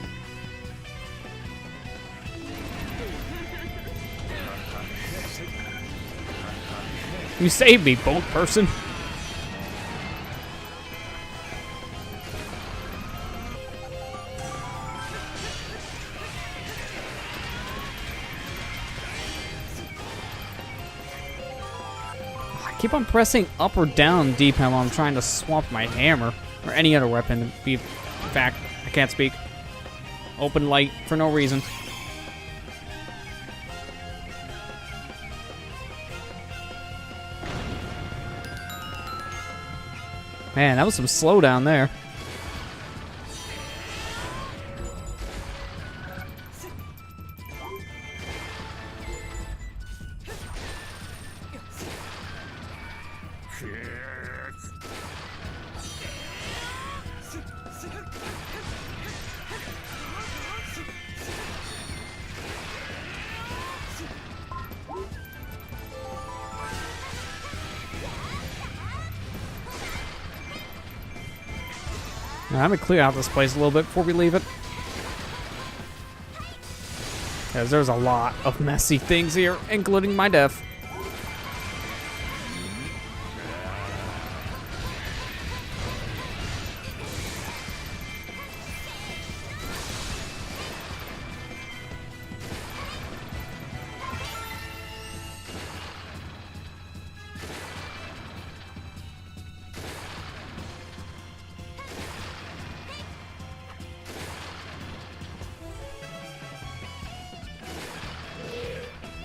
You saved me, boat person. I keep on pressing up or down D-pad while I'm trying to swap my hammer or any other weapon. In fact, I can't speak. Open light for no reason. Man, that was some slowdown there. Now, I'm gonna clear out this place a little bit before we leave it. Because there's a lot of messy things here, including my death.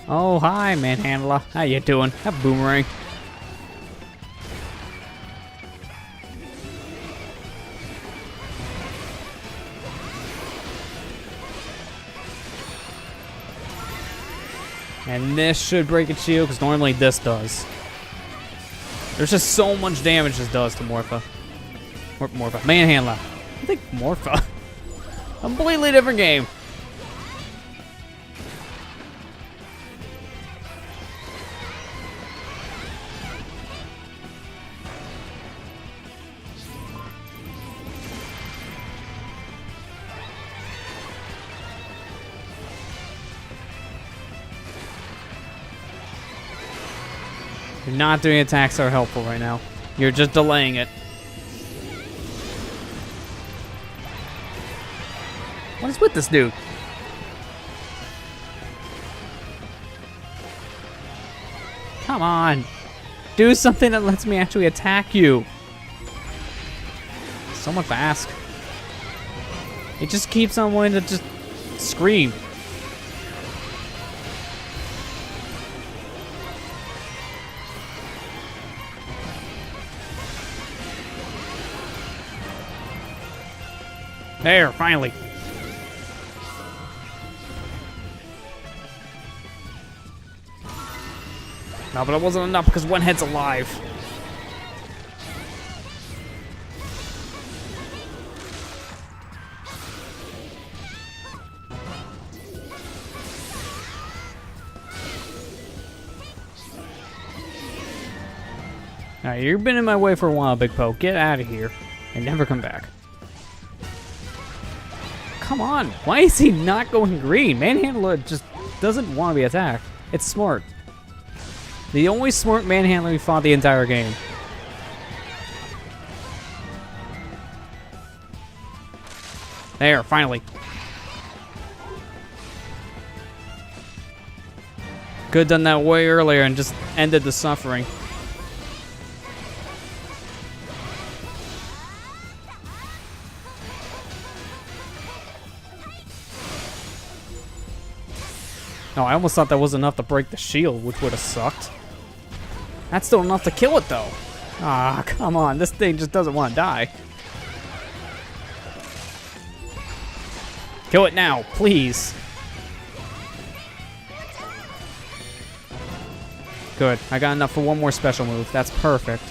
Oh, hi, Manhandler. How you doing? That boomerang. And this should break its shield, because normally this does. There's just so much damage this does to Morpha. Morpha. Manhandler. I think Morpha. Completely different game. You're not doing attacks that are helpful right now. You're just delaying it. What is with this dude? Come on. Do something that lets me actually attack you. So much to ask. It just keeps on wanting to just scream. There, finally. No, but it wasn't enough because one head's alive. Alright, you've been in my way for a while, Big Poke. Get out of here and never come back. Come on, why is he not going green? Manhandler just doesn't want to be attacked. It's smart. The only smart Manhandler we fought the entire game. There, finally. Could have done that way earlier and just ended the suffering. No, I almost thought that was enough to break the shield, which would have sucked. That's still enough to kill it, though. Ah, come on. This thing just doesn't want to die. Kill it now, please. Good. I got enough for one more special move. That's perfect.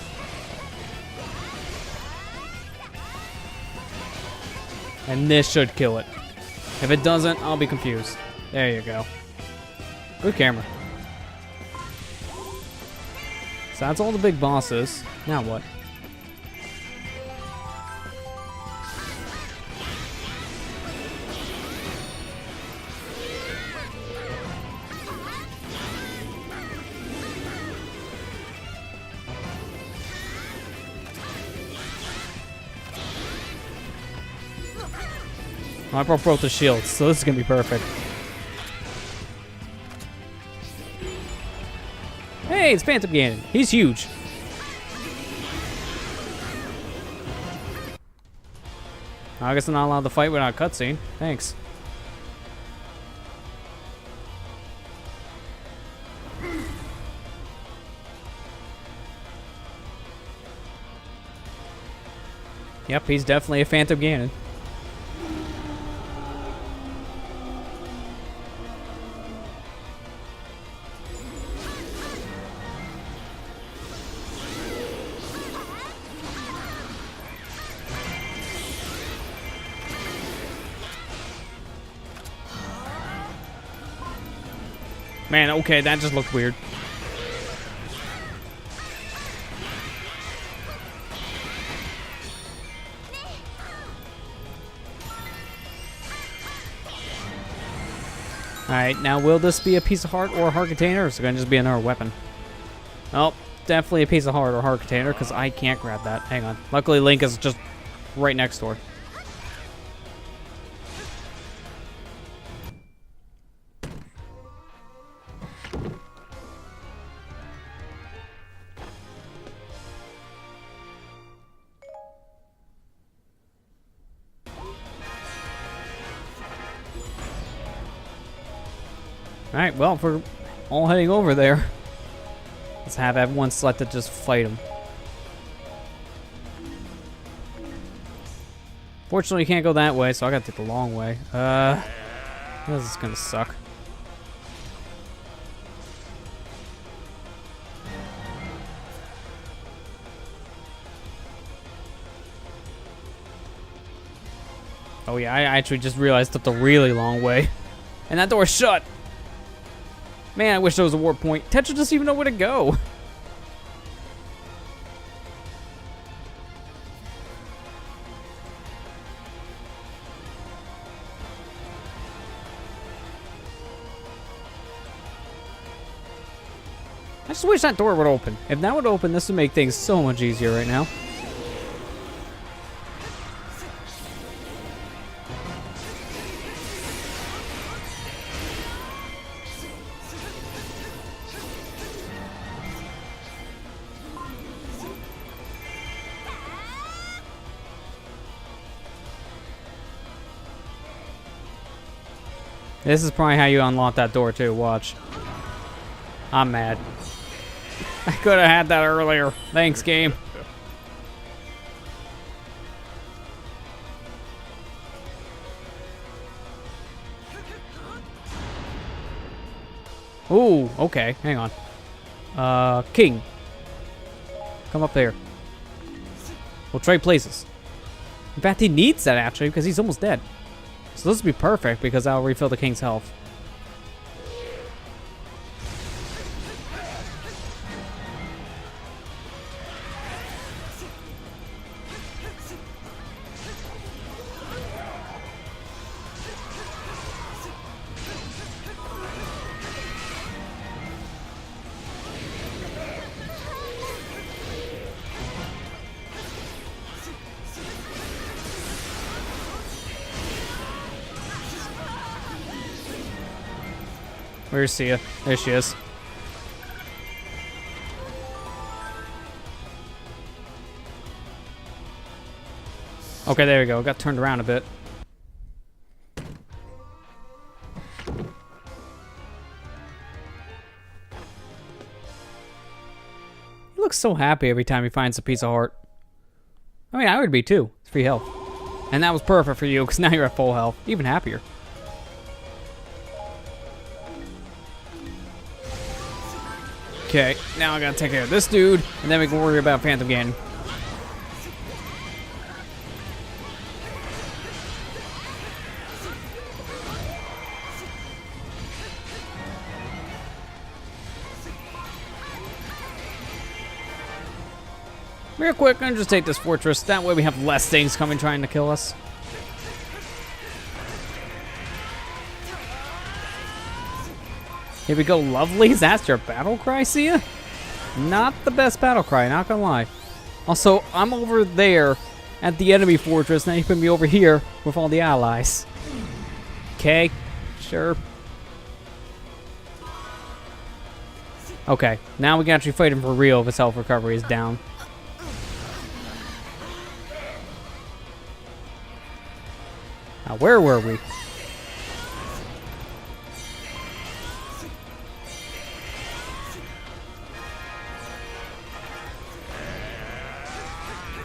And this should kill it. If it doesn't, I'll be confused. There you go. Good camera. So that's all the big bosses. Now what? I broke both the shields, so this is gonna be perfect. Hey, it's Phantom Ganon. He's huge. I guess I'm not allowed to fight without a cutscene. Thanks. Yep, he's definitely a Phantom Ganon. Man, okay, that just looked weird. Alright, now will this be a piece of heart or a heart container, or is it going to just be another weapon? Oh, definitely a piece of heart or heart container, because I can't grab that. Hang on. Luckily, Link is just right next door. Alright, well, if we're all heading over there, let's have everyone selected to just fight him. Fortunately, you can't go that way, so I gotta take the long way. This is gonna suck. Oh yeah, I actually just realized I took the really long way. And that door's shut! Man, I wish there was a warp point. Tetra doesn't even know where to go. I just wish that door would open. If that would open, this would make things so much easier right now. This is probably how you unlock that door too, watch. I'm mad. I could have had that earlier. Thanks, game. Ooh, okay, hang on. King. Come up there. We'll trade places. In fact, he needs that actually, because he's almost dead. So this would be perfect because I'll refill the king's health. Where's Sia? There she is. Okay, there we go. Got turned around a bit. so happy every time he finds a piece of heart. I mean, I would be too. It's free health. And that was perfect for you, because now you're at full health. Even happier. Okay, now I gotta take care of this dude, and then we can worry about Phantom Ganon. Real quick, I'm gonna just take this fortress. That way we have less things coming trying to kill us. Here we go, lovelies. That's your battle cry, Sia? Not the best battle cry, not gonna lie. Also, I'm over there at the enemy fortress. Now you put me over here with all the allies. Okay, sure. Okay, now we can actually fight him for real if his health recovery is down. Now, where were we?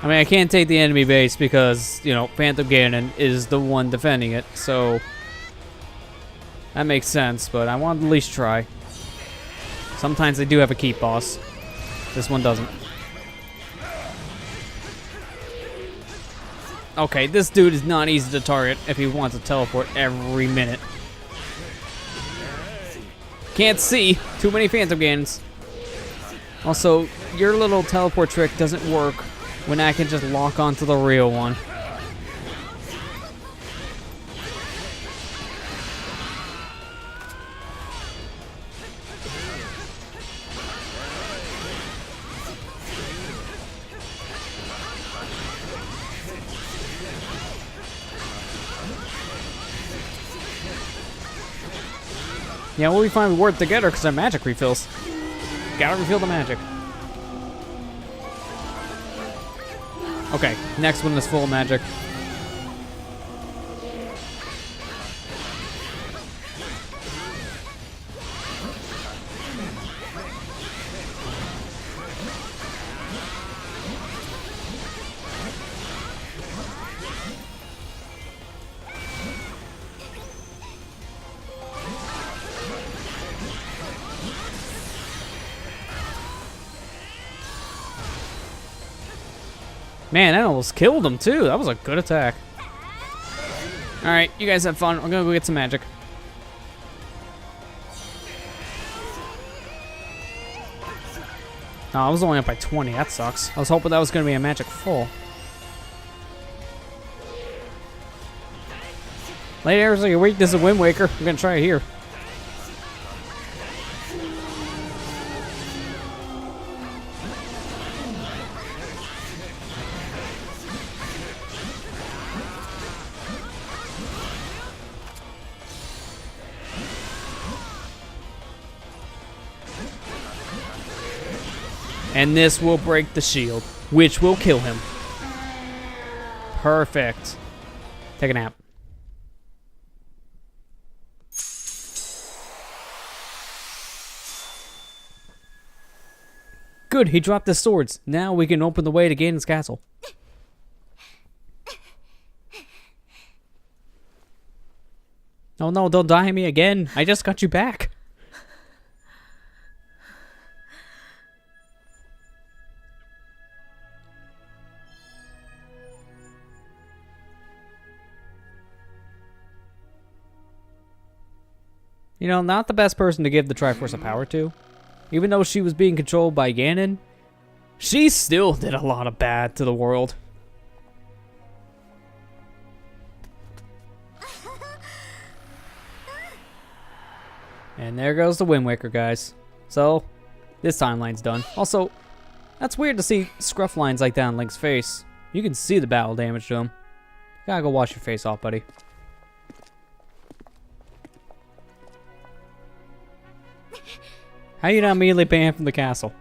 I mean, I can't take the enemy base because, you know, Phantom Ganon is the one defending it, so that makes sense, but I want to at least try. Sometimes they do have a keep boss. This one doesn't. Okay, this dude is not easy to target if he wants to teleport every minute. Can't see. Too many Phantom Ganons. Also, your little teleport trick doesn't work when I can just lock onto the real one. Yeah, we'll be fine. We work together because our magic refills. Gotta refill the magic. Okay, next one is full magic. Man, that almost killed him too. That was a good attack. Alright, you guys have fun. I'm gonna go get some magic. Oh, I was only up by 20. That sucks. I was hoping that was gonna be a magic full. Late arrows are your weakness of Wind Waker. I'm gonna try it here. And this will break the shield, which will kill him. Perfect. Take a nap. Good, he dropped his swords. Now we can open the way to Ganon's castle. Oh no, don't die on me again. I just got you back. You know, not the best person to give the Triforce of Power to. Even though she was being controlled by Ganon, she still did a lot of bad to the world. And there goes the Wind Waker, guys. So, this timeline's done. Also, that's weird to see scruff lines like that on Link's face. You can see the battle damage to him. Gotta go wash your face off, buddy. How you not immediately banned from the castle?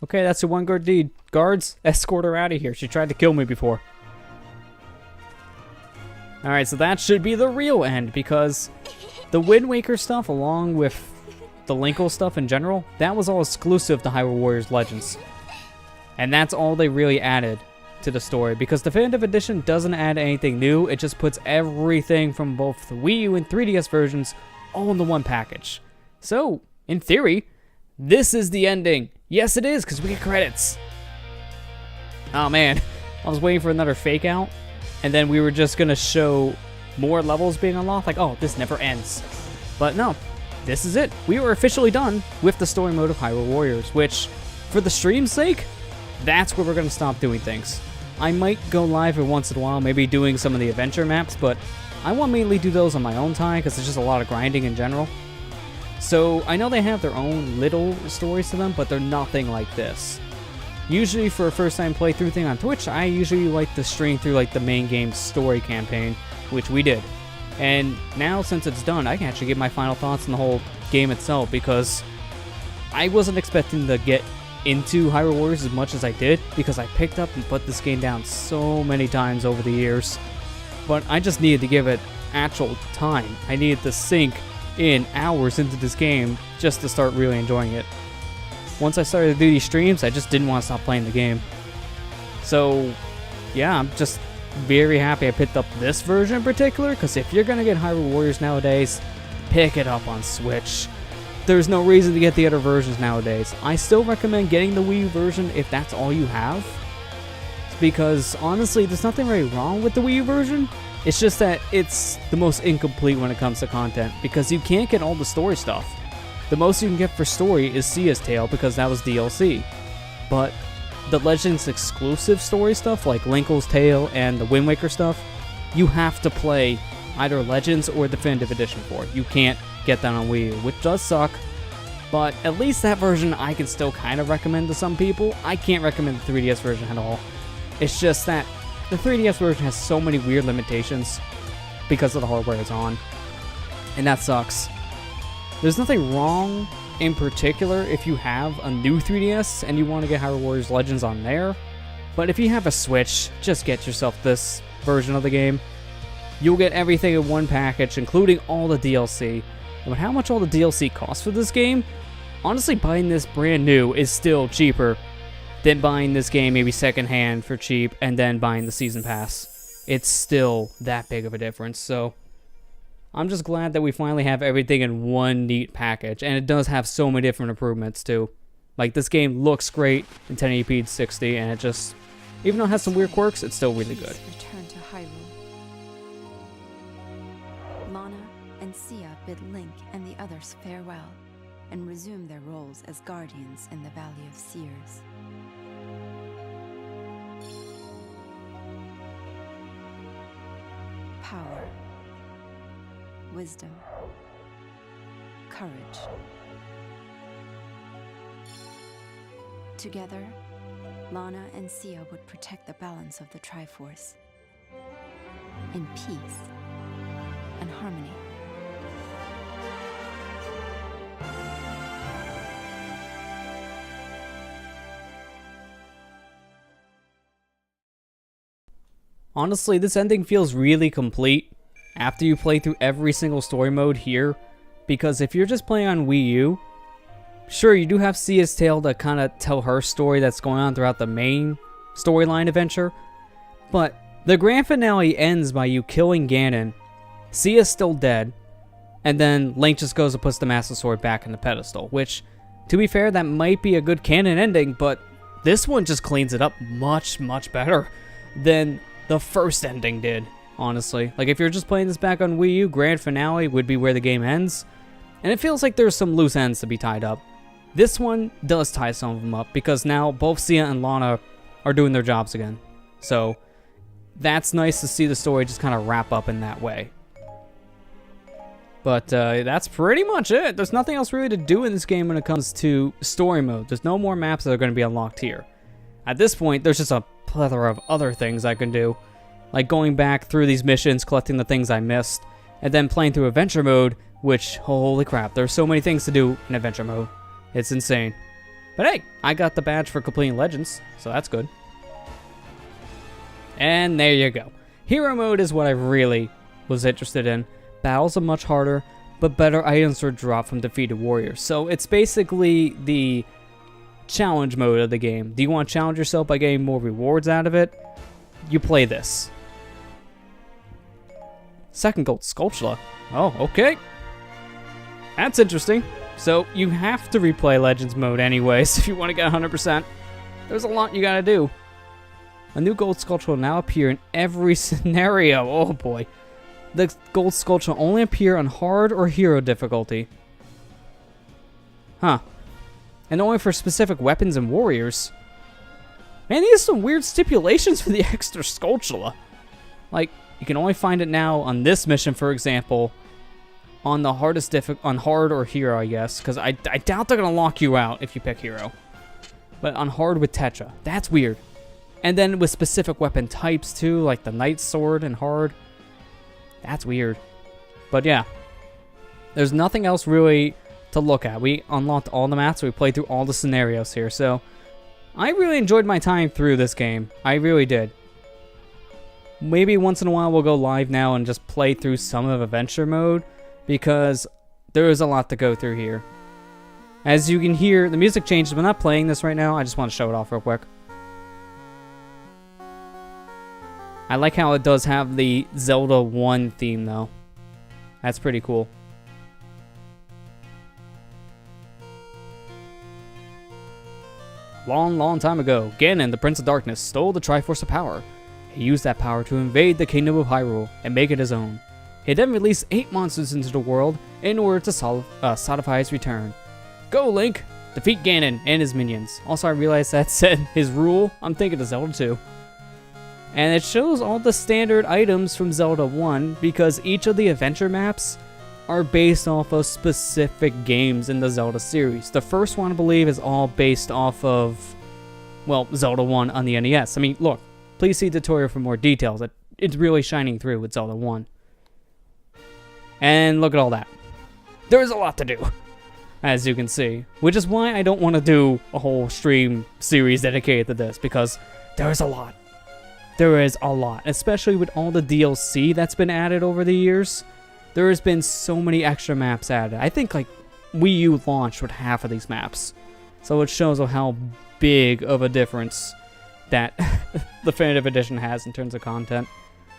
Okay, that's a one good deed. Guards, escort her out of here. She tried to kill me before. Alright, so that should be the real end, because the Wind Waker stuff, along with the Linkle stuff in general, that was all exclusive to Hyrule Warriors Legends. And that's all they really added to the story, because Definitive Edition doesn't add anything new. It just puts everything from both the Wii U and 3DS versions all in the one package. So, in theory, this is the ending. Yes, it is, because we get credits. Oh man, I was waiting for another fake out, and then we were just going to show more levels being unlocked, like, oh, this never ends. But no, this is it. We were officially done with the story mode of Hyrule Warriors, which, for the stream's sake, that's where we're going to stop doing things. I might go live every once in a while, maybe doing some of the adventure maps, but I want to mainly do those on my own time, because it's just a lot of grinding in general. So, I know they have their own little stories to them, but they're nothing like this. Usually, for a first-time playthrough thing on Twitch, I usually like to stream through like the main game's story campaign, which we did. And now, since it's done, I can actually give my final thoughts on the whole game itself, because I wasn't expecting to get into Hyrule Warriors as much as I did, because I picked up and put this game down so many times over the years. But I just needed to give it actual time. I needed to sink in hours into this game just to start really enjoying it. Once I started to do these streams, I just didn't want to stop playing the game. So, yeah, I'm just very happy I picked up this version in particular, because if you're going to get Hyrule Warriors nowadays, pick it up on Switch. There's no reason to get the other versions nowadays. I still recommend getting the Wii U version if that's all you have, because honestly, there's nothing really wrong with the Wii U version. It's just that it's the most incomplete when it comes to content, because you can't get all the story stuff. The most you can get for story is Sia's Tale, because that was DLC. But the Legends exclusive story stuff, like Linkle's Tale and the Wind Waker stuff, you have to play either Legends or Definitive Edition for. You can't get that on Wii U, which does suck. But at least that version I can still kind of recommend to some people. I can't recommend the 3DS version at all. It's just that the 3DS version has so many weird limitations because of the hardware it's on. And that sucks. There's nothing wrong in particular if you have a new 3DS and you want to get Hyrule Warriors Legends on there. But if you have a Switch, just get yourself this version of the game. You'll get everything in one package, including all the DLC. And with how much all the DLC costs for this game, honestly buying this brand new is still cheaper than buying this game maybe secondhand for cheap and then buying the season pass. It's still that big of a difference, so I'm just glad that we finally have everything in one neat package, and it does have so many different improvements too. Like, this game looks great in 1080p 60, and it just, even though it has some weird quirks, it's still really good. Return to Hyrule. Lana and Sia bid Link and the others farewell and resume their roles as guardians in the Valley of Seers. Power, wisdom, courage. Together, Lana and Sia would protect the balance of the Triforce in peace and harmony. Honestly, this ending feels really complete after you play through every single story mode here, because if you're just playing on Wii U, sure, you do have Sia's Tale to kind of tell her story that's going on throughout the main storyline adventure, but the grand finale ends by you killing Ganon, Sia's still dead, and then Link just goes and puts the Master Sword back in the pedestal, which, to be fair, that might be a good canon ending, but this one just cleans it up much, much better than the first ending did, honestly. Like, if you're just playing this back on Wii U, grand finale would be where the game ends, and it feels like there's some loose ends to be tied up. This one does tie some of them up, because now both Sia and Lana are doing their jobs again. So, that's nice to see the story just kind of wrap up in that way. But that's pretty much it. There's nothing else really to do in this game when it comes to story mode. There's no more maps that are going to be unlocked here. At this point, there's just a plethora of other things I can do, like going back through these missions, collecting the things I missed, and then playing through adventure mode, which, holy crap, there's so many things to do in adventure mode. It's insane. But hey, I got the badge for completing Legends, so that's good. And there you go. Hero mode is what I really was interested in. Battles are much harder, but better items are dropped from defeated warriors. So it's basically the challenge mode of the game. Do you want to challenge yourself by getting more rewards out of it? You play this. Second gold Sculptula. Oh, okay. That's interesting. So you have to replay Legends mode anyways if you want to get 100%. There's a lot you gotta do. A new gold sculpture will now appear in every scenario. Oh boy. The gold sculpture will only appear on hard or hero difficulty. Huh. And only for specific weapons and warriors. Man, these are some weird stipulations for the extra sculpture. Like, you can only find it now on this mission, for example, on the hardest on hard or hero, I guess, because I doubt they're gonna lock you out if you pick hero. But on hard with Tetra, that's weird. And then with specific weapon types too, like the Knight Sword and hard. That's weird. But yeah, there's nothing else really to look at. We unlocked all the maps, we played through all the scenarios here, so I really enjoyed my time through this game. I really did. Maybe once in a while we'll go live now and just play through some of Adventure Mode, because there is a lot to go through here. As you can hear, the music changes. I'm not playing this right now, I just want to show it off real quick. I like how it does have the Zelda 1 theme though. That's pretty cool. Long time ago, Ganon, the Prince of Darkness, stole the Triforce of Power. He used that power to invade the Kingdom of Hyrule and make it his own. He then released 8 monsters into the world in order to solidify his return. Go, Link! Defeat Ganon and his minions. Also, I realized that said his rule. I'm thinking of Zelda 2. And it shows all the standard items from Zelda 1 because each of the adventure maps are based off of specific games in the Zelda series. The first one, I believe, is all based off of, well, Zelda 1 on the NES. I mean, look, please see the tutorial for more details. It's really shining through with Zelda 1. And look at all that. There's a lot to do, as you can see. Which is why I don't want to do a whole stream series dedicated to this, because there's a lot. There is a lot, especially with all the DLC that's been added over the years. There has been so many extra maps added. I think like Wii U launched with half of these maps. So it shows how big of a difference that the Definitive Edition has in terms of content.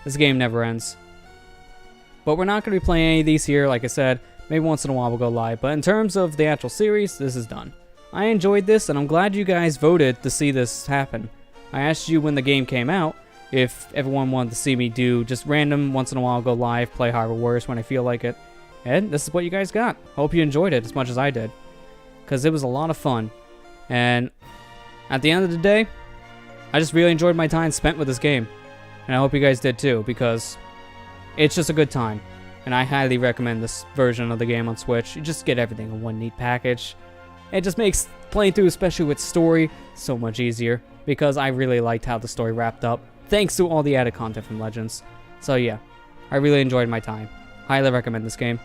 This game never ends. But we're not going to be playing any of these here, like I said. Maybe once in a while we'll go live. But in terms of the actual series, this is done. I enjoyed this, and I'm glad you guys voted to see this happen. I asked you when the game came out if everyone wanted to see me do just random, once in a while, go live, play Hyrule Warriors when I feel like it. And this is what you guys got. Hope you enjoyed it as much as I did, because it was a lot of fun. And at the end of the day, I just really enjoyed my time spent with this game. And I hope you guys did too, because it's just a good time. And I highly recommend this version of the game on Switch. You just get everything in one neat package. It just makes playing through, especially with story, so much easier, because I really liked how the story wrapped up, thanks to all the added content from Legends. So yeah, I really enjoyed my time. Highly recommend this game.